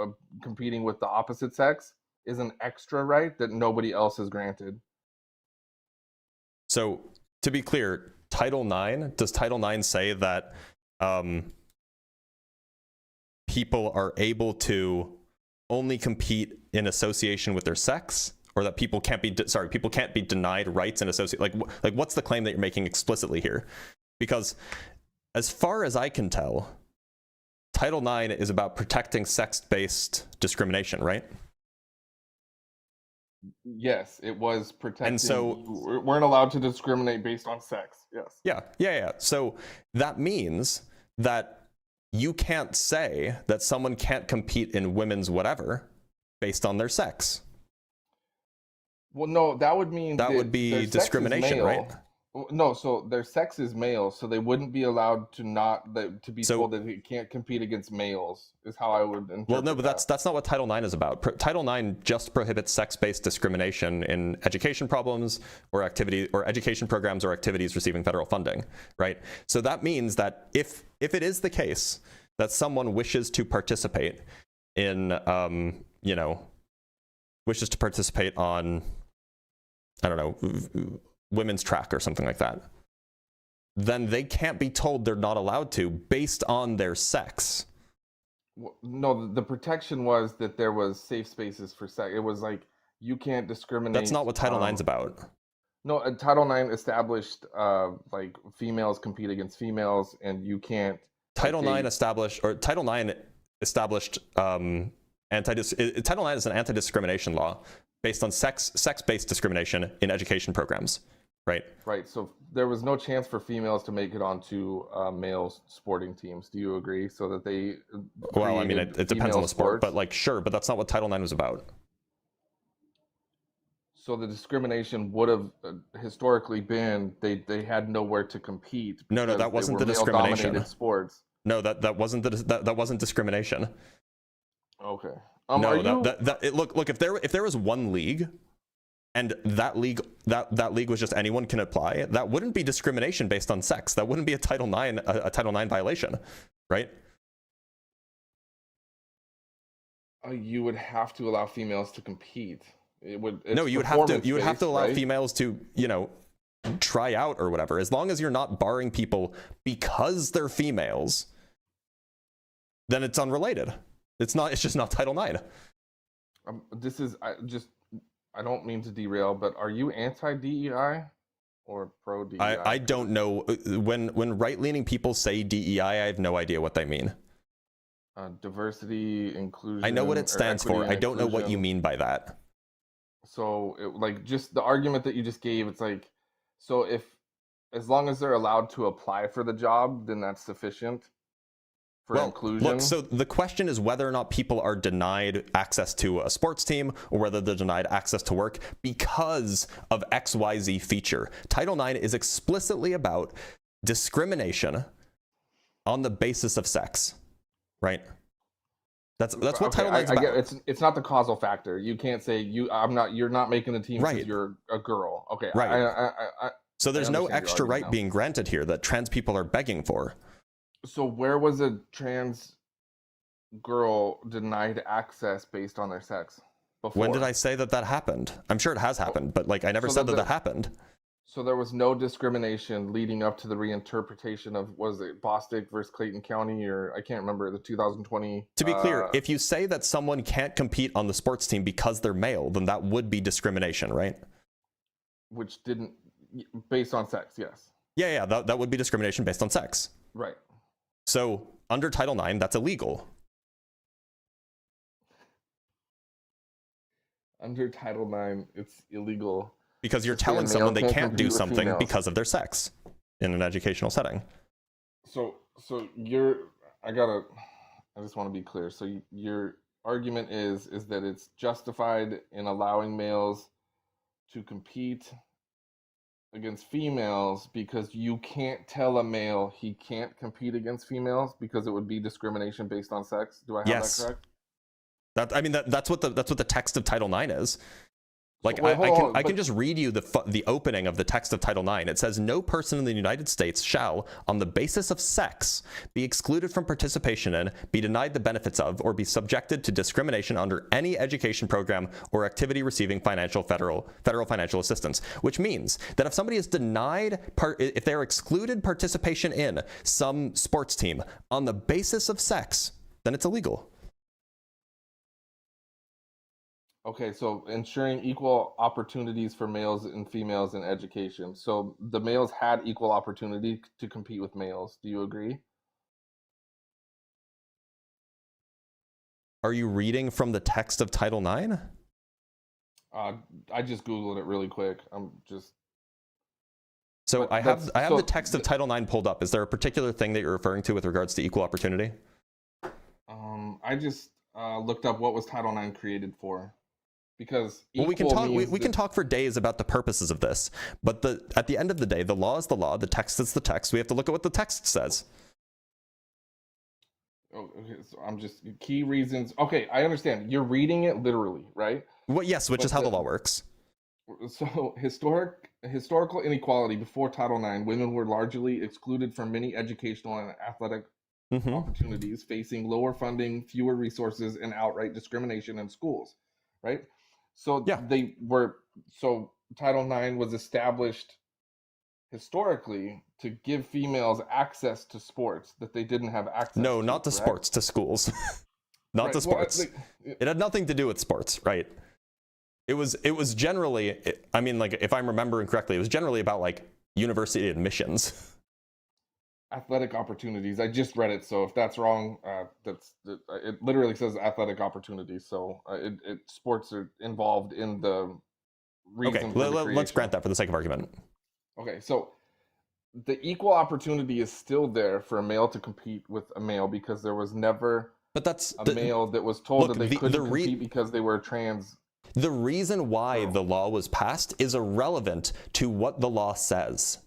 competing with the opposite sex is an extra right that nobody else is granted. So, to be clear, does Title IX say that people are able to only compete in association with their sex, or that people can't be denied rights in association? Like what's the claim that you're making explicitly here? Because as far as I can tell, Title IX is about protecting sex-based discrimination, right? Yes, it was protecting. And so you weren't allowed to discriminate based on sex. Yes. Yeah. So that means that you can't say that someone can't compete in women's whatever based on their sex. Well, no, that would mean that would be their sex is discrimination, male. right? No, so their sex is male, so they wouldn't be allowed to to be So- told that they can't compete against males. Is how I would interpret Well, no, but that. that's not what Title IX is about. Title IX just prohibits sex-based discrimination in education problems or education programs or activities receiving federal funding, right? So that means that if it is the case that someone wishes to participate in, wishes to participate on, I don't know, women's track or something like that, then they can't be told they're not allowed to based on their sex. No, the protection was that there was safe spaces for sex. It was like you can't discriminate. That's not what Title IX's about. No, Title IX established like females compete against females, and you can't. Title IX established Title IX is an anti-discrimination law based on sex-based discrimination in education programs, right? Right. So there was no chance for females to make it onto male sporting teams. Do you agree? So that they. Well, I mean, it depends on the sport, sports. but like, sure, but that's not what Title IX was about. So the discrimination would have historically been they had nowhere to compete. No, because that wasn't they the were discrimination. male-dominated sports. No, that wasn't discrimination. Okay. No, look, if there was one league, and that league was just anyone can apply, that wouldn't be discrimination based on sex. That wouldn't be a Title IX violation, right? You would have to allow females to compete. It would. No, you would have to allow right? females to, try out or whatever. As long as you're not barring people because they're females, then it's unrelated. It's just not Title IX. I don't mean to derail, but are you anti-DEI or pro-DEI? I don't know. When right-leaning people say DEI, I have no idea what they mean. Diversity, inclusion. I know what it stands for. equity I don't know what you inclusion. mean by that. So, just the argument that you just gave, it's like, so as long as they're allowed to apply for the job, then that's sufficient for inclusion. Look, so the question is whether or not people are denied access to a sports team or whether they're denied access to work because of XYZ feature. Title IX is explicitly about discrimination on the basis of sex, right? That's what Title IX is about. It's not the causal factor. You can't say you're not making the team Right. because you're a girl. Okay. Right. So there's no understand your extra argument right now. being granted here that trans people are begging for. So where was a trans girl denied access based on their sex before? When did I say that happened? I'm sure it has happened, but like I never So said then that happened. So there was no discrimination leading up to the reinterpretation of, was it Bostic versus Clayton County, or I can't remember, the 2020. To be clear, if you say that someone can't compete on the sports team because they're male, then that would be discrimination, right? Which didn't, based on sex, yes. Yeah, that would be discrimination based on sex. Right. So under Title IX, that's illegal. Under Title IX, it's illegal. Because you're To say a telling male someone they can't can't do compete with something females. because of their sex in an educational setting. So I just want to be clear. So your argument is that it's justified in allowing males to compete against females because you can't tell a male he can't compete against females because it would be discrimination based on sex. Do I have Yes. that correct? That's what the text of Title IX is. Like, wait, hold I on, can but- just read you the opening of the text of Title IX. It says, no person in the United States shall, on the basis of sex, be excluded from participation in, be denied the benefits of, or be subjected to discrimination under any education program or activity receiving federal financial assistance. Which means that if somebody is denied, if they're excluded participation in some sports team on the basis of sex, then it's illegal. Okay, so ensuring equal opportunities for males and females in education. So the males had equal opportunity to compete with males. Do you agree? Are you reading from the text of Title IX? I just Googled it really quick. I'm just. So But I have so the text of Title IX pulled up. Is there a particular thing that you're referring to with regards to equal opportunity? I just looked up what was Title IX created for, because Well, we can equal talk. means We can talk for days about the purposes of this, but at the end of the day, the law is the law. The text is the text. We have to look at what the text says. Oh, okay, so I'm just key reasons. Okay, I understand. You're reading it literally, right? Well, yes, which But is how the law works. So historical inequality before Title IX, women were largely excluded from many educational and athletic Hmm. opportunities, facing lower funding, fewer resources, and outright discrimination in schools, right? So Yeah. so Title IX was established historically to give females access to sports that they didn't have access No, to, not to correct? sports, to schools, not Right, to well, sports. It had nothing to do with sports, right? It was generally, I mean, like, if I'm remembering correctly, it was generally about like university admissions. athletic opportunities. I just read it, so if that's wrong, it literally says athletic opportunities. So sports are involved in the reason Okay, for the let's creation. grant that for the sake of argument. Okay, so the equal opportunity is still there for a male to compete with a male, because there was never But that's a male that was told look, that they couldn't compete because they were trans. the reason why girl. the law was passed is irrelevant to what the law says.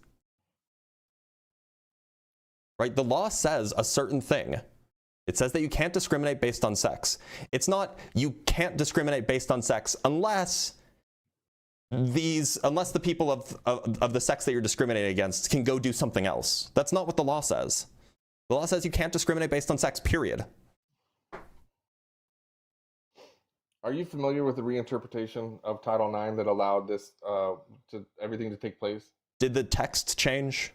Right? The law says a certain thing. It says that you can't discriminate based on sex. It's not you can't discriminate based on sex unless the people of the sex that you're discriminating against can go do something else. That's not what the law says. The law says you can't discriminate based on sex, period. Are you familiar with the reinterpretation of Title IX that allowed this everything to take place? Did the text change?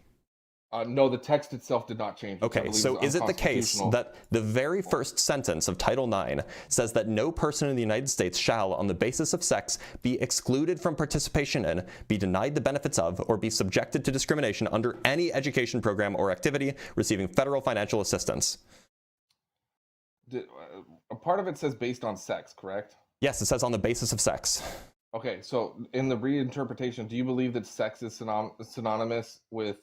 No, the text itself did not change. Okay, so is it the case that the very first sentence of Title IX says that no person in the United States shall, on the basis of sex, be excluded from participation in, be denied the benefits of, or be subjected to discrimination under any education program or activity receiving federal financial assistance? A part of it says based on sex, correct? Yes, it says on the basis of sex. Okay, so in the reinterpretation, do you believe that sex is synonymous with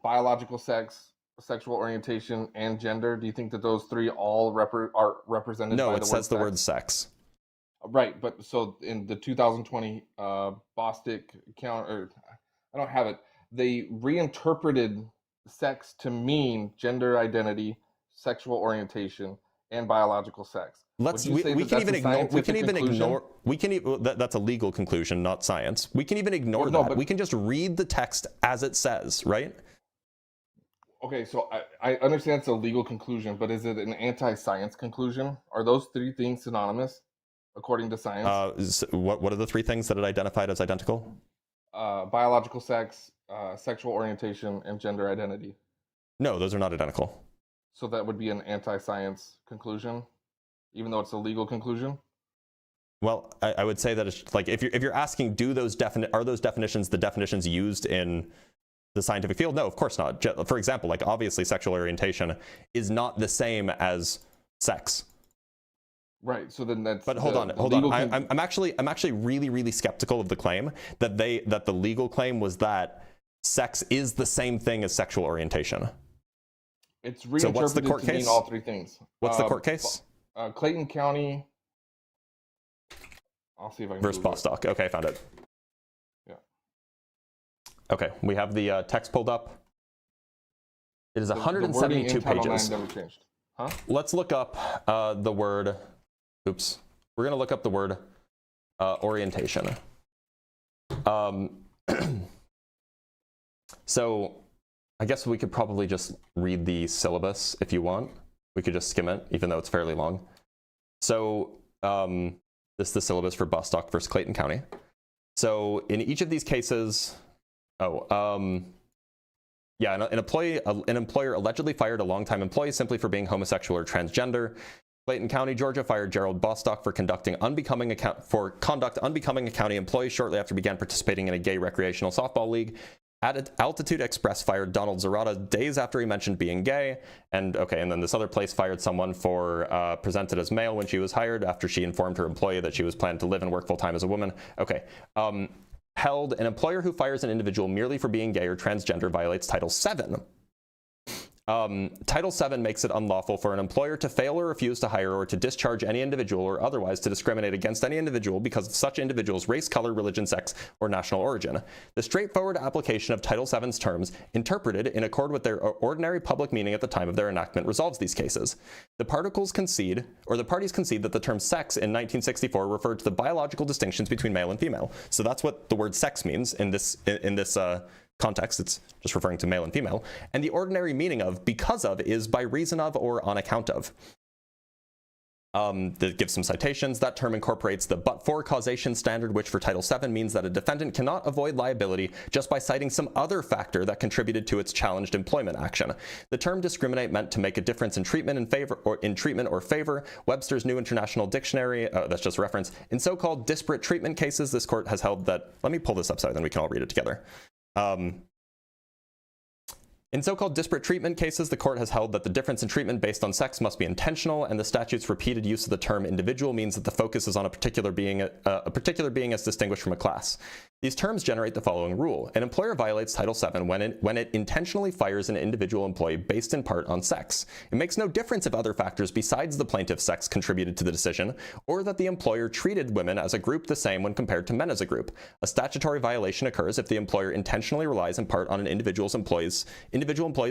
biological sex, sexual orientation, and gender? Do you think that those three all are represented by the word sex? No, it says the word sex. Right, but so in the 2020 Bostic count, or I don't have it, they reinterpreted sex to mean gender identity, sexual orientation, and biological sex. That's a legal conclusion, not science. We can even ignore that. We can just read the text as it says, right? Okay, so I understand it's a legal conclusion, but is it an anti-science conclusion? Are those three things synonymous, according to science? What are the three things that it identified as identical? Biological sex, sexual orientation, and gender identity. No, those are not identical. So that would be an anti-science conclusion, even though it's a legal conclusion? Well, I would say that it's like if you're asking, are those definitions the definitions used in the scientific field? No, of course not. For example, like obviously sexual orientation is not the same as sex. Right. So then that's. But hold on. I'm actually really skeptical of the claim that the legal claim was that sex is the same thing as sexual orientation. It's reinterpreted to mean all three things. What's the court case? Clayton County. I'll see if I can. Versus Bostock. Okay, I found it. Yeah. Okay, we have the text pulled up. It is 172 pages. Never changed. Huh? Let's look up the word. Oops. We're gonna look up the word orientation. So I guess we could probably just read the syllabus if you want. We could just skim it, even though it's fairly long. So this is the syllabus for Bostock versus Clayton County. So in each of these cases, an employer allegedly fired a longtime employee simply for being homosexual or transgender. Clayton County, Georgia fired Gerald Bostock for conduct unbecoming a county employee shortly after began participating in a gay recreational softball league. Altitude Express fired Donald Zarata days after he mentioned being gay. And then this other place fired someone for presented as male when she was hired after she informed her employee that she was planning to live and work full-time as a woman. Held, an employer who fires an individual merely for being gay or transgender violates Title VII. Title VII makes it unlawful for an employer to fail or refuse to hire or to discharge any individual or otherwise to discriminate against any individual because of such individual's race, color, religion, sex, or national origin. The straightforward application of Title VII's terms, interpreted in accord with their ordinary public meaning at the time of their enactment, resolves these cases. The parties concede that the term sex in 1964 referred to the biological distinctions between male and female. So that's what the word sex means in this context. It's just referring to male and female. And the ordinary meaning of because of is by reason of or on account of. That gives some citations. That term incorporates the but-for causation standard, which for Title VII means that a defendant cannot avoid liability just by citing some other factor that contributed to its challenged employment action. The term discriminate meant to make a difference in treatment or favor. Webster's New International Dictionary, that's just a reference. In so-called disparate treatment cases, this court has held that, let me pull this up so then we can all read it together. In so-called disparate treatment cases, the court has held that the difference in treatment based on sex must be intentional, and the statute's repeated use of the term individual means that the focus is on a particular being as distinguished from a class. These terms generate the following rule. An employer violates Title VII when it intentionally fires an individual employee based in part on sex. It makes no difference if other factors besides the plaintiff's sex contributed to the decision, or that the employer treated women as a group the same when compared to men as a group. A statutory violation occurs if the employer intentionally relies in part on an individual employee's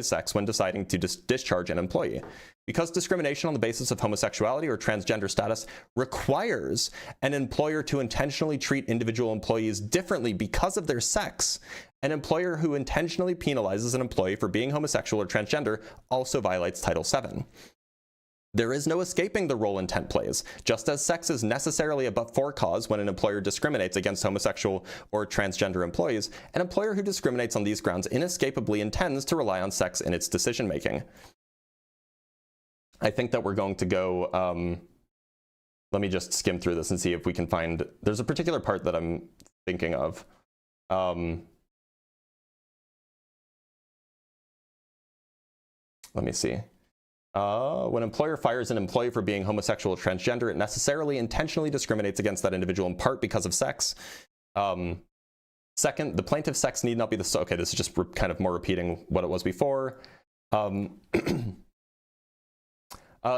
sex when deciding to discharge an employee. Because discrimination on the basis of homosexuality or transgender status requires an employer to intentionally treat individual employees differently because of their sex, an employer who intentionally penalizes an employee for being homosexual or transgender also violates Title VII. There is no escaping the role intent plays. Just as sex is necessarily a but-for cause when an employer discriminates against homosexual or transgender employees, an employer who discriminates on these grounds inescapably intends to rely on sex in its decision-making. I think that we're going to go, let me just skim through this and see if we can find, there's a particular part that I'm thinking of. Let me see. When an employer fires an employee for being homosexual or transgender, it necessarily intentionally discriminates against that individual in part because of sex. Second, the plaintiff's sex need not be the, okay, this is just kind of more repeating what it was before.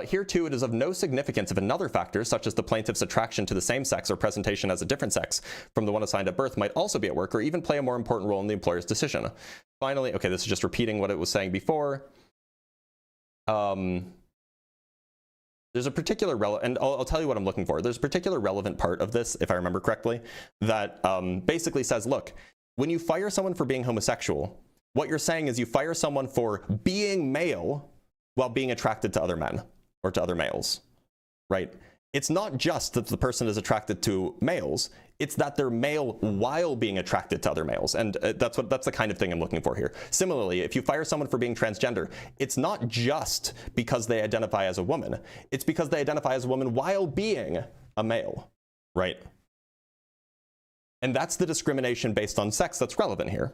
Here too, it is of no significance if another factor, such as the plaintiff's attraction to the same sex or presentation as a different sex from the one assigned at birth, might also be at work or even play a more important role in the employer's decision. Finally, okay, this is just repeating what it was saying before. There's a particular and I'll tell you what I'm looking for. There's a particular relevant part of this, if I remember correctly, that basically says, look, when you fire someone for being homosexual, what you're saying is you fire someone for being male while being attracted to other men or to other males, right? It's not just that the person is attracted to males, it's that they're male while being attracted to other males. And that's the kind of thing I'm looking for here. Similarly, if you fire someone for being transgender, it's not just because they identify as a woman, it's because they identify as a woman while being a male, right? And that's the discrimination based on sex that's relevant here.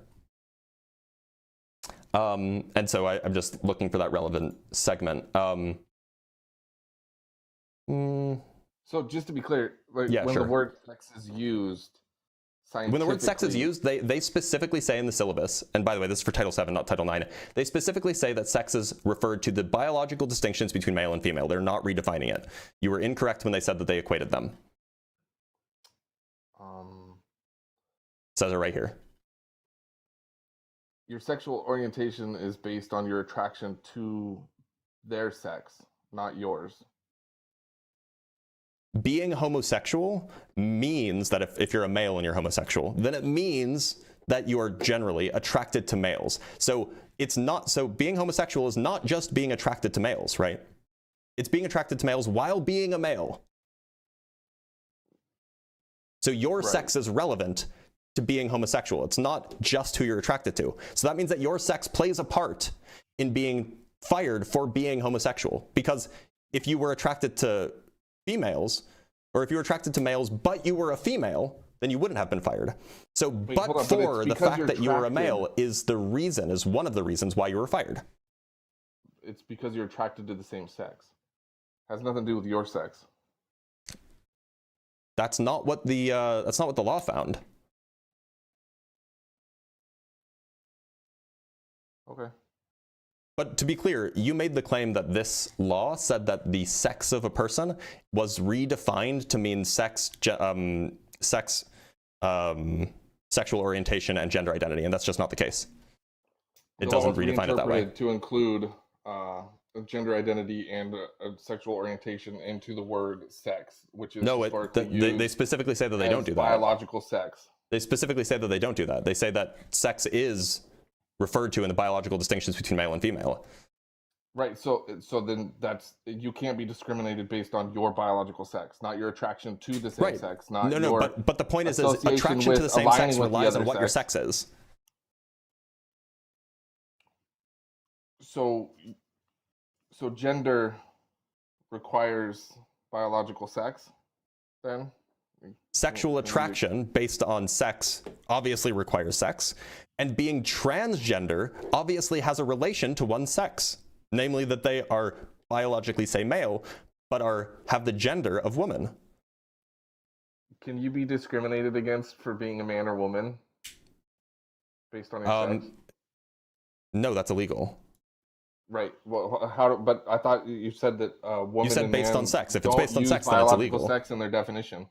And so I'm just looking for that relevant segment. So just to be clear, like, yeah, when sure. the word sex is used, when the word sex is used, they specifically say in the syllabus, and by the way, this is for Title VII, not Title IX, they specifically say that sex is referred to the biological distinctions between male and female. They're not redefining it. You were incorrect when they said that they equated them. It says it right here. Your sexual orientation is based on your attraction to their sex, not yours. Being homosexual means that if you're a male and you're homosexual, then it means that you are generally attracted to males. So being homosexual is not just being attracted to males, right? It's being attracted to males while being a male. So your sex is relevant to being homosexual. It's not just who you're attracted to. So that means that your sex plays a part in being fired for being homosexual, because if you were attracted to females, or if you were attracted to males, but you were a female, then you wouldn't have been fired. So, Wait, but hold on, for it's the because fact you're that you were a male attracted. is one of the reasons why you were fired. It's because you're attracted to the same sex. Has nothing to do with your sex. That's not what the law found. Okay. But to be clear, you made the claim that this law said that the sex of a person was redefined to mean sexual orientation and gender identity, and that's just not the case. It The law doesn't was redefine it that way. reinterpreted to include gender identity and sexual orientation into the word sex, which is No, historically they used specifically say that they don't as do that. biological sex. They specifically say that they don't do that. They say that sex is referred to in the biological distinctions between male and female. Right. So then you can't be discriminated based on your biological sex, not your attraction to the same Right. sex. Not No, your but the point is association attraction to with the same aligning sex with the relies on other what your sex. sex is. So gender requires biological sex, then? Sexual attraction based on sex obviously requires sex, and being transgender obviously has a relation to one's sex, namely that they are biologically, say, male, but have the gender of woman. Can you be discriminated against for being a man or woman based on your sex? No, that's illegal. Right. Well, but I thought you said that woman You said and based man on sex. If it's don't based on use sex, then it's biological illegal. sex in their definition.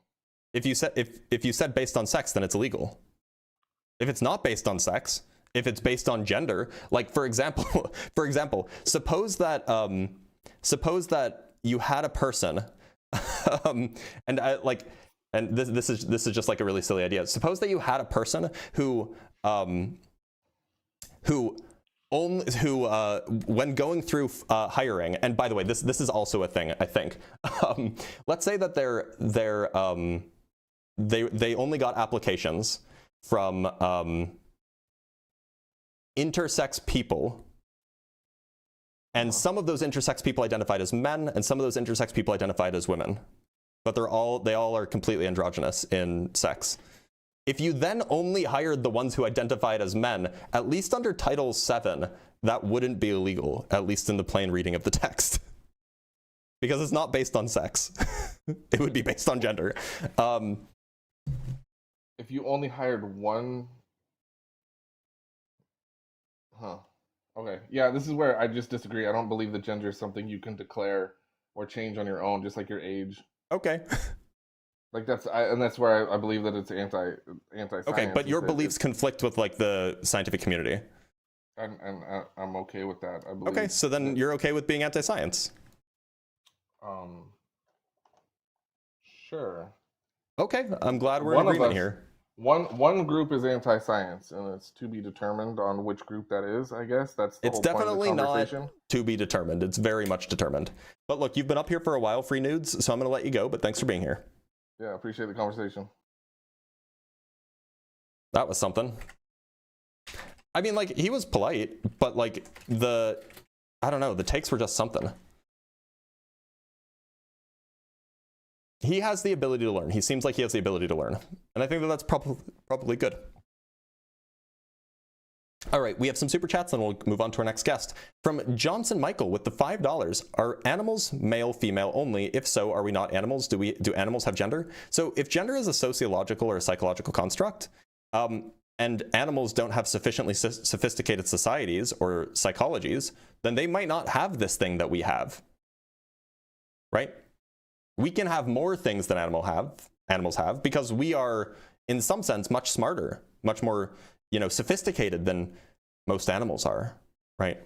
If you said based on sex, then it's illegal. If it's not based on sex, if it's based on gender, like for example, suppose that you had a person, and this is just like a really silly idea. Suppose that you had a person who when going through hiring, and by the way, this is also a thing, I think. Let's say that they only got applications from intersex people, and some of those intersex people identified as men, and some of those intersex people identified as women, but they all are completely androgynous in sex. If you then only hired the ones who identified as men, at least under Title VII, that wouldn't be illegal, at least in the plain reading of the text. Because it's not based on sex. It would be based on gender. If you only hired one... Huh. Okay. Yeah, this is where I just disagree. I don't believe that gender is something you can declare or change on your own, just like your age. Okay. Like that's where I believe that it's anti-science. Okay, but your beliefs conflict with like the scientific community. And I'm okay with that. I believe. Okay, so then you're okay with being anti-science. Sure. Okay, I'm glad we're in agreement here. One group is anti-science, and it's to be determined on which group that is. I guess that's the It's whole point of the definitely not conversation. to be determined. It's very much determined. But look, you've been up here for a while, Free Nudes, so I'm going to let you go, but thanks for being here. Yeah, appreciate the conversation. That was something. I mean, like, he was polite, but like I don't know, the takes were just something. He has the ability to learn. He seems like he has the ability to learn. And I think that that's probably good. All right, we have some super chats, and we'll move on to our next guest. From Johnson Michael with the $5. Are animals male, female only? If so, are we not animals? Do animals have gender? So if gender is a sociological or a psychological construct, and animals don't have sufficiently sophisticated societies or psychologies, then they might not have this thing that we have. Right? We can have more things than animals have because we are, in some sense, much smarter, much more, sophisticated than most animals are, right?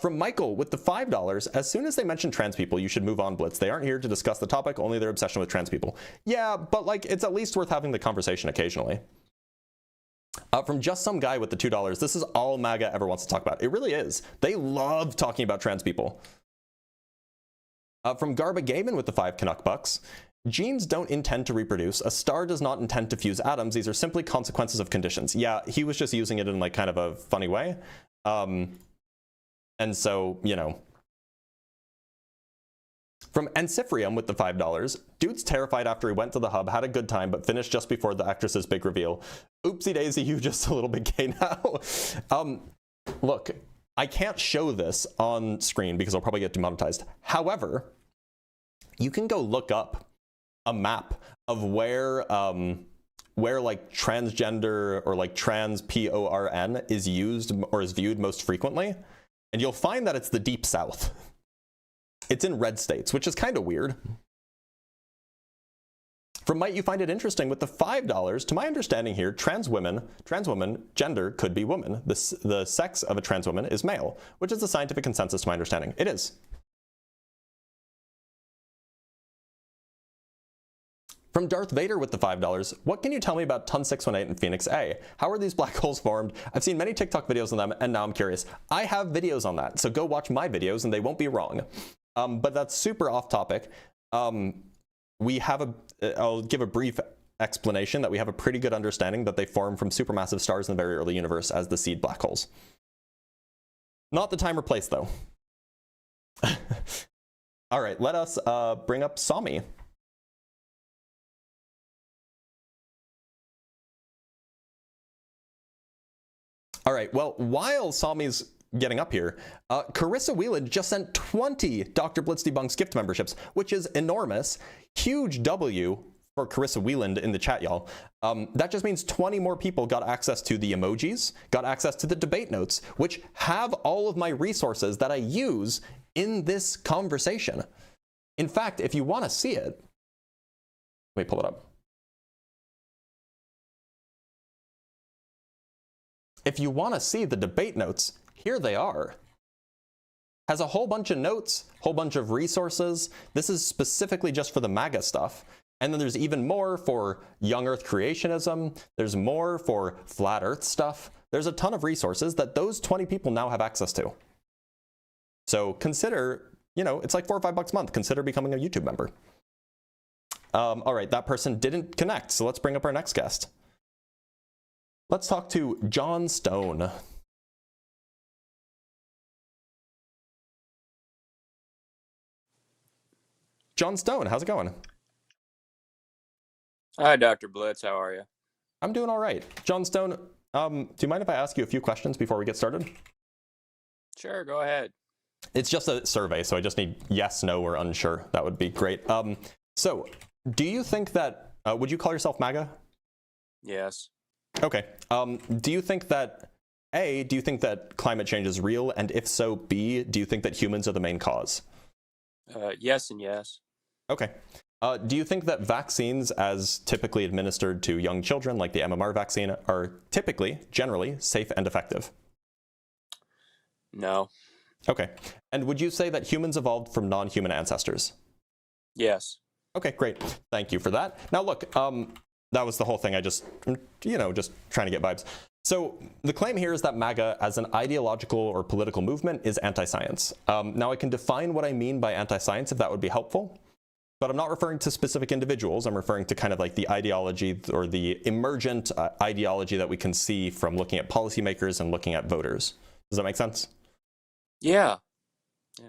From Michael with the $5, as soon as they mention trans people, you should move on, Blitz. They aren't here to discuss the topic, only their obsession with trans people. Yeah, but like, it's at least worth having the conversation occasionally. From just some guy with the $2, this is all MAGA ever wants to talk about. It really is. They love talking about trans people. From Garba Gaiman with the 5 Canuck bucks, genes don't intend to reproduce. A star does not intend to fuse atoms. These are simply consequences of conditions. Yeah, he was just using it in like kind of a funny way. And so, you know. From Encifrium with the $5, dude's terrified after he went to the hub, had a good time, but finished just before the actress's big reveal. Oopsie daisy, you just a little bit gay now. Look, I can't show this on screen because I'll probably get demonetized. However, you can go look up a map of where like transgender or like trans PORN is used or is viewed most frequently, and you'll find that it's the Deep South. It's in red states, which is kind of weird. From Might You Find It Interesting with the $5, to my understanding here, trans woman, gender could be woman. The sex of a trans woman is male, which is the scientific consensus to my understanding. It is. From Darth Vader with the $5, what can you tell me about Ton 618 and Phoenix A? How are these black holes formed? I've seen many TikTok videos on them, and now I'm curious. I have videos on that, so go watch my videos, and they won't be wrong. But that's super off topic. We have I'll give a brief explanation that we have a pretty good understanding that they form from supermassive stars in the very early universe as the seed black holes. Not the time or place, though. All right, let us bring up Sami. All right, well, while Sami's getting up here, Carissa Wheelan just sent 20 Dr. Blitz Debunks gift memberships, which is enormous. Huge W for Carissa Wheeland in the chat, y'all. That just means 20 more people got access to the emojis, got access to the debate notes, which have all of my resources that I use in this conversation. In fact, if you want to see it, let me pull it up. If you want to see the debate notes, here they are. Has a whole bunch of notes, whole bunch of resources. This is specifically just for the MAGA stuff. And then there's even more for young Earth creationism. There's more for flat Earth stuff. There's a ton of resources that those 20 people now have access to. So consider, you know, it's like $4 or $5 a month. Consider becoming a YouTube member. All right, that person didn't connect. So let's bring up our next guest. Let's talk to John Stone. John Stone, how's it going? Hi, Dr. Blitz. How are you? I'm doing all right. John Stone, do you mind if I ask you a few questions before we get started? Sure, go ahead. It's just a survey, so I just need yes, no, or unsure. That would be great. So, do you think that, would you call yourself MAGA? Yes. Okay. Do you think that, A, do you think that climate change is real? And if so, B, do you think that humans are the main cause? Yes and yes. Okay. Do you think that vaccines as typically administered to young children, like the MMR vaccine, are typically, generally, safe and effective? No. Okay. And would you say that humans evolved from non-human ancestors? Yes. Okay, great. Thank you for that. Now look, that was the whole thing. I just, you know, just trying to get vibes. So the claim here is that MAGA as an ideological or political movement is anti-science. Now I can define what I mean by anti-science if that would be helpful, but I'm not referring to specific individuals. I'm referring to kind of like the ideology or the emergent ideology that we can see from looking at policymakers and looking at voters. Does that make sense? Yeah. Yeah.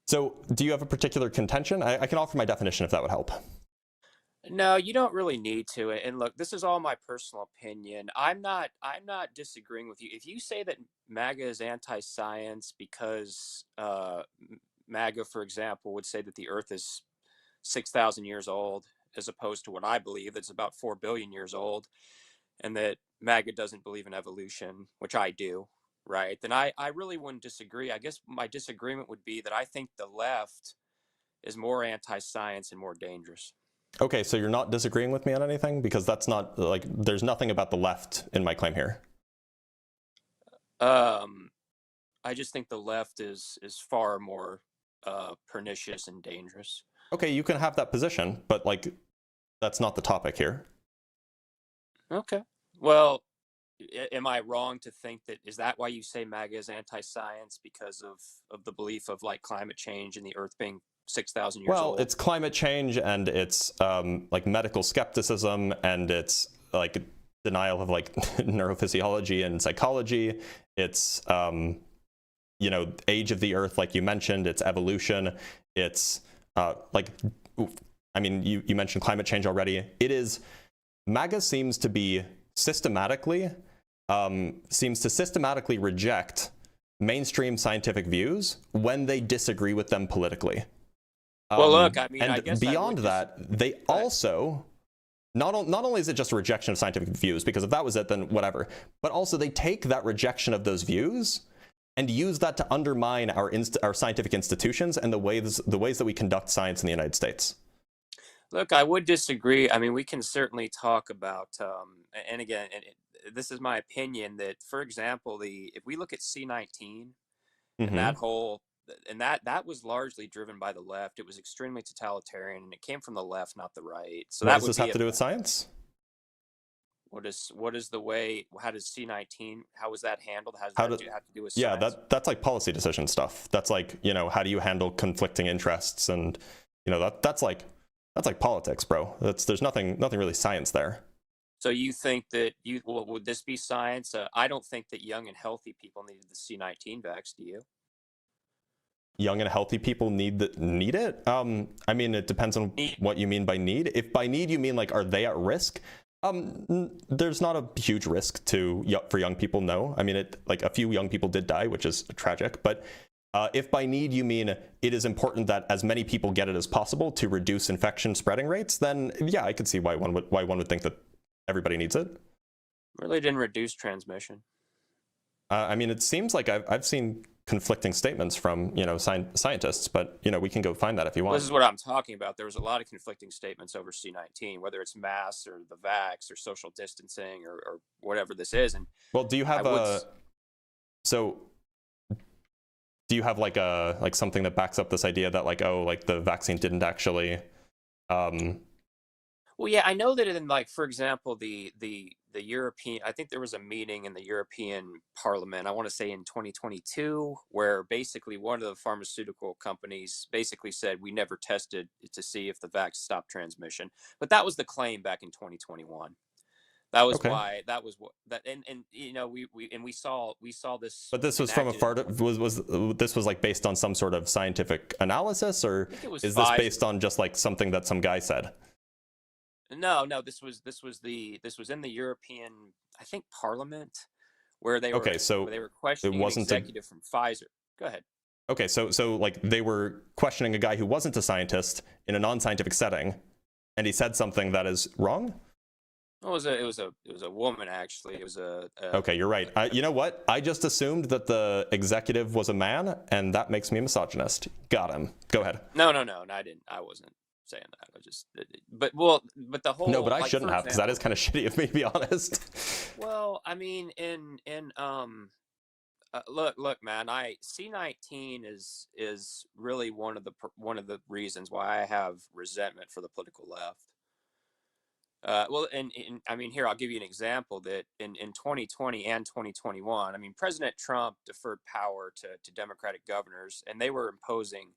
So do you have a particular contention? I can offer my definition if that would help. No, you don't really need to. And look, this is all my personal opinion. I'm not disagreeing with you. If you say that MAGA is anti-science because MAGA, for example, would say that the Earth is 6,000 years old, as opposed to what I believe, that's about 4 billion years old, and that MAGA doesn't believe in evolution, which I do, right? Then I really wouldn't disagree. I guess my disagreement would be that I think the left is more anti-science and more dangerous. Okay, so you're not disagreeing with me on anything? Because that's not, like, there's nothing about the left in my claim here. I just think the left is far more pernicious and dangerous. Okay, you can have that position, but, like, that's not the topic here. Okay. Well, am I wrong to think that, is that why you say MAGA is anti-science, because of the belief of, like, climate change and the Earth being 6,000 years old? Well, it's climate change, and it's like medical skepticism, and it's like denial of like neurophysiology and psychology. It's you know, age of the Earth, like you mentioned, it's evolution, it's like, I mean, you mentioned climate change already. It is, MAGA seems to systematically reject mainstream scientific views when they disagree with them politically. Well, look, I mean, and I guess beyond that, they also not only is it just a rejection of scientific views, because if that was it, then whatever, but also they take that rejection of those views and use that to undermine our scientific institutions and the ways that we conduct science in the United States. Look, I would disagree. I mean, we can certainly talk about, and again, this is my opinion that, for example, if we look at C-19 and that whole, and that was largely driven by the left. It was extremely totalitarian, and it came from the left, not the right. So what that does would this have to do with science? What is the way? How does C-19? How was that handled? How does that have to do with science? Yeah, that's like policy decision stuff. That's like, you know, how do you handle conflicting interests, and you know, that's like politics, bro. There's nothing really science there. So you think that would this be science? I don't think that young and healthy people needed the C-19 vax. Do you? Young and healthy people need it? I mean, it depends on what you mean by need. If by need you mean like, are they at risk? There's not a huge risk for young people, no. I mean, like a few young people did die, which is tragic. But if by need you mean it is important that as many people get it as possible to reduce infection spreading rates, then yeah, I could see why one would think that everybody needs it. Really didn't reduce transmission. I mean, it seems like I've seen conflicting statements from, you know, scientists, but you know, we can go find that if you want. Well, this is what I'm talking about. There was a lot of conflicting statements over C-19, whether it's masks or the vax or social distancing or whatever this is. And well, do you have do you have like something that backs up this idea that like, oh, like the vaccine didn't actually Well, yeah, I know that in, like, for example, the European, I think there was a meeting in the European Parliament, I want to say in 2022, where basically one of the pharmaceutical companies basically said we never tested to see if the vax stopped transmission. But that was the claim back in 2021. That was why that was what that and you know we saw this. But this was from this was like based on some sort of scientific analysis, or is this based on just like something that some guy said? No, this was in the European, I think, Parliament, where they were questioning an executive from Pfizer. Go ahead. Okay, so like they were questioning a guy who wasn't a scientist in a non-scientific setting, and he said something that is wrong. It was a woman, actually. It was a okay, you're right. You know what? I just assumed that the executive was a man, and that makes me a misogynist. Got him. Go ahead. No, I didn't. I wasn't saying that. I just, but the whole. No, but I shouldn't have, because that is kind of shitty of me, to be honest. Well, I mean, look, man. C-19 is really one of the reasons why I have resentment for the political left. Well, and I mean, here, I'll give you an example that in 2020 and 2021, I mean, President Trump deferred power to Democratic governors, and they were imposing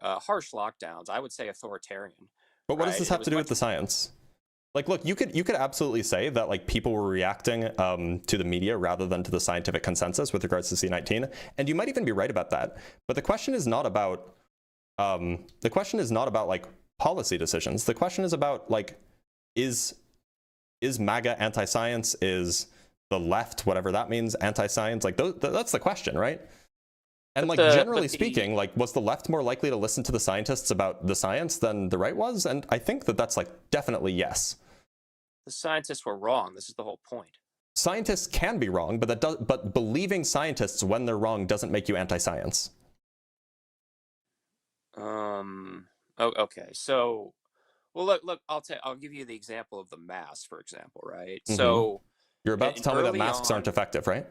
harsh lockdowns. I would say authoritarian. But what does this have to do with the science? Like, look, you could absolutely say that like people were reacting to the media rather than to the scientific consensus with regards to C-19, and you might even be right about that. But the question is not about like policy decisions. The question is about like, is MAGA anti-science? Is the left, whatever that means, anti-science? Like that's the question, right? And like generally speaking, like was the left more likely to listen to the scientists about the science than the right was? And I think that's like definitely yes. The scientists were wrong. This is the whole point. Scientists can be wrong, but believing scientists when they're wrong doesn't make you anti-science. Okay. So, well, look. I'll give you the example of the mask, for example, right? Mm-hmm. So you're about to tell me that masks aren't effective, right?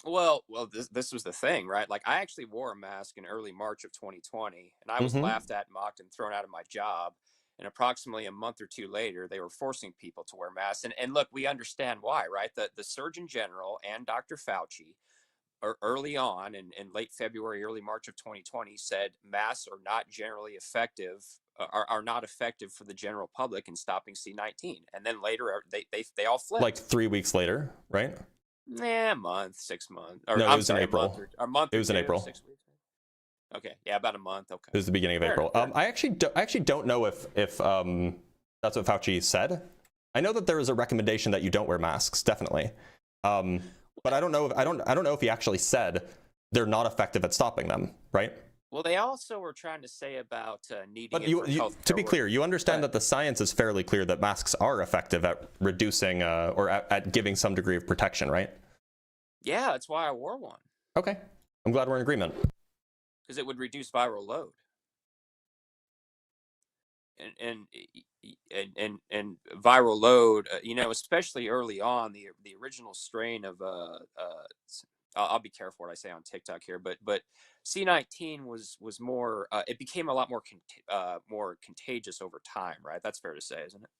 Well, this was the thing, right? Like, I actually wore a mask in early March of 2020, and I was laughed at, mocked, and thrown out of my job. And approximately a month or two later, they were forcing people to wear masks. And look, we understand why, right? The Surgeon General and Dr. Fauci, early on in late February, early March of 2020, said masks are not generally effective, are not effective for the general public in stopping C-19. And then later, they all flipped. Like 3 weeks later, right? A month, 6 months. Or No, it I'm was sorry, in April. a month It was in two, April. 6 weeks. Okay, yeah, about a month. Okay. It was the beginning of April. I actually don't know if that's what Fauci said. I know that there is a recommendation that you don't wear masks, definitely. But I don't know if he actually said they're not effective at stopping them, right? Well, they also were trying to say about needing But it for health. to be clear, you understand that the science is fairly clear that masks are effective at reducing or at giving some degree of protection, right? Yeah, that's why I wore one. Okay, I'm glad we're in agreement. Because it would reduce viral load. And viral load, especially early on, the original strain of I'll be careful what I say on TikTok here, but C19 was more. It became a lot more more contagious over time, right? That's fair to say, isn't it?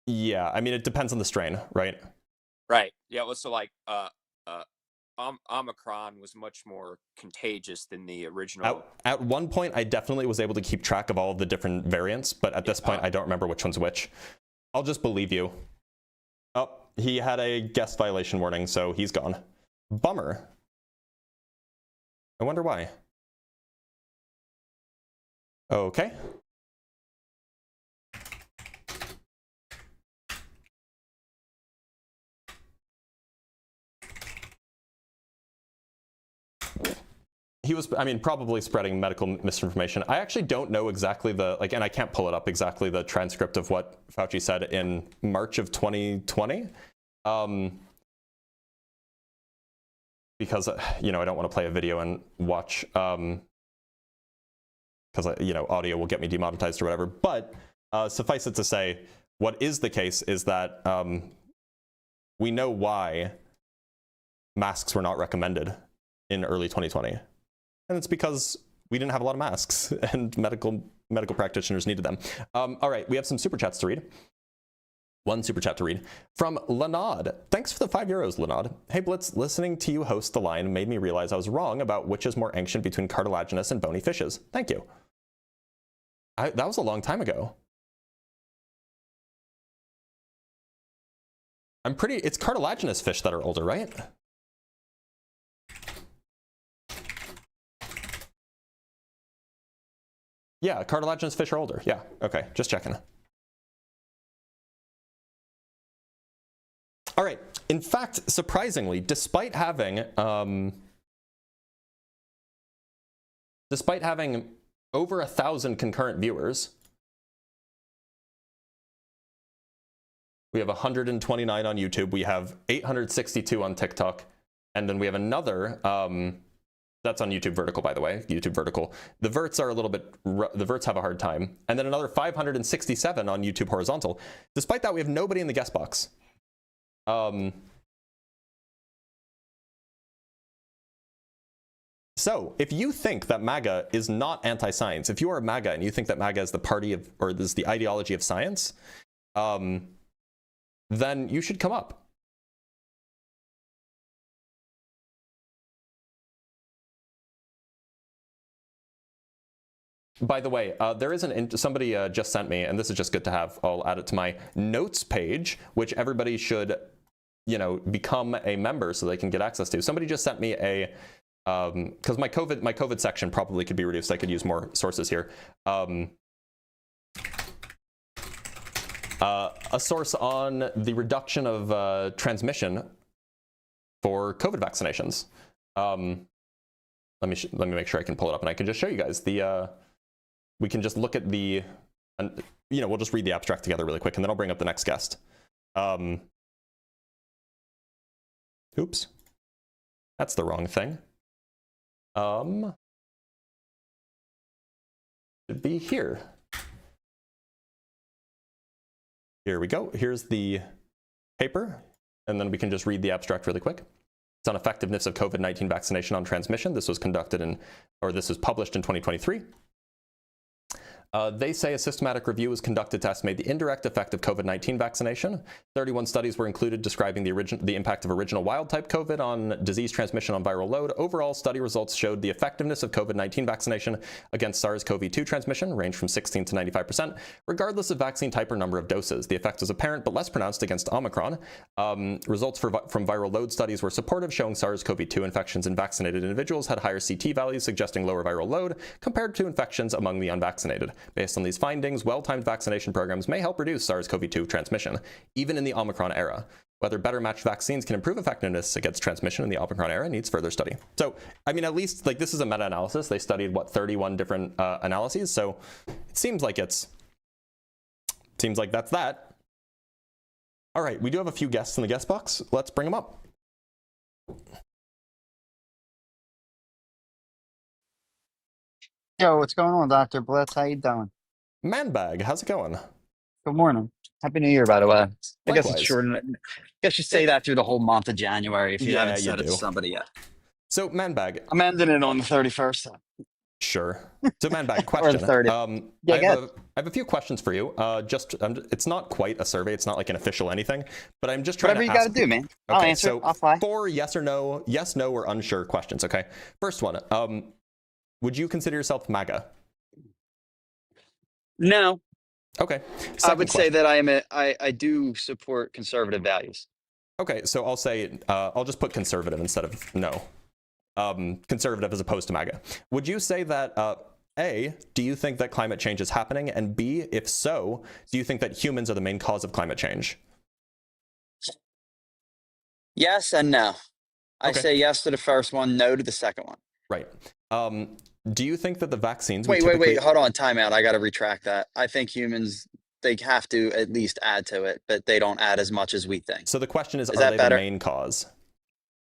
Yeah, I mean it depends on the strain, right? Right. Yeah. Well, so like Omicron was much more contagious than the original. At one point, I definitely was able to keep track of all of the different variants, but at this point, I don't remember which one's which. I'll just believe you. Oh, he had a guest violation warning, so he's gone. Bummer. I wonder why. Okay. He was, I mean, probably spreading medical misinformation. I actually don't know exactly and I can't pull it up exactly, the transcript of what Fauci said in March of 2020. Because, I don't want to play a video and watch, because, audio will get me demonetized or whatever. But suffice it to say, what is the case is that we know why masks were not recommended in early 2020. And it's because we didn't have a lot of masks and medical practitioners needed them. All right, we have some super chats to read. One super chat to read from Lanad. Thanks for the €5, Lanad. Hey Blitz, listening to you host The Line made me realize I was wrong about which is more ancient between cartilaginous and bony fishes. Thank you. That was a long time ago. It's cartilaginous fish that are older, right? Yeah, cartilaginous fish are older. Yeah, okay, just checking. All right, in fact, surprisingly, despite having over 1,000 concurrent viewers, we have 129 on YouTube, we have 862 on TikTok, and then we have another, that's on YouTube vertical, by the way, YouTube vertical. The verts are the verts have a hard time. And then another 567 on YouTube horizontal. Despite that, we have nobody in the guest box. So if you think that MAGA is not anti-science, if you are a MAGA and you think that MAGA is the party of, or is the ideology of science, then you should come up. By the way, there is somebody just sent me, and this is just good to have. I'll add it to my notes page, which everybody should, become a member so they can get access to. Somebody just sent me a, because my COVID section probably could be reduced. I could use more sources here. A source on the reduction of transmission for COVID vaccinations. Let me make sure I can pull it up, and I can just show you guys the. We can just look at we'll just read the abstract together really quick, and then I'll bring up the next guest. Oops, that's the wrong thing. Should be here. Here we go. Here's the paper, and then we can just read the abstract really quick. It's on effectiveness of COVID-19 vaccination on transmission. This was published in 2023. They say a systematic review was conducted to estimate the indirect effect of COVID-19 vaccination. 31 studies were included describing the impact of original wild-type COVID on disease transmission on viral load. Overall, study results showed the effectiveness of COVID-19 vaccination against SARS-CoV-2 transmission ranged from 16 to 95%, regardless of vaccine type or number of doses. The effect was apparent but less pronounced against Omicron. Results from viral load studies were supportive, showing SARS-CoV-2 infections in vaccinated individuals had higher CT values, suggesting lower viral load compared to infections among the unvaccinated. Based on these findings, well-timed vaccination programs may help reduce SARS-CoV-2 transmission, even in the Omicron era. Whether better matched vaccines can improve effectiveness against transmission in the Omicron era needs further study. So, I mean, at least like this is a meta-analysis. They studied 31 different analyses. So it seems like that's that. All right, we do have a few guests in the guest box. Let's bring them up. Yo, what's going on, Dr. Blitz? How you doing? Manbag, how's it going? Good morning. Happy New Year, by the way. I guess it's Likewise. short. I guess you say that through the whole month of January if you Yeah, haven't you said it to do. somebody yet. So, Manbag, I'm ending it on the 31st. sure. So, Manbag, Or the question. 30th. Yeah, I have a few questions for you. It's not quite a survey. It's not like an official anything, but I'm just trying Whatever to you ask. got to do, man. I'll Okay, answer. so I'll fly. 4 yes or no, no, or unsure questions. Okay. First one. Would you consider yourself MAGA? No, Okay. I Second would say question. that I do support conservative values. Okay, so I'll say I'll just put conservative instead of no. Conservative as opposed to MAGA. Would you say that A, do you think that climate change is happening? And B, if so, do you think that humans are the main cause of climate change? Yes and no. I Okay. say yes to the first one, no to the second one. Right. Do you think that the vaccines Wait, hold on, time out. I got to retract that. I think humans, they have to at least add to it, but they don't add as much as we think. So the question is, Is are that they better? the main cause?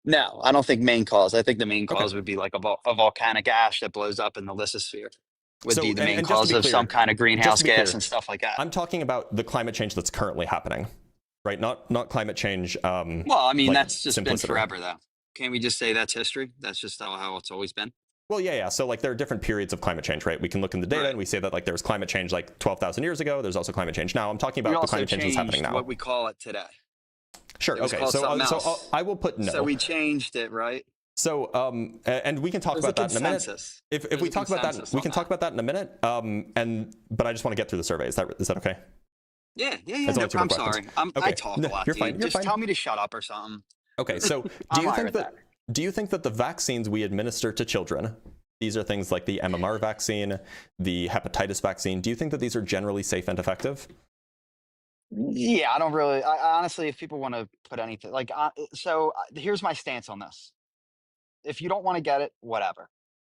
No, I don't think main cause. I think the main Okay. cause would be like a volcanic ash that blows up in the lithosphere would So, be the main and just to cause be of clear, some kind of greenhouse be gas clear, and stuff like that. I'm talking about the climate change that's currently happening, right? Not climate change. Well, I mean, like that's just simplicity. been forever, though. Can't we just say that's history? That's just how it's always been. Well, yeah. So like there are different periods of climate change, right? We can look in the data and we say that like there was climate change like 12,000 years ago. There's also climate change now. I'm talking We about the also climate change that's happening changed now. what we call it today. Sure. It was Okay. called something So else. I will put no. So we changed it, right? So and we can talk There's about a that in a minute. consensus. If There's we a talk about that, consensus we on can talk that. about that in a minute. But I just want to get through the survey. Is that okay? Yeah. That's No, only 2 more I'm questions. sorry. I Okay. talk a No, lot, you're dude. fine. You're Just fine. tell me to shut up or something. Okay. So do I'm you all right think with that do you think that the vaccines we administer to children, these are things like the MMR vaccine, the hepatitis vaccine, do you think that these are generally safe and effective? Yeah, I don't really. I honestly, if people want to put anything like, here's my stance on this. If you don't want to get it, whatever.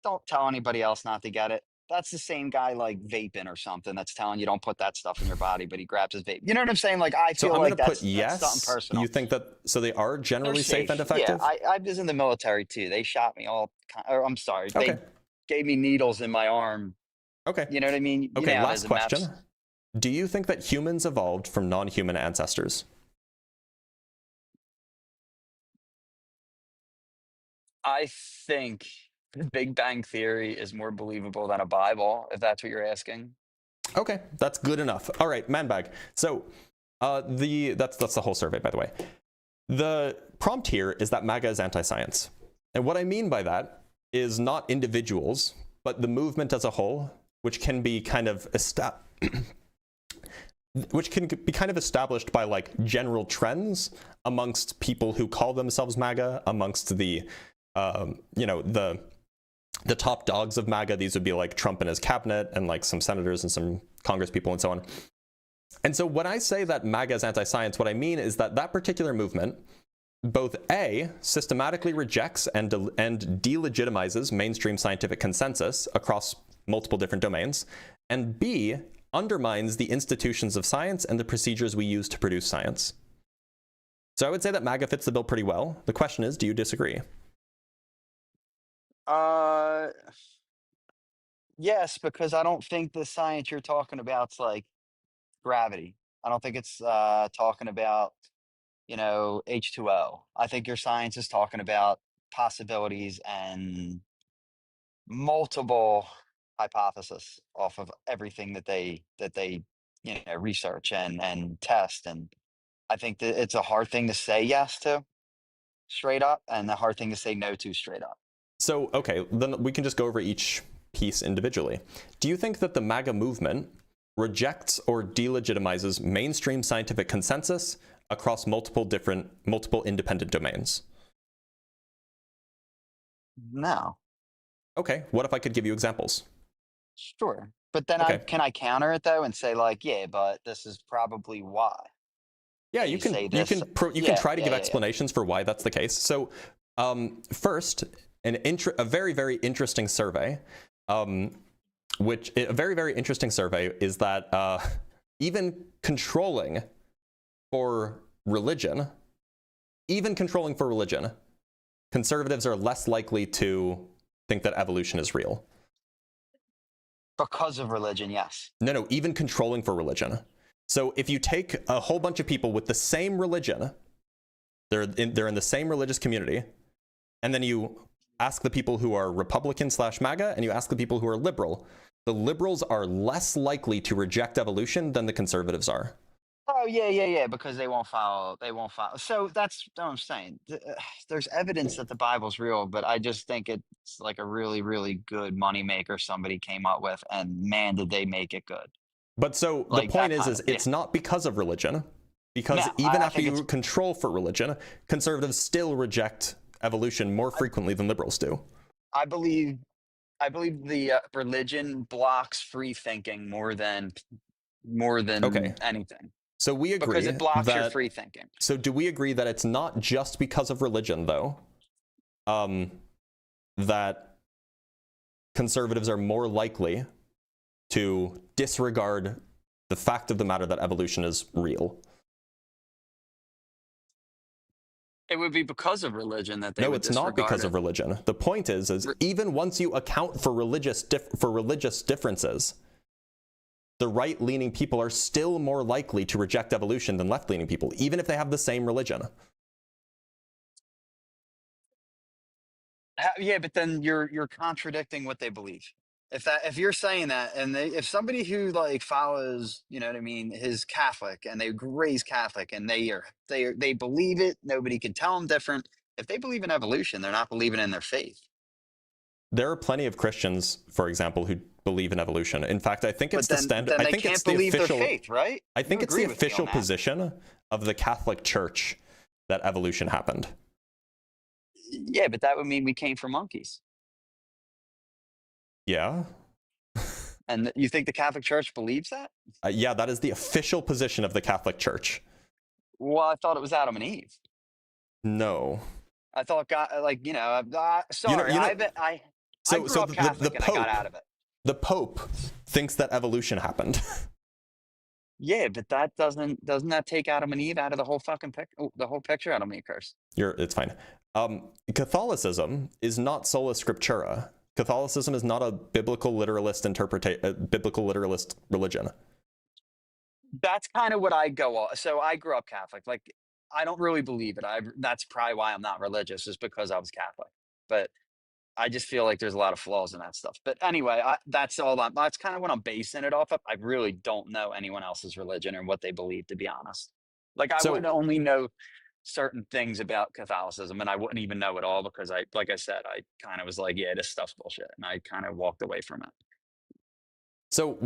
Don't tell anybody else not to get it. That's the same guy like vaping or something that's telling you don't put that stuff in your body, but he grabs his vape. You know what I'm saying? Like I So feel I'm like going to put that's something yes. personal. You think that so they are They're generally safe and safe. effective? Yeah, I was in the military too. They shot me or I'm sorry, Okay. they gave me needles in my arm. Okay. You know what I mean? You Okay, know how it last is in question. maps. Do you think that humans evolved from non-human ancestors? I think the Big Bang Theory is more believable than a Bible, if that's what you're asking. Okay, that's good enough. All right, Manbag. So that's the whole survey, by the way. The prompt here is that MAGA is anti-science. And what I mean by that is not individuals, but the movement as a whole, which can be kind of established by like general trends amongst people who call themselves MAGA, amongst the the top dogs of MAGA. These would be like Trump and his cabinet and like some senators and some Congress people and so on. And so when I say that MAGA is anti-science, what I mean is that that particular movement both A, systematically rejects and delegitimizes mainstream scientific consensus across multiple different domains, and B, undermines the institutions of science and the procedures we use to produce science. So I would say that MAGA fits the bill pretty well. The question is, do you disagree? Yes, because I don't think the science you're talking about's like gravity. I don't think it's talking about, H2O. I think your science is talking about possibilities and multiple hypothesis off of everything that they research and test. And I think that it's a hard thing to say yes to straight up, and a hard thing to say no to straight up. So, okay, then we can just go over each piece individually. Do you think that the MAGA movement rejects or delegitimizes mainstream scientific consensus across multiple independent domains? No. Okay, what if I could give you examples? Sure. But then Okay. can I counter it though and say like, yeah, but this is probably why? Yeah, And you can say you this. can try to give explanations for why that's the case. So, first, a very, very interesting survey, which a very, very interesting survey is that even controlling for religion, conservatives are less likely to think that evolution is real. Because of religion, yes. No, even controlling for religion. So if you take a whole bunch of people with the same religion, they're in the same religious community, and then you ask the people who are Republican/MAGA and you ask the people who are liberal, the liberals are less likely to reject evolution than the conservatives are. Oh yeah, because they won't follow. So that's what I'm saying. There's evidence that the Bible's real, but I just think it's like a really, really good moneymaker somebody came up with, and man, did they make it good. But so Like the point that is kind of- it's not because of religion, because No, even I after think you control for religion, conservatives still reject evolution more frequently than liberals do. I believe the religion blocks free thinking more than Okay. anything. So we agree Because it blocks your that, free thinking. So do we agree that it's not just because of religion, though, that conservatives are more likely to disregard the fact of the matter that evolution is real? It would be because of religion that they No, would it's not disregard because it. of religion. The point is even once you account for religious differences, the right-leaning people are still more likely to reject evolution than left-leaning people, even if they have the same religion. Yeah, but then you're contradicting what they believe. If you're saying that, and if somebody who like follows, you know what I mean, is Catholic and they raised Catholic and they believe it, nobody can tell them different. If they believe in evolution, they're not believing in their faith. There are plenty of Christians, for example, who believe in evolution. In fact, I think it's the standard. Then I they think can't it's the believe official. their faith, right? I think You it's the agree with me on official that. position of the Catholic Church that evolution happened. Yeah, but that would mean we came from monkeys. Yeah. And you think the Catholic Church believes that? Yeah, that is the official position of the Catholic Church. Well, I thought it was Adam and Eve. No. I thought God, sorry, I grew up Catholic and I got out of it. The Pope thinks that evolution happened. Yeah, but that doesn't that take Adam and Eve out of the whole fucking the whole picture? I don't mean curse. It's fine. Catholicism is not sola scriptura. Catholicism is not a biblical literalist religion. That's kind of what I go on. So I grew up Catholic. Like, I don't really believe it. That's probably why I'm not religious, is because I was Catholic. But I just feel like there's a lot of flaws in that stuff. But anyway, that's kind of what I'm basing it off of. I really don't know anyone else's religion or what they believe, to be honest. Like, I would only know certain things about Catholicism, and I wouldn't even know it all because like I said, I kind of was like, yeah, this stuff's bullshit, and I kind of walked away from it. So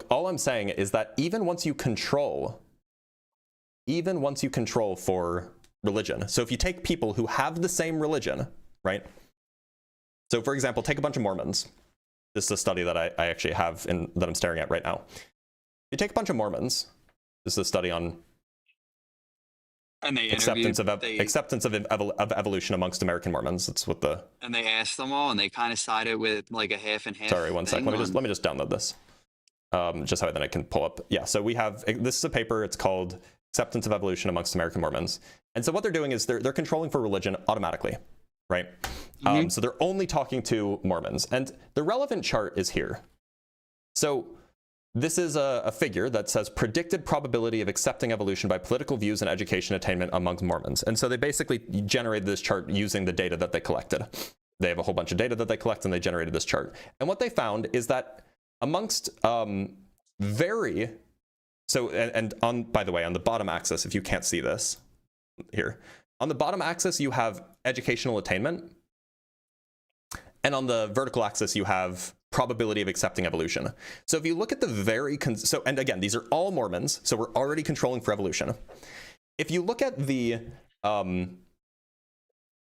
all I'm saying is that even once you control for religion, so if you take people who have the same religion, right? So for example, take a bunch of Mormons. This is a study that I actually have that I'm staring at right now. You take a bunch of Mormons. This is a study on And they acceptance of evolution amongst American Mormons. That's what and they asked them all, and they kind of sided with like a half and half. Sorry, one sec. Let me just download this. Just so then I can pull up. Yeah, so this is a paper. It's called Acceptance of Evolution Amongst American Mormons. And so what they're doing is they're controlling for religion automatically, right? Mm-hmm. So they're only talking to Mormons. And the relevant chart is here. So this is a figure that says predicted probability of accepting evolution by political views and education attainment amongst Mormons. And so they basically generated this chart using the data that they collected. they have a whole bunch of data that they collect, and they generated this chart. And what they found is that amongst and on, by the way, on the bottom axis, if you can't see this here, on the bottom axis, you have educational attainment. And on the vertical axis, you have probability of accepting evolution. So if you look at the and again, these are all Mormons, so we're already controlling for evolution. If you look at the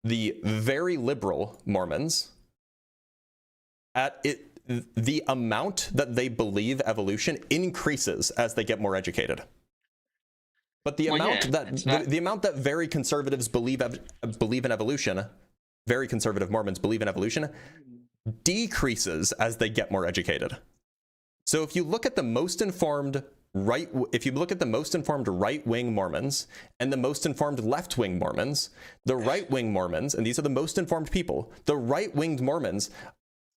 very liberal Mormons, the amount that they believe evolution increases as they get more educated. But the amount that very conservatives believe in evolution, very conservative Mormons believe in evolution, decreases as they get more educated. So if you look at the most informed right-wing Mormons and the most informed left-wing Mormons, the right-wing Mormons, and these are the most informed people, the right-winged Mormons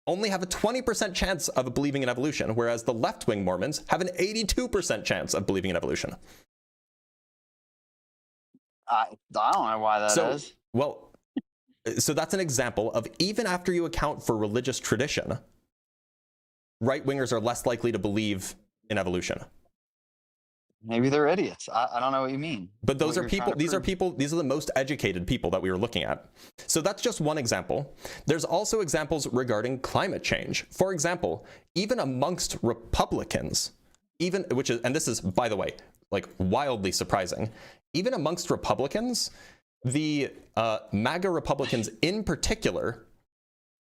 only have a 20% chance of believing in evolution, whereas the left-wing Mormons have an 82% chance of believing in evolution. I don't know why that is. Well, so that's an example of, even after you account for religious tradition, right-wingers are less likely to believe in evolution. Maybe they're idiots. I don't know what you mean. But these are the most educated people that we were looking at. So that's just one example. There's also examples regarding climate change. For example, even amongst Republicans, and this is, by the way, like wildly surprising, even amongst Republicans, the MAGA Republicans in particular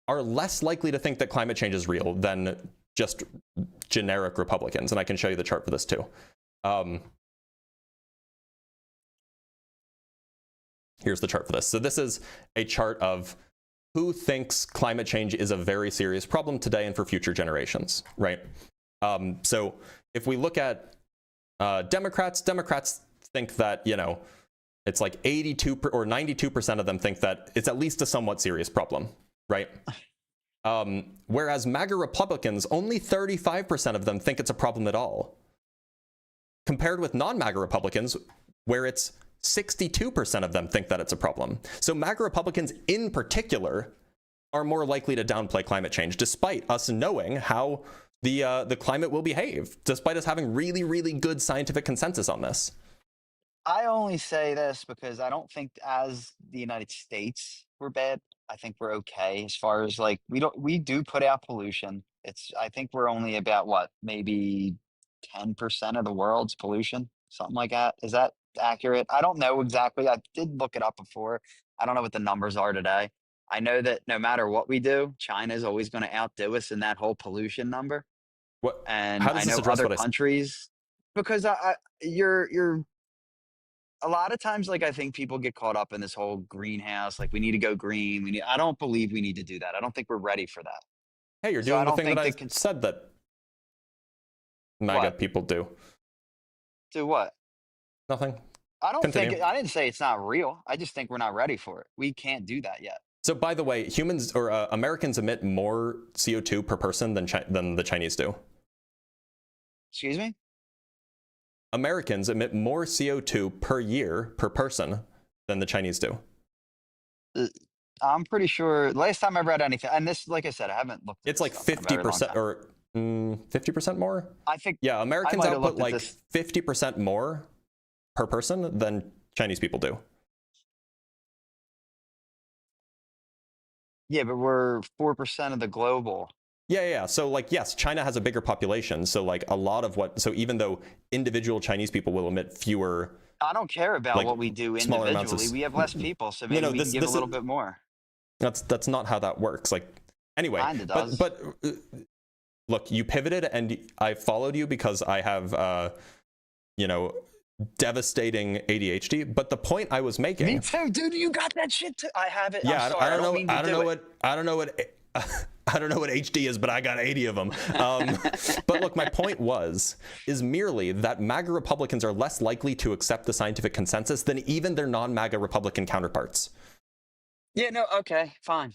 are less likely to think that climate change is real than just generic Republicans. And I can show you the chart for this too. Here's the chart for this. So this is a chart of who thinks climate change is a very serious problem today and for future generations, right? So if we look at Democrats think that, it's like 82 or 92% of them think that it's at least a somewhat serious problem, right? Whereas MAGA Republicans, only 35% of them think it's a problem at all, compared with non-MAGA Republicans, where it's 62% of them think that it's a problem. So MAGA Republicans in particular are more likely to downplay climate change, despite us knowing how the climate will behave, despite us having really, really good scientific consensus on this. I only say this because I don't think as the United States we're bad. I think we're okay as far as like we do put out pollution. I think we're only about what, maybe 10% of the world's pollution, something like that. Is that accurate? I don't know exactly. I did look it up before. I don't know what the numbers are today. I know that no matter what we do, China is always going to outdo us in that whole pollution number. What? And How does I this know address other what countries, because you're a lot of times, like, I think people get caught up in this whole greenhouse, like we need to go green. I don't believe we need to do that. I don't think we're ready for that. Hey, you're doing the thing that I said that MAGA people do. Do what? Nothing. I don't Continue. think I didn't say it's not real. I just think we're not ready for it. We can't do that yet. So, by the way, humans or Americans emit more CO2 per person than the Chinese do. Excuse me? Americans emit more CO2 per year per person than the Chinese do. I'm pretty sure last time I read anything, and this, like I said, I haven't looked at It's like 50% or 50% more. I think, yeah, Americans output like this 50% more per person than Chinese people do. Yeah, but we're 4% of the global. Yeah. So, like, yes, China has a bigger population. So, like, a lot of so even though individual Chinese people will emit fewer. I don't care about like, what we do individually. We have less people, so maybe we can give a little bit more. That's not how that works. Like, anyway, Kinda does. but look, you pivoted, and I followed you because I have, devastating ADHD. But the point I was making. Me too, dude. You got that shit too. I have it. Yeah, I'm sorry, I don't know what HD is, but I got 80 of them. But look, my point is merely that MAGA Republicans are less likely to accept the scientific consensus than even their non-MAGA Republican counterparts. Yeah, no, okay, fine.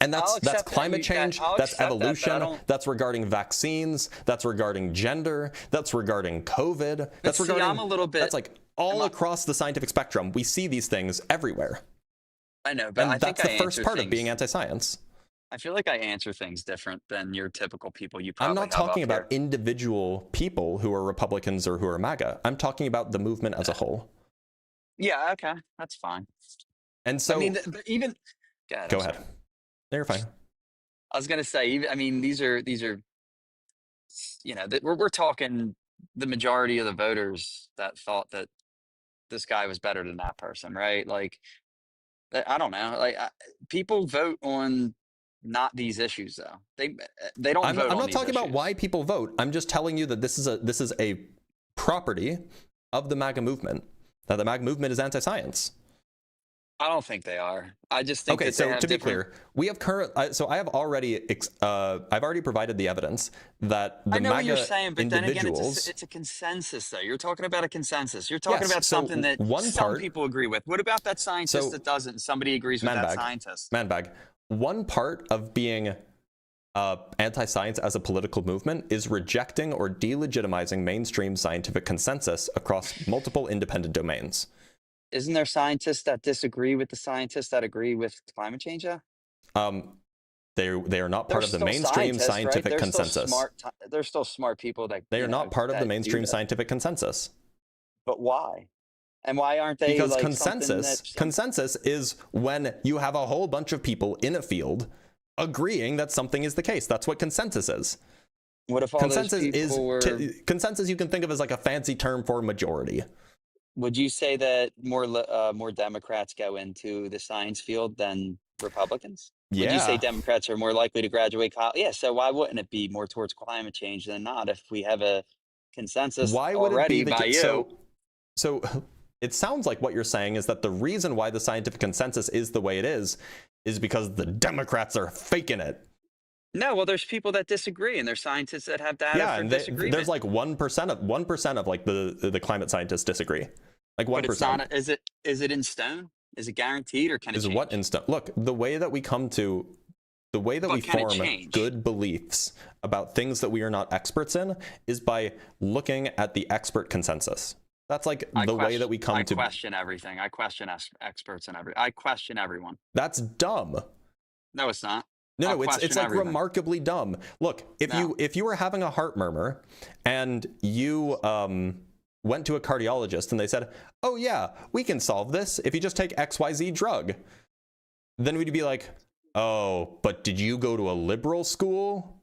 And that's climate change, that's evolution, that's regarding vaccines, that's regarding gender, that's regarding COVID, that's regarding, I'm a little bit, that's like all across the scientific spectrum. We see these things everywhere. I know, but And I think that's I the first answer part of being things. anti-science. I feel like I answer things different than your typical people you I'm probably not have talking up about here. individual people who are Republicans or who are MAGA. I'm talking about the movement as a whole. Yeah, okay, that's fine. And so, I mean, but even God, go I'm ahead. sorry. No, you're fine. I was gonna say, even I mean, these are we're talking the majority of the voters that thought that this guy was better than that person, right? Like, I don't know, like people vote on not these issues though. They don't I'm vote on not these talking about issues. why people vote. I'm just telling you that this is a property of the MAGA movement. That the MAGA movement is anti-science. I don't think they are. I just think Okay, that they so have to be different. clear, we have so I have already I've already provided the evidence that the I know what you're MAGA saying, but then again, individuals. it's a consensus though. You're talking about a consensus. You're talking Yes. about So something that one some part. people agree with. What about that scientist So that doesn't? And somebody agrees with that scientist. Manbag. One part of being anti-science as a political movement is rejecting or delegitimizing mainstream scientific consensus across multiple independent domains. Isn't there scientists that disagree with the scientists that agree with climate change? Yeah, They are not they're part of the still mainstream scientists, right? scientific They're still consensus. smart. They're still smart people that They are not part of the that do mainstream that. scientific consensus. But why? And why aren't they Because like something that consensus is when you have a whole bunch of people in a field agreeing that something is the case. That's what consensus is. What if all Consensus those is people were? consensus you can think of as like a fancy term for majority. Would you say that more Democrats go into the science field than Republicans? Would you say Yeah. Democrats are more likely to graduate college? Yeah, so why wouldn't it be more towards climate change than not if we have a consensus Why would it be already by you? So it sounds like what you're saying is that the reason why the scientific consensus is the way it is because the Democrats are faking it. No, well, there's people that disagree, and there's scientists that have data Yeah, for and disagreement. there's like 1% of like the climate scientists disagree. Like 1%. But it's not. Is it in stone? Is it guaranteed, or can it Is change? what in stone? Look, the way that we form good beliefs about things that we are not experts in is by looking at the expert consensus. That's like the way that we come to. I question everything. I question experts and I question everyone. That's dumb. No, it's not. No, it's like everything. Remarkably dumb. Look, if you were having a heart murmur and you went to a cardiologist and they said, "Oh yeah, we can solve this if you just take XYZ drug," then we'd be like, "Oh, but did you go to a liberal school?"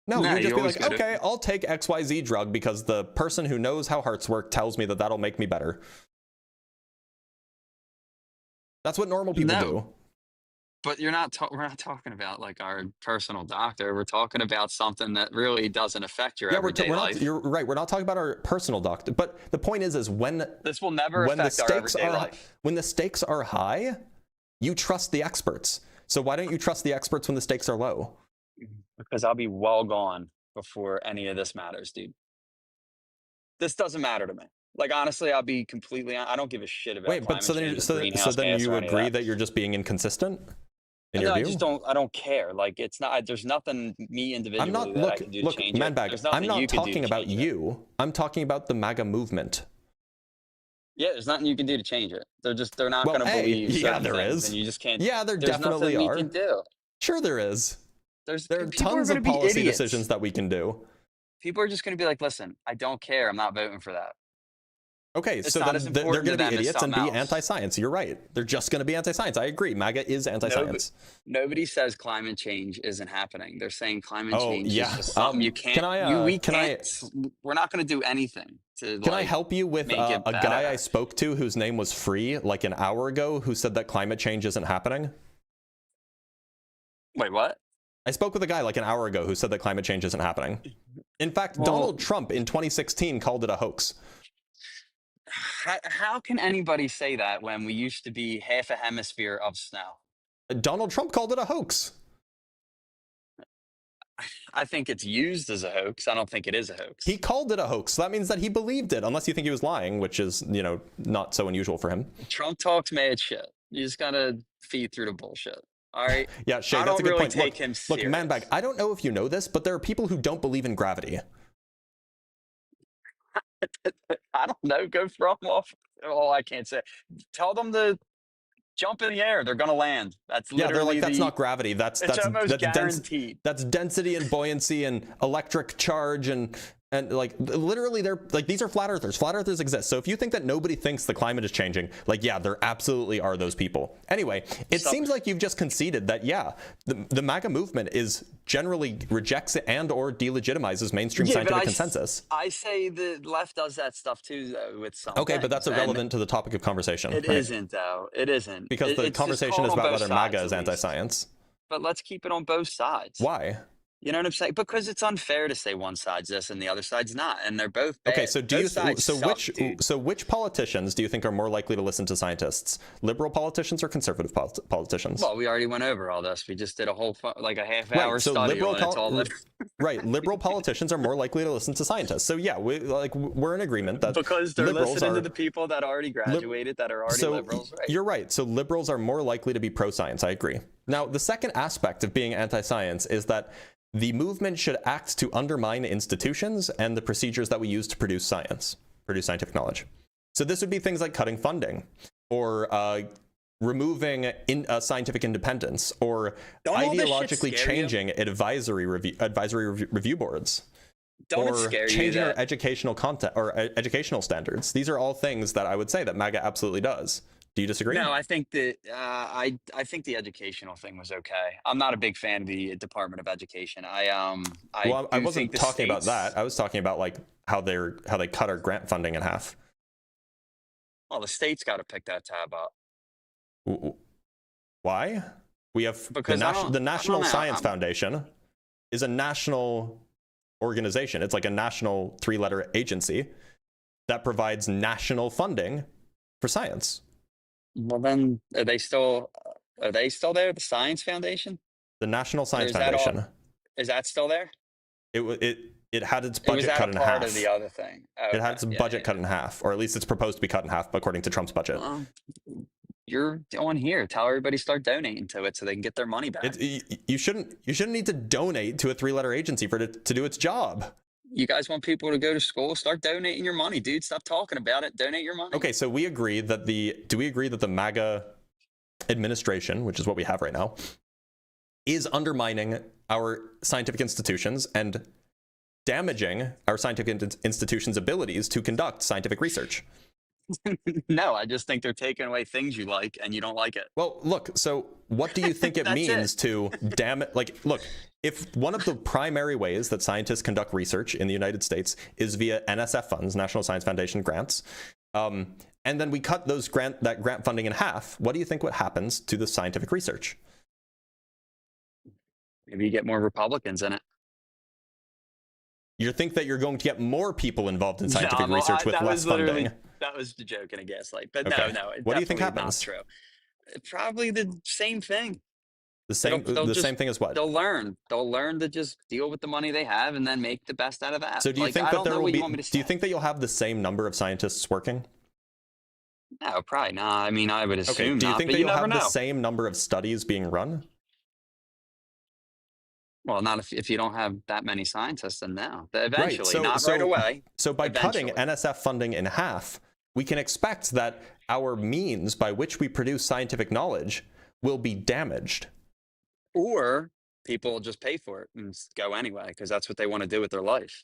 No, you'd just be like, "Okay, I'll take XYZ drug because the person who knows how hearts work tells me that that'll make me better." That's what normal people do. But we're not talking about like our personal doctor. We're talking about something that really doesn't affect your everyday life. You're right. We're not talking about our personal doctor. But the point is when this will never affect our everyday life. When the stakes are high, you trust the experts. So why don't you trust the experts when the stakes are low? Because I'll be well gone before any of this matters, dude. This doesn't matter to me. Like, honestly, I'll be completely. I don't give a shit about. Wait, but so then you agree that you're just being inconsistent? No, I just don't. I don't care. Like, it's not. There's nothing me individually that I can do to change it. I'm not talking about you. I'm talking about the MAGA movement. Yeah, there's nothing you can do to change it. They're not going to believe. Yeah, there is. And you just can't. Yeah, there definitely are. We can do. Sure, there is. There are tons of policy decisions that we can do. People are just going to be like, "Listen, I don't care. I'm not voting for that." Okay, so then they're going to be idiots and be anti-science. You're right. They're just going to be anti-science. I agree. MAGA is anti-science. Nobody says climate change isn't happening. They're saying climate change is just something you can't. We're not going to do anything to. Can I help you with a guy I spoke to whose name was Free like an hour ago who said that climate change isn't happening? Wait, what? I spoke with a guy like an hour ago who said that climate change isn't happening. In fact, Donald Trump in 2016 called it a hoax. How can anybody say that when we used to be half a hemisphere of snow? Donald Trump called it a hoax. I think it's used as a hoax. I don't think it is a hoax. He called it a hoax. So that means that he believed it, unless you think he was lying, which is, not so unusual for him. Trump talks mad shit. You just gotta feed through the bullshit. All right. Yeah, Shay, that's a good point. Take him serious. Look, Manbag, I don't know if you know this, but there are people who don't believe in gravity. I don't know. Go from off. Oh, I can't say. Tell them to jump in the air. They're going to land. That's Yeah, they're literally like, that's not gravity. That's almost guaranteed. That's density and buoyancy and electric charge and like literally they're like, these are flat earthers. Flat earthers exist. So if you think that nobody thinks the climate is changing, like, yeah, there absolutely are those people. Anyway, it seems like you've just conceded that, yeah, the MAGA movement is generally rejects and or delegitimizes mainstream scientific consensus. I say the left does that stuff too, though, with some Okay, but that's things, irrelevant to the topic of conversation. It right? isn't, though. It isn't. Because the It's just conversation called is on about both whether MAGA sides, is at least. anti-science. But let's keep it on both sides. Why? You know what I'm saying? Because it's unfair to say one side's this and the other side's not, and they're both bad. Okay, so do Both you sides suck, dude. which politicians do you think are more likely to listen to scientists? Liberal politicians or conservative politicians? Well, we already went over all this. We just did a whole like a half-hour study on it. It's all right, liberal politicians are more likely to listen to scientists. So yeah, we're in agreement that because they're liberals listening to the people that already graduated, that are already liberals. Right. You're right. So liberals are more likely to be pro-science. I agree. Now, the second aspect of being anti-science is that the movement should act to undermine institutions and the procedures that we use to produce scientific knowledge. So this would be things like cutting funding, or removing scientific independence, or ideologically changing advisory review boards, or changing our educational content or educational standards. These are all things that I would say that MAGA absolutely does. Do you disagree? No, I think that I think the educational thing was okay. I'm not a big fan of the Department of Education. I wasn't talking about that. I was talking about like how they cut our grant funding in half. Well, the state's got to pick that tab up. Why? We have the National Science Foundation is a national organization. It's like a national 3-letter agency that provides national funding for science. Well, then are they still there? The Science Foundation, the National Science Foundation, is that still there? It had its budget cut in half. Part of the other thing. It had its budget cut in half, or at least it's proposed to be cut in half according to Trump's budget. You're on here. Tell everybody start donating to it so they can get their money back. You shouldn't need to donate to a 3-letter agency for it to do its job. You guys want people to go to school? Start donating your money, dude. Stop talking about it. Donate your money. Okay, so we agree that do we agree that the MAGA administration, which is what we have right now, is undermining our scientific institutions and damaging our scientific institutions' abilities to conduct scientific research? No, I just think they're taking away things you like and you don't like it. Well, look, so what do you think it means to damn it? Like, look, if one of the primary ways that scientists conduct research in the United States is via NSF funds, National Science Foundation grants, and then we cut that grant funding in half, what do you think what happens to the scientific research? Maybe you get more Republicans in it. You think that you're going to get more people involved in scientific research with less funding? That was the joke and a gaslight. But okay. no, what do you think happens? Not true. Probably the same thing. The same thing as what? They'll learn to just deal with the money they have and then make the best out of that. So do you think that there will be? Do you think that you'll have the same number of scientists working? No, probably not. I mean, I would assume. Okay. Do you not, think that you'll have the same number of studies being run? Well, not if you don't have that many scientists, then no. Eventually, not right away. So by cutting NSF funding in half, we can expect that our means by which we produce scientific knowledge will be damaged. Or people will just pay for it and go anyway, because that's what they want to do with their life.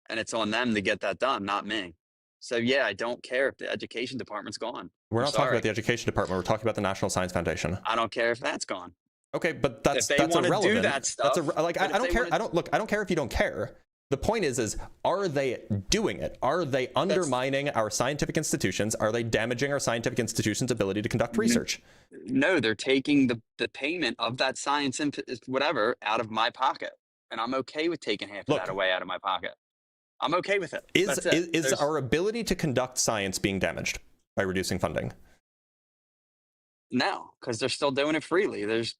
And it's on them to get that done, not me. So yeah, I don't care if the education department's gone. We're not talking about the education department. We're talking about the National Science Foundation. I don't care if that's gone. Okay, but that's irrelevant. Do that stuff, I don't care. I don't care if you don't care. The point is are they doing it? Are they undermining our scientific institutions? Are they damaging our scientific institutions' ability to conduct research? No, they're taking the payment of that science and whatever out of my pocket, and I'm okay with taking half of that away out of my pocket. I'm okay with it. Is our ability to conduct science being damaged by reducing funding? No, because they're still doing it freely. There's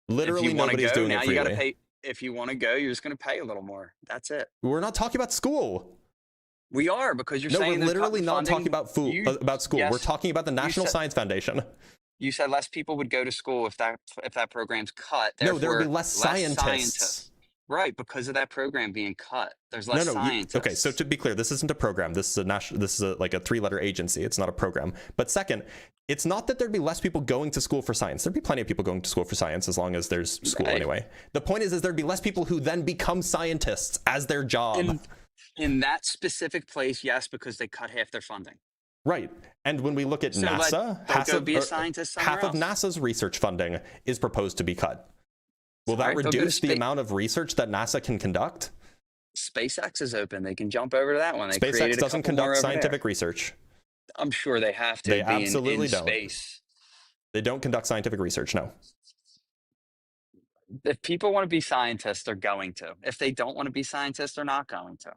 literally nobody's doing it freely. You got to pay. If you want to go, you're just going to pay a little more. That's it. We're not talking about school. We are, because you're saying we're literally not talking about school. Yes, we're talking about the National Science Foundation. You said less people would go to school if that program's cut. No, there would be less scientists. Right, because of that program being cut. There's No, less no. scientists. Okay, so to be clear, this isn't a program. This is a like a 3-letter agency. It's not a program. But second, it's not that there'd be less people going to school for science. There'd be plenty of people going to school for science as long as there's school anyway. The point is there'd be less people who then become scientists as their job. In that specific place, yes, because they cut half their funding. Right. And when we look at So NASA, don't go be a scientist somewhere half of else. NASA's research funding is proposed to be cut. Will that Alright, they'll go to reduce the space. amount of research that NASA can conduct? SpaceX is open. They can jump over to that one. They SpaceX created a doesn't couple more conduct over scientific there. research. I'm sure they have to They be absolutely in don't. space. They don't conduct scientific research, no. If people want to be scientists, they're going to. If they don't want to be scientists, they're not going to.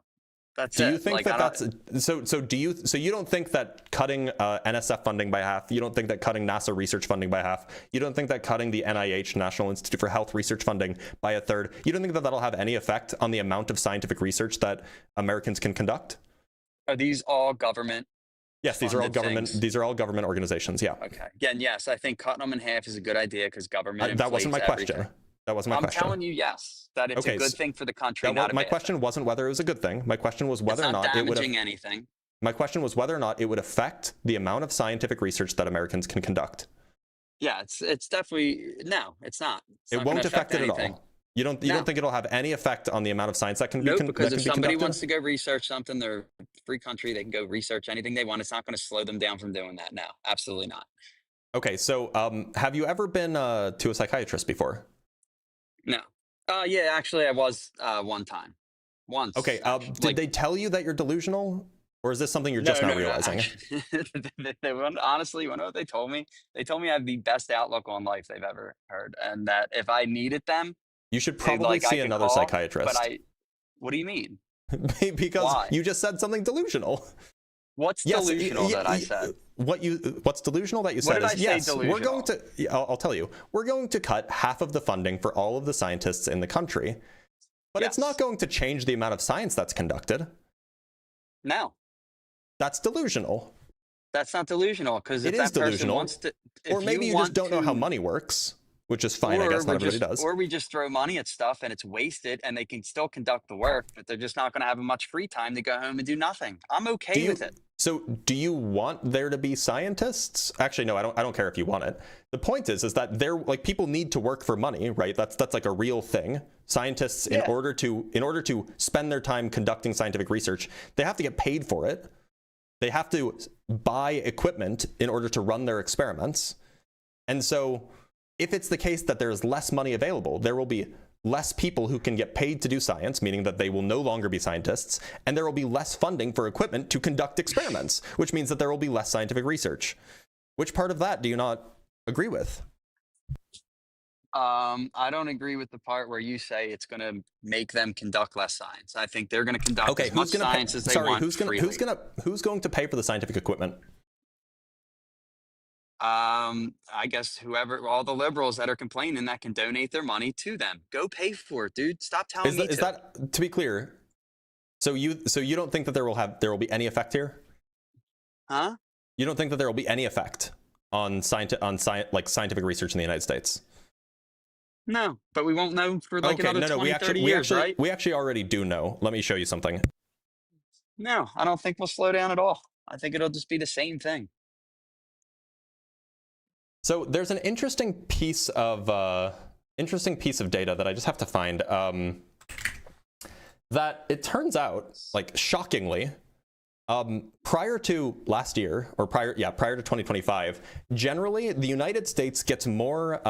That's Do it. you think Like, that that's so you don't think that cutting NSF funding by half, you don't think that cutting NASA research funding by half, you don't think that cutting the NIH, National Institute for Health research funding by a third, you don't think that that'll have any effect on the amount of scientific research that Americans can conduct? Are these all government? Yes, these are all funded government. things? These are all government organizations. Yeah. Okay. Again, yes, I think cutting them in half is a good idea because government. That wasn't my inflates question. everything. That wasn't my I'm question. telling you, yes, that it's Okay, a good so thing for the country. That Not a my bad question thing. wasn't whether it was a good thing. My question was whether It's or not not it would. damaging anything. My question was whether or not it would affect the amount of scientific research that Americans can conduct. Yeah, it's definitely no, it's not. It's It not won't gonna affect it anything. at all. You don't think it'll have any effect on the amount of science that can Nope, be because if somebody conducted? wants to go research something, they're a free country. They can go research anything they want. It's not going to slow them down from doing that. No, absolutely not. Okay, so have you ever been to a psychiatrist before? No. Yeah, actually, I was one time. Once. Okay, actually. did they tell you that you're delusional, or is this something you're just now realizing? Honestly, you know what they told me? They told me I have the best outlook on life they've ever heard, and that if I needed them, You should they'd, probably like, I see could another call, psychiatrist. But what do you mean? Because Why? you just said something delusional. What's delusional that I said? What's delusional that you What said did I is say yes, we're going delusional? to. I'll tell you, we're going to cut half of the funding for all of the scientists in the country, but it's not Yes. going to change the amount of science that's conducted. No, That's delusional. that's not delusional because It if is that person delusional. wants to, Or if maybe you just want don't know how to- money works, which is fine. I or guess we not everybody just- does. Or we just throw money at stuff and it's wasted, and they can still conduct the work, but they're just not going to have much free time to go home and do nothing. I'm okay with it. So do you want there to be scientists? Actually, no, I don't care if you want it. The point is that people need to work for money, right? That's like a real thing. Scientists, in order to spend their time conducting scientific research, they have to get paid for it. They have to buy equipment in order to run their experiments. And so if it's the case that there's less money available, there will be less people who can get paid to do science, meaning that they will no longer be scientists, and there will be less funding for equipment to conduct experiments, which means that there will be less scientific research. Which part of that do you not agree with? I don't agree with the part where you say it's going to make them conduct less science. I think they're going to conduct as much science as they want freely. Who's going to pay for the scientific equipment? I guess all the liberals that are complaining that can donate their money to them. Go pay for it, dude. Stop telling me Is that to be clear? So you don't think that there will be any effect here? Huh? You don't think that there will be any effect on scientific research in the United States? No, but we won't know for another 20, 30 years, right? We actually already do know. Let me show you something. No, I don't think we'll slow down at all. I think it'll just be the same thing. So there's an interesting piece of data that I just have to find. That it turns out, shockingly, prior to last year, or prior to 2025, generally the United States gets more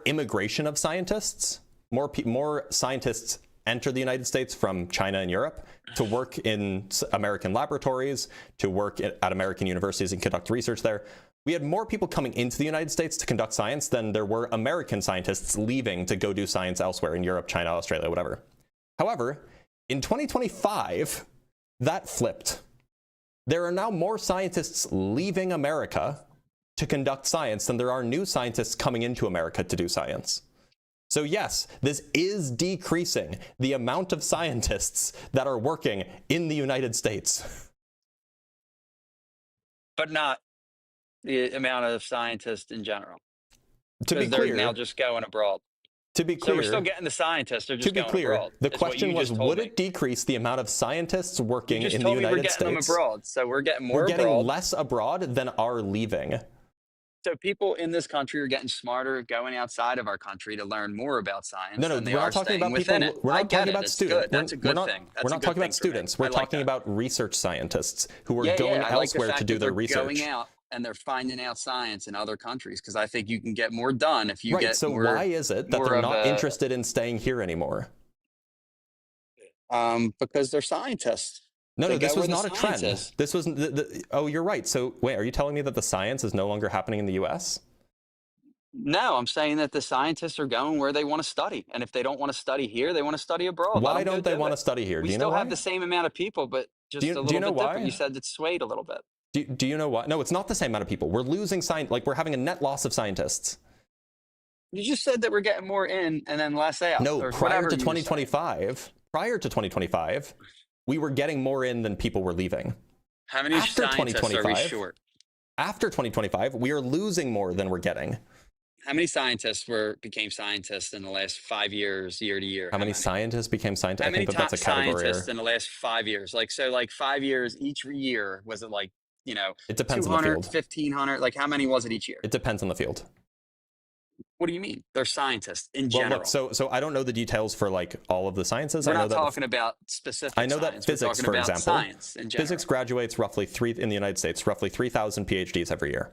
immigration of scientists. More scientists enter the United States from China and Europe to work in American laboratories, to work at American universities and conduct research there. We had more people coming into the United States to conduct science than there were American scientists leaving to go do science elsewhere in Europe, China, Australia, whatever. However, in 2025, that flipped. There are now more scientists leaving America to conduct science than there are new scientists coming into America to do science. So yes, this is decreasing the amount of scientists that are working in the United States. But not the amount of scientists in general. To be Because they're clear, now just going abroad. To be So clear, we're still getting the scientists. They're just to be going clear, abroad. the is what question you was, just told would me. it decrease the amount of scientists working You just in the told me we're United getting them States? abroad. So we're getting more We're getting abroad. less abroad than are leaving. So people in this country are getting smarter, going outside of our country to learn more about science. No, than they we're are not talking staying about people. within it. We're I not get talking it. about It's students. good. That's a good thing. That's We're a not good talking thing about for me. students. We're I like talking that. about research scientists who are Yeah, going I like the elsewhere fact to do that their they're research. going out and they're finding out science in other countries because I think you can get more done if you Right. get So more. why is it that more they're of not a- interested in staying here anymore? Because they're scientists. No, They no, this go was where not the a trend. science is. This was oh, you're right. So wait, are you telling me that the science is no longer happening in the U.S.? No, I'm saying that the scientists are going where they want to study, and if they don't want to study here, they want to study abroad. Why don't they want to study here? We Do you know still why? have the same amount of people, but just Do you a little know bit different. why? You said it's swayed a little bit. Do you know why? No, it's not the same amount of people. We're losing like we're having a net loss of scientists. You just said that we're getting more in and then less out. No, or prior whatever to you were saying. 2025, we were getting more in than people were leaving. How many After scientists are we 2025, short? After 2025, we are losing more than we're getting. How many scientists became scientists in the last 5 years, year to year? How many scientists became scientists? How I many think that's a category. scientists in the last 5 years? Like 5 years each year. Was it like, It depends on the 200, field. 1,500? Like how many was it each year? It depends on the field. What do you mean? They're scientists in Well, general. look, so I don't know the details for like all of the sciences. We're I know not that talking about specific I know science. that physics, We're talking for about example, science in general. physics graduates roughly in the United States, roughly 3,000 PhDs every year.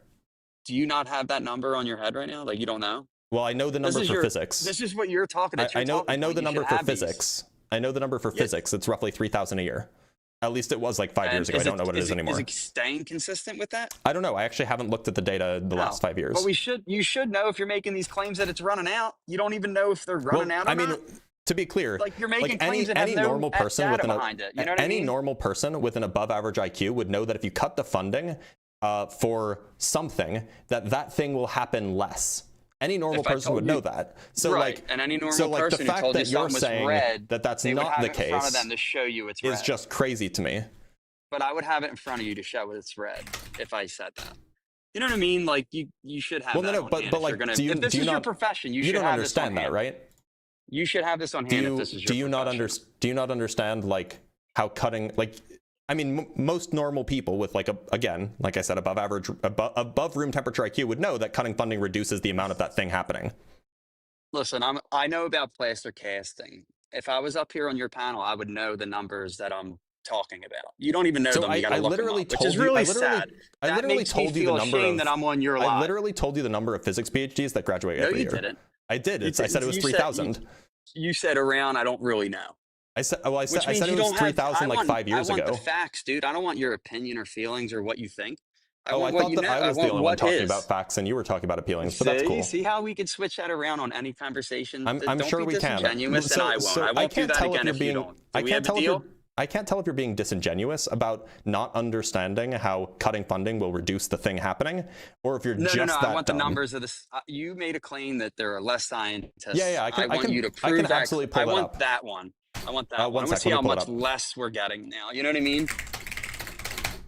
Do you not have that number on your head right now? Like you don't know? Well, I know the number for physics. This is what you're talking about. I know the number for physics. I know the number for physics. It's roughly 3,000 a year. At least it was like 5 years ago. I don't know what it is anymore. Is it staying consistent with that? I don't know. I actually haven't looked at the data the last 5 years. But you should know if you're making these claims that it's running out. You don't even know if they're running out or not. To be clear, like you're making any claims that have no normal person data with behind it. You know what I mean? any normal person with an above average IQ would know that if you cut the funding for something, that thing will happen less. Any normal person would know that. So and any normal person the who fact told you that you're something was saying red, that that's they would not have the it in front of case them to show you it's is red. just crazy to me. But I would have it in front of you to show it's red if I said that. You know what I mean? Like you should have. Well, that no, on but hand if like, you're gonna, do you if this do you is your not profession, you should don't have understand this on that, hand. right? You should have this on hand if this is your do you not profession. do you not understand like how cutting like I mean most normal people with like again like I said above room temperature IQ would know that cutting funding reduces the amount of that thing happening. Listen, I know about plaster casting. If I was up here on your panel, I would know the numbers that I'm talking about. You don't even know them. You gotta look them up, which is really sad. I literally told you the number of that I'm on your live. I literally told you the number of physics PhDs that graduate every year. No, you didn't. I did. I said it was 3,000. You said around. I don't really know. I said it was 3,000 like 5 years ago. I want the facts, dude. I don't want your opinion or feelings or what you think. I thought that I was the only one talking about facts and you were talking about opinions, but that's cool. See how we could switch that around on any conversation? I'm sure we can. And I won't do that again if you don't. Do we have a deal? I can't tell if you're being disingenuous about not understanding how cutting funding will reduce the thing happening, or if you're just that I want dumb. the numbers of this. You made a claim that there are less scientists. Yeah, I want you to prove that. Absolutely pull that up. I want that one. I want that one. I want to see how much less we're getting now. You know what I mean?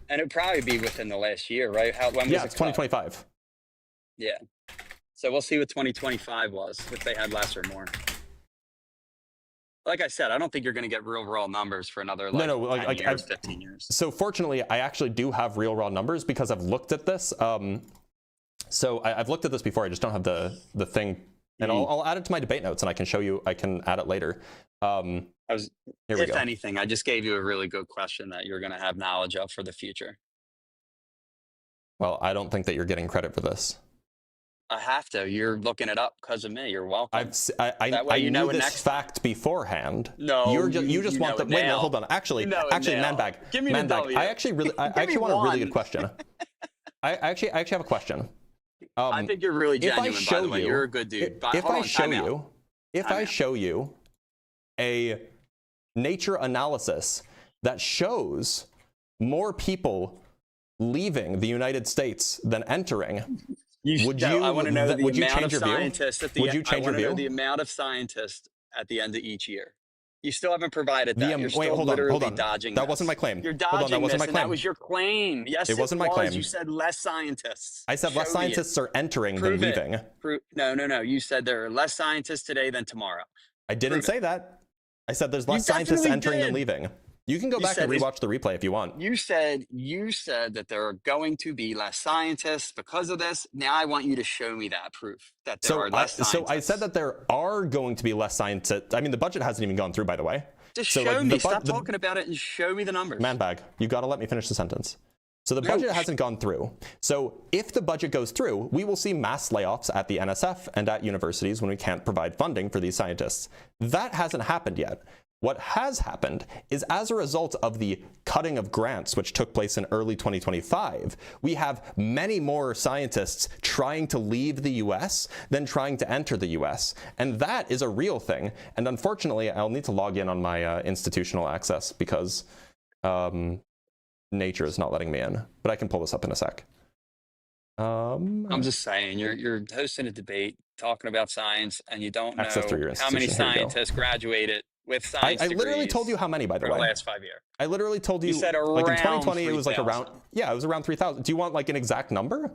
And it'd probably be within the last year, right? When was it? It's 2025. Yeah. So we'll see what 2025 was, if they had less or more. Like I said, I don't think you're going to get real raw numbers for another 10 years, 15 years. So fortunately, I actually do have real raw numbers because I've looked at this. So I've looked at this before. I just don't have the thing. And I'll add it to my debate notes and I can show you. I can add it later. If anything, I just gave you a really good question that you're going to have knowledge of for the future. Well, I don't think that you're getting credit for this. I have to. You're looking it up because of me. You're welcome. I knew this fact beforehand. No, you just want the. Wait, no, hold on. Actually, Manbag. Give me the W. I actually want a really good question. I actually have a question. I think you're really genuine. By the way, you're a good dude. If I show you a nature analysis that shows more people leaving the United States than entering, I want to know the amount of scientists at the Would you change your view? I want to know the amount of scientists at the end of each year. You still haven't provided that. You're still literally dodging That this. wasn't my claim. You're Hold on, dodging that wasn't this, my and that claim. was your claim. Yes, It wasn't my claim. You said less scientists. I said less Show me it. scientists are entering Prove than it. leaving. No. You said there are less scientists today than tomorrow. I didn't Prove say it. that. I said there's You less scientists definitely entering than did. leaving. You can go You back and said rewatch the replay if you want. You said that there are going to be less scientists because of this. Now I want you to show me that proof that there are less scientists. So I said that there are going to be less scientists. I mean, the budget hasn't even gone through, by the way. Just So, show like, me. Stop talking about it and show me the numbers. Man bag, you got to let me finish the sentence. So the budget hasn't gone through. So if the budget goes through, we will see mass layoffs at the NSF and at universities when we can't provide funding for these scientists. That hasn't happened yet. What has happened is, as a result of the cutting of grants, which took place in early 2025, we have many more scientists trying to leave the US than trying to enter the US. And that is a real thing. And unfortunately, I'll need to log in on my institutional access because nature is not letting me in. But I can pull this up in a sec. I'm just saying, you're hosting a debate, talking about science, and you don't know how many scientists graduated with science I literally told you how many, by the way. For the last 5 years. I literally told you, said like in around 2020, it was like 3,000. around, yeah, it was around 3,000. Do you want like an exact number?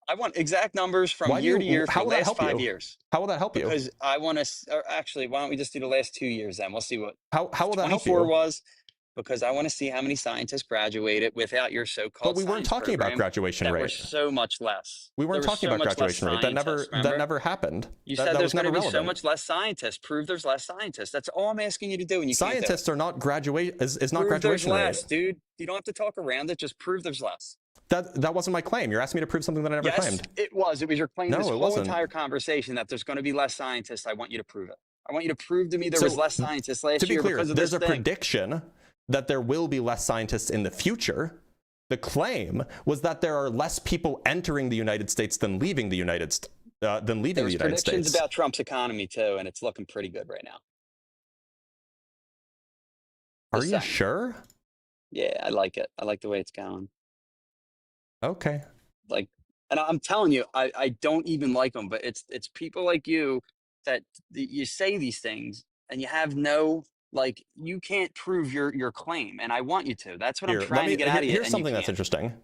I want exact numbers from year to year for the last 5 years. How will that help you? Because I want to, actually, why don't we just do the last 2 years then? We'll see what how will that help you? 24 was. Because I want to see how many scientists graduated without your so-called. But we weren't talking about graduation rate. That were so much less. We weren't talking about graduation rate. That never happened. You said there's going to be so much less scientists. Prove there's less scientists. That's all I'm asking you to do. And you scientists are not graduate is not prove graduation there's rate. Less, dude. You don't have to talk around it. Just prove there's less. That wasn't my claim. You're asking me to prove something that I never claimed. It was. It was your claim. No, this it whole wasn't. entire conversation that there's going to be less scientists. I want you to prove it. I want you to prove to me there was less scientists last year. To be clear, because of there's this a thing. prediction that there will be less scientists in the future. The claim was that there are less people entering the United States than leaving the United States. There's predictions about Trump's economy too, and it's looking pretty good right now. Are you sure? Yeah, I like it. I like the way it's going. Okay. Like, and I'm telling you, I don't even like them, but it's people like you that you say these things and you have no. Like, you can't prove your claim, and I want you to. That's what I'm trying to get out of you. Here's something that's interesting.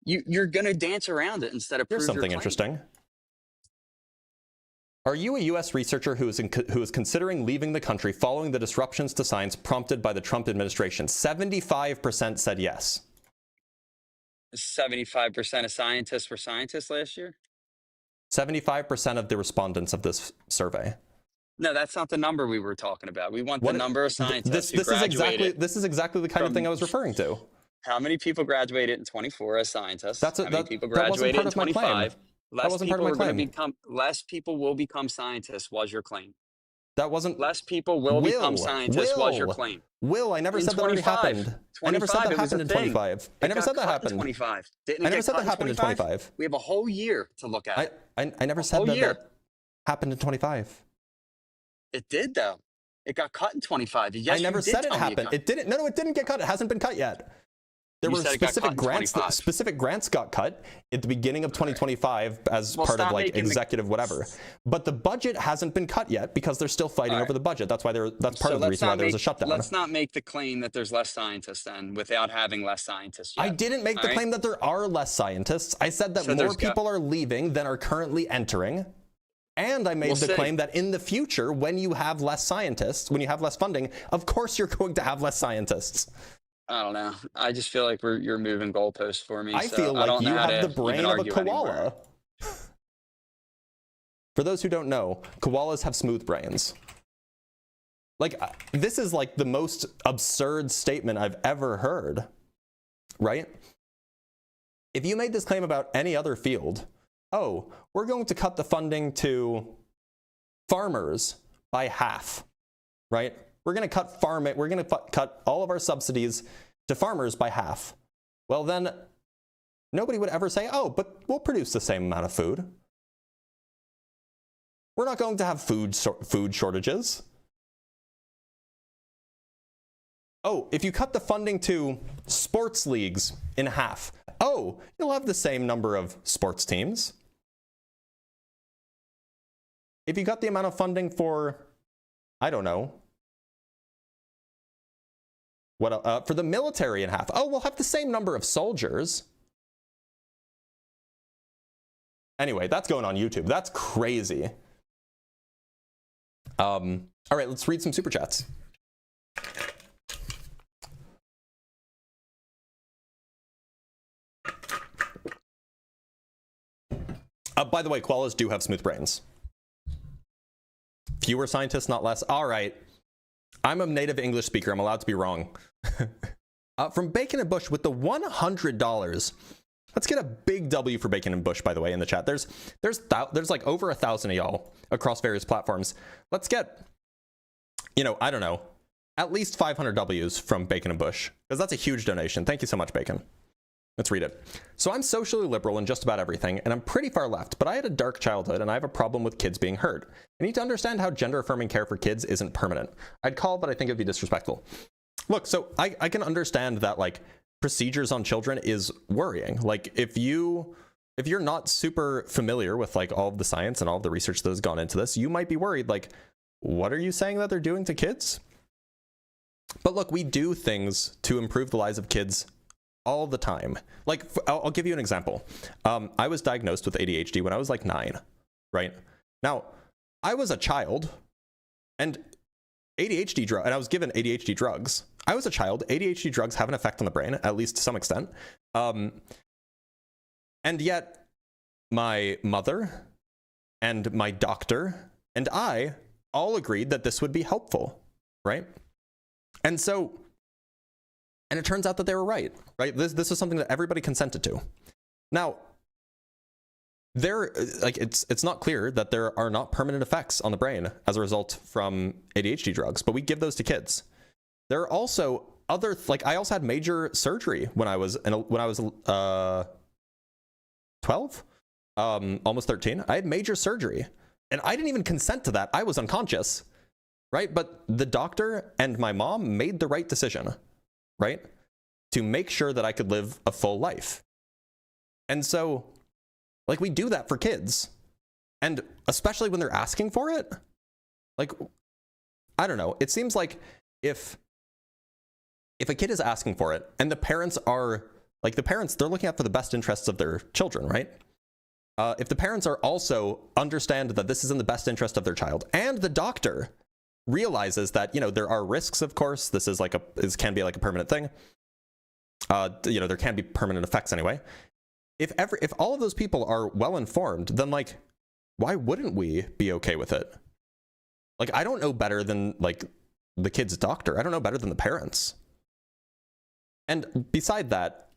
You're going to dance around it instead of prove Here's something your claim. interesting. Are you a U.S. researcher who is considering leaving the country following the disruptions to science prompted by the Trump administration? 75% said yes. 75% of scientists were scientists last year? 75% of the respondents of this survey. No, that's not the number we were talking about. We want the number of scientists this is exactly the kind of thing I was referring to. How many people graduated in 24 as scientists? How many people graduated in 25? That wasn't part of my claim. Less people will become scientists was your claim. That wasn't. Less people will become scientists was your claim. I never said that already happened. I never said that happened in 25. I never said that happened. 25. I never said that happened in 25. We have a whole year to look at. I never said that happened in 25. It did, though. It got cut in 25. Yes, I never said it happened. It didn't. No, it didn't get cut. It hasn't been cut yet. There were specific grants. Specific grants got cut at the beginning of 2025 as part of like executive whatever. But the budget hasn't been cut yet because they're still fighting over the budget. That's why that's part of the reason why there was a shutdown. Let's not make the claim that there's less scientists then without having less scientists yet. I didn't make the claim that there are less scientists. I said that more people are leaving than are currently entering. And I made the claim that in the future, when you have less scientists, when you have less funding, of course you're going to have less scientists. I don't know. I just feel like you're moving goalposts for me. I feel like you have the brain of a koala. For those who don't know, koalas have smooth brains. Like, this is like the most absurd statement I've ever heard, right? If you made this claim about any other field, oh, we're going to cut the funding to farmers by half, right? We're going to cut We're going to cut all of our subsidies to farmers by half. Well, then nobody would ever say, oh, but we'll produce the same amount of food. We're not going to have food shortages. Oh, if you cut the funding to sports leagues in half, oh, you'll have the same number of sports teams. If you cut the amount of funding for, I don't know, What for the military in half? Oh, we'll have the same number of soldiers. Anyway, that's going on YouTube. That's crazy. All right, let's read some super chats. By the way, koalas do have smooth brains. Fewer scientists, not less. All right. I'm a native English speaker. I'm allowed to be wrong. From Bacon and Bush with the $100. Let's get a big W for Bacon and Bush, by the way, in the chat. There's like over 1,000 of y'all across various platforms. Let's get, you know, I don't know, at least 500 W's from Bacon and Bush, because that's a huge donation. Thank you so much, Bacon. Let's read it. So I'm socially liberal in just about everything, and I'm pretty far left, but I had a dark childhood, and I have a problem with kids being hurt. I need to understand how gender-affirming care for kids isn't permanent. I'd call, but I think it'd be disrespectful. Look, so I can understand that, like, procedures on children is worrying. Like, if you're not super familiar with, like, all of the science and all of the research that has gone into this, you might be worried, like, what are you saying that they're doing to kids? But look, we do things to improve the lives of kids all the time. Like, I'll give you an example. I was diagnosed with ADHD when I was like 9, right? Now, I was a child, and and I was given ADHD drugs. I was a child. ADHD drugs have an effect on the brain, at least to some extent. And yet, my mother and my doctor and I all agreed that this would be helpful, right? And it turns out that they were right? This is something that everybody consented to. Now, it's not clear that there are not permanent effects on the brain as a result from ADHD drugs, but we give those to kids. There are also other, like, I also had major surgery when I was 12, almost 13. I had major surgery, and I didn't even consent to that. I was unconscious, right? But the doctor and my mom made the right decision, right? To make sure that I could live a full life. And so, like, we do that for kids. And especially when they're asking for it, like, I don't know. It seems like if a kid is asking for it and the parents are, like, they're looking out for the best interests of their children, right? If the parents are also understand that this is in the best interest of their child, and the doctor realizes that, you know, there are risks, of course, this can be like a permanent thing. You know, there can be permanent effects anyway. If all of those people are well informed, then, like, why wouldn't we be okay with it? Like, I don't know better than, like, the kid's doctor. I don't know better than the parents. And beside that,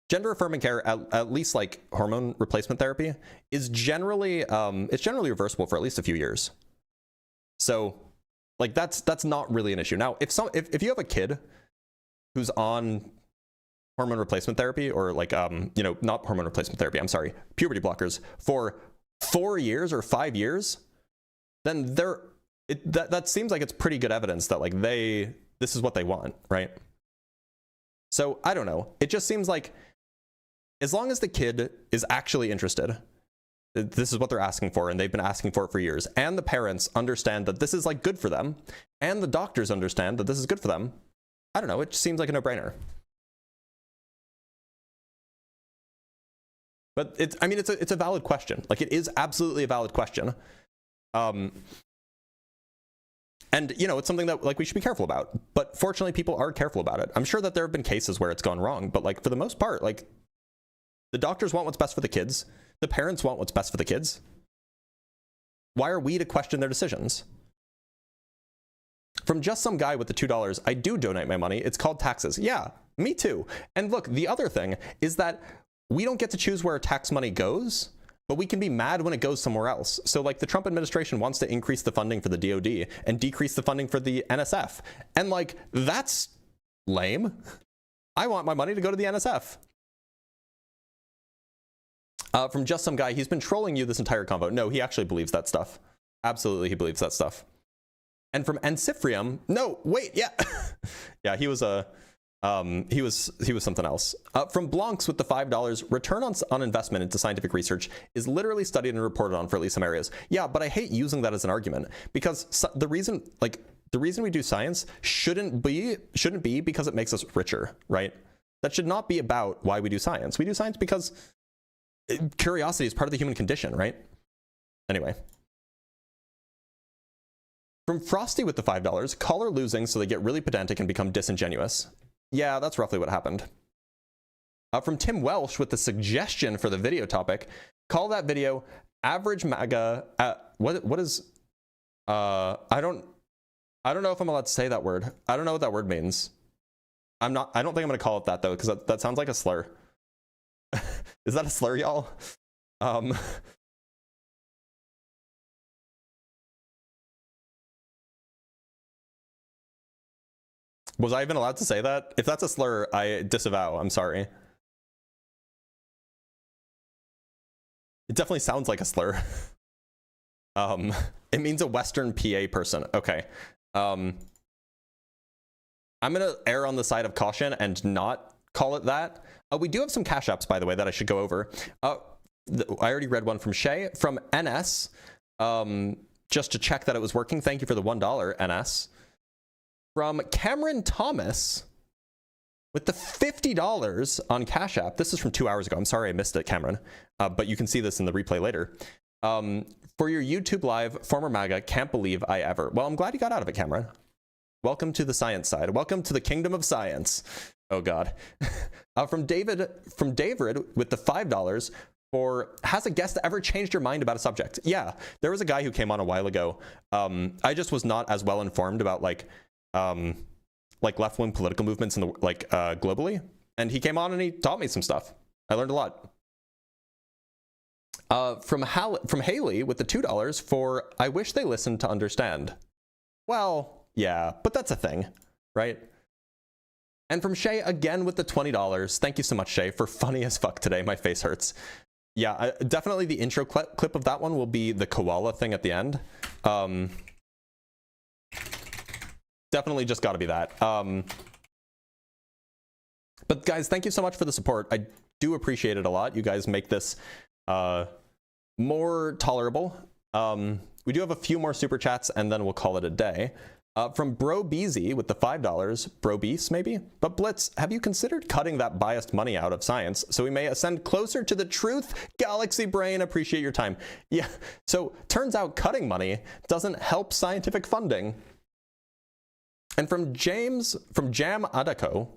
gender affirming care, at least like hormone replacement therapy, is generally it's generally reversible for at least a few years. So, like, that's not really an issue. Now, if you have a kid who's on hormone replacement therapy, or like you know, not hormone replacement therapy, I'm sorry, puberty blockers, for 4 years or 5 years, then that seems like it's pretty good evidence that, like, this is what they want, right? So I don't know. It just seems like as long as the kid is actually interested, this is what they're asking for, and they've been asking for it for years, and the parents understand that this is, like, good for them, and the doctors understand that this is good for them, I don't know, it just seems like a no-brainer. But it's a valid question. Like, it is absolutely a valid question. And, you know, it's something that, like, we should be careful about. But fortunately, people are careful about it. I'm sure that there have been cases where it's gone wrong, but, like, for the most part, like, the doctors want what's best for the kids. The parents want what's best for the kids. Why are we to question their decisions? From just some guy with the $2, I do donate my money. It's called taxes. Yeah, me too. And look, the other thing is that we don't get to choose where our tax money goes, but we can be mad when it goes somewhere else. So, like, the Trump administration wants to increase the funding for the DOD and decrease the funding for the NSF. And, like, that's lame. I want my money to go to the NSF. From just some guy, he's been trolling you this entire convo. No, he actually believes that stuff. Absolutely, he believes that stuff. And from Encifrium, no, wait, yeah. Yeah, he was a He was something else. From Blancs with the $5, return on investment into scientific research is literally studied and reported on for at least some areas. Yeah, but I hate using that as an argument because the reason we do science shouldn't be because it makes us richer, right? That should not be about why we do science. We do science because curiosity is part of the human condition, right? Anyway. From Frosty with the $5, call her losing so they get really pedantic and become disingenuous. Yeah, that's roughly what happened. From Tim Welsh with the suggestion for the video topic, call that video average MAGA. What is? I don't know if I'm allowed to say that word. I don't know what that word means. I don't think I'm gonna call it that though, because that sounds like a slur. Is that a slur, y'all? Was I even allowed to say that? If that's a slur, I disavow. I'm sorry. It definitely sounds like a slur. It means a Western PA person. Okay. I'm gonna err on the side of caution and not call it that. We do have some cash apps, by the way, that I should go over. I already read one from Shay. From NS, just to check that it was working. Thank you for the $1, NS. From Cameron Thomas with the $50 on Cash App. This is from 2 hours ago. I'm sorry I missed it, Cameron. But you can see this in the replay later. For your YouTube live, former MAGA, can't believe I ever. Well, I'm glad you got out of it, Cameron. Welcome to the science side. Welcome to the kingdom of science. Oh, God. From David with the $5 for, has a guest ever changed your mind about a subject? Yeah, there was a guy who came on a while ago. I just was not as well informed about like left-wing political movements in the globally, and he came on and he taught me some stuff. I learned a lot. From Haley with the $2 for I wish they listened to understand. Well, yeah, but that's a thing, right? And from Shay again with the $20. Thank you so much, Shay, for funny as fuck today. My face hurts. Yeah, definitely the intro clip of that one will be the koala thing at the end. Definitely just got to be that. But guys, thank you so much for the support. I do appreciate it a lot. You guys make this more tolerable. We do have a few more super chats and then we'll call it a day. From Bro Beezy with the $5, Bro Beast maybe? But Blitz, have you considered cutting that biased money out of science so we may ascend closer to the truth? Galaxy Brain, appreciate your time. Yeah, so turns out cutting money doesn't help scientific funding. And from Jam Adako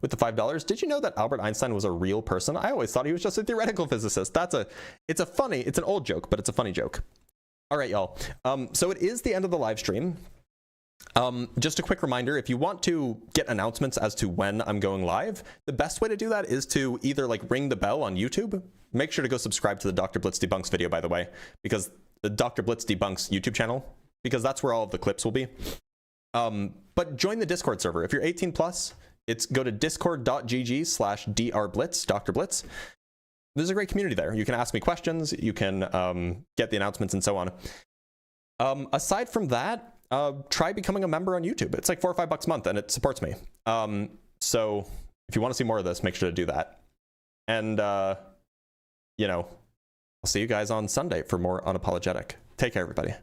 with the $5, did you know that Albert Einstein was a real person? I always thought he was just a theoretical physicist. It's an old joke, but it's a funny joke. All right, y'all. So it is the end of the live stream. Just a quick reminder, if you want to get announcements as to when I'm going live, the best way to do that is to either ring the bell on YouTube. Make sure to go subscribe to the Dr. Blitz Debunks video, by the way, because the Dr. Blitz Debunks YouTube channel, because that's where all of the clips will be. But join the Discord server. If you're 18 plus, go to discord.gg/drblitz, Dr. Blitz. There's a great community there. You can ask me questions, you can get the announcements and so on. Aside from that, try becoming a member on YouTube. It's like $4 or $5 a month and it supports me. So if you want to see more of this, make sure to do that. And, I'll see you guys on Sunday for more Unapologetic. Take care, everybody.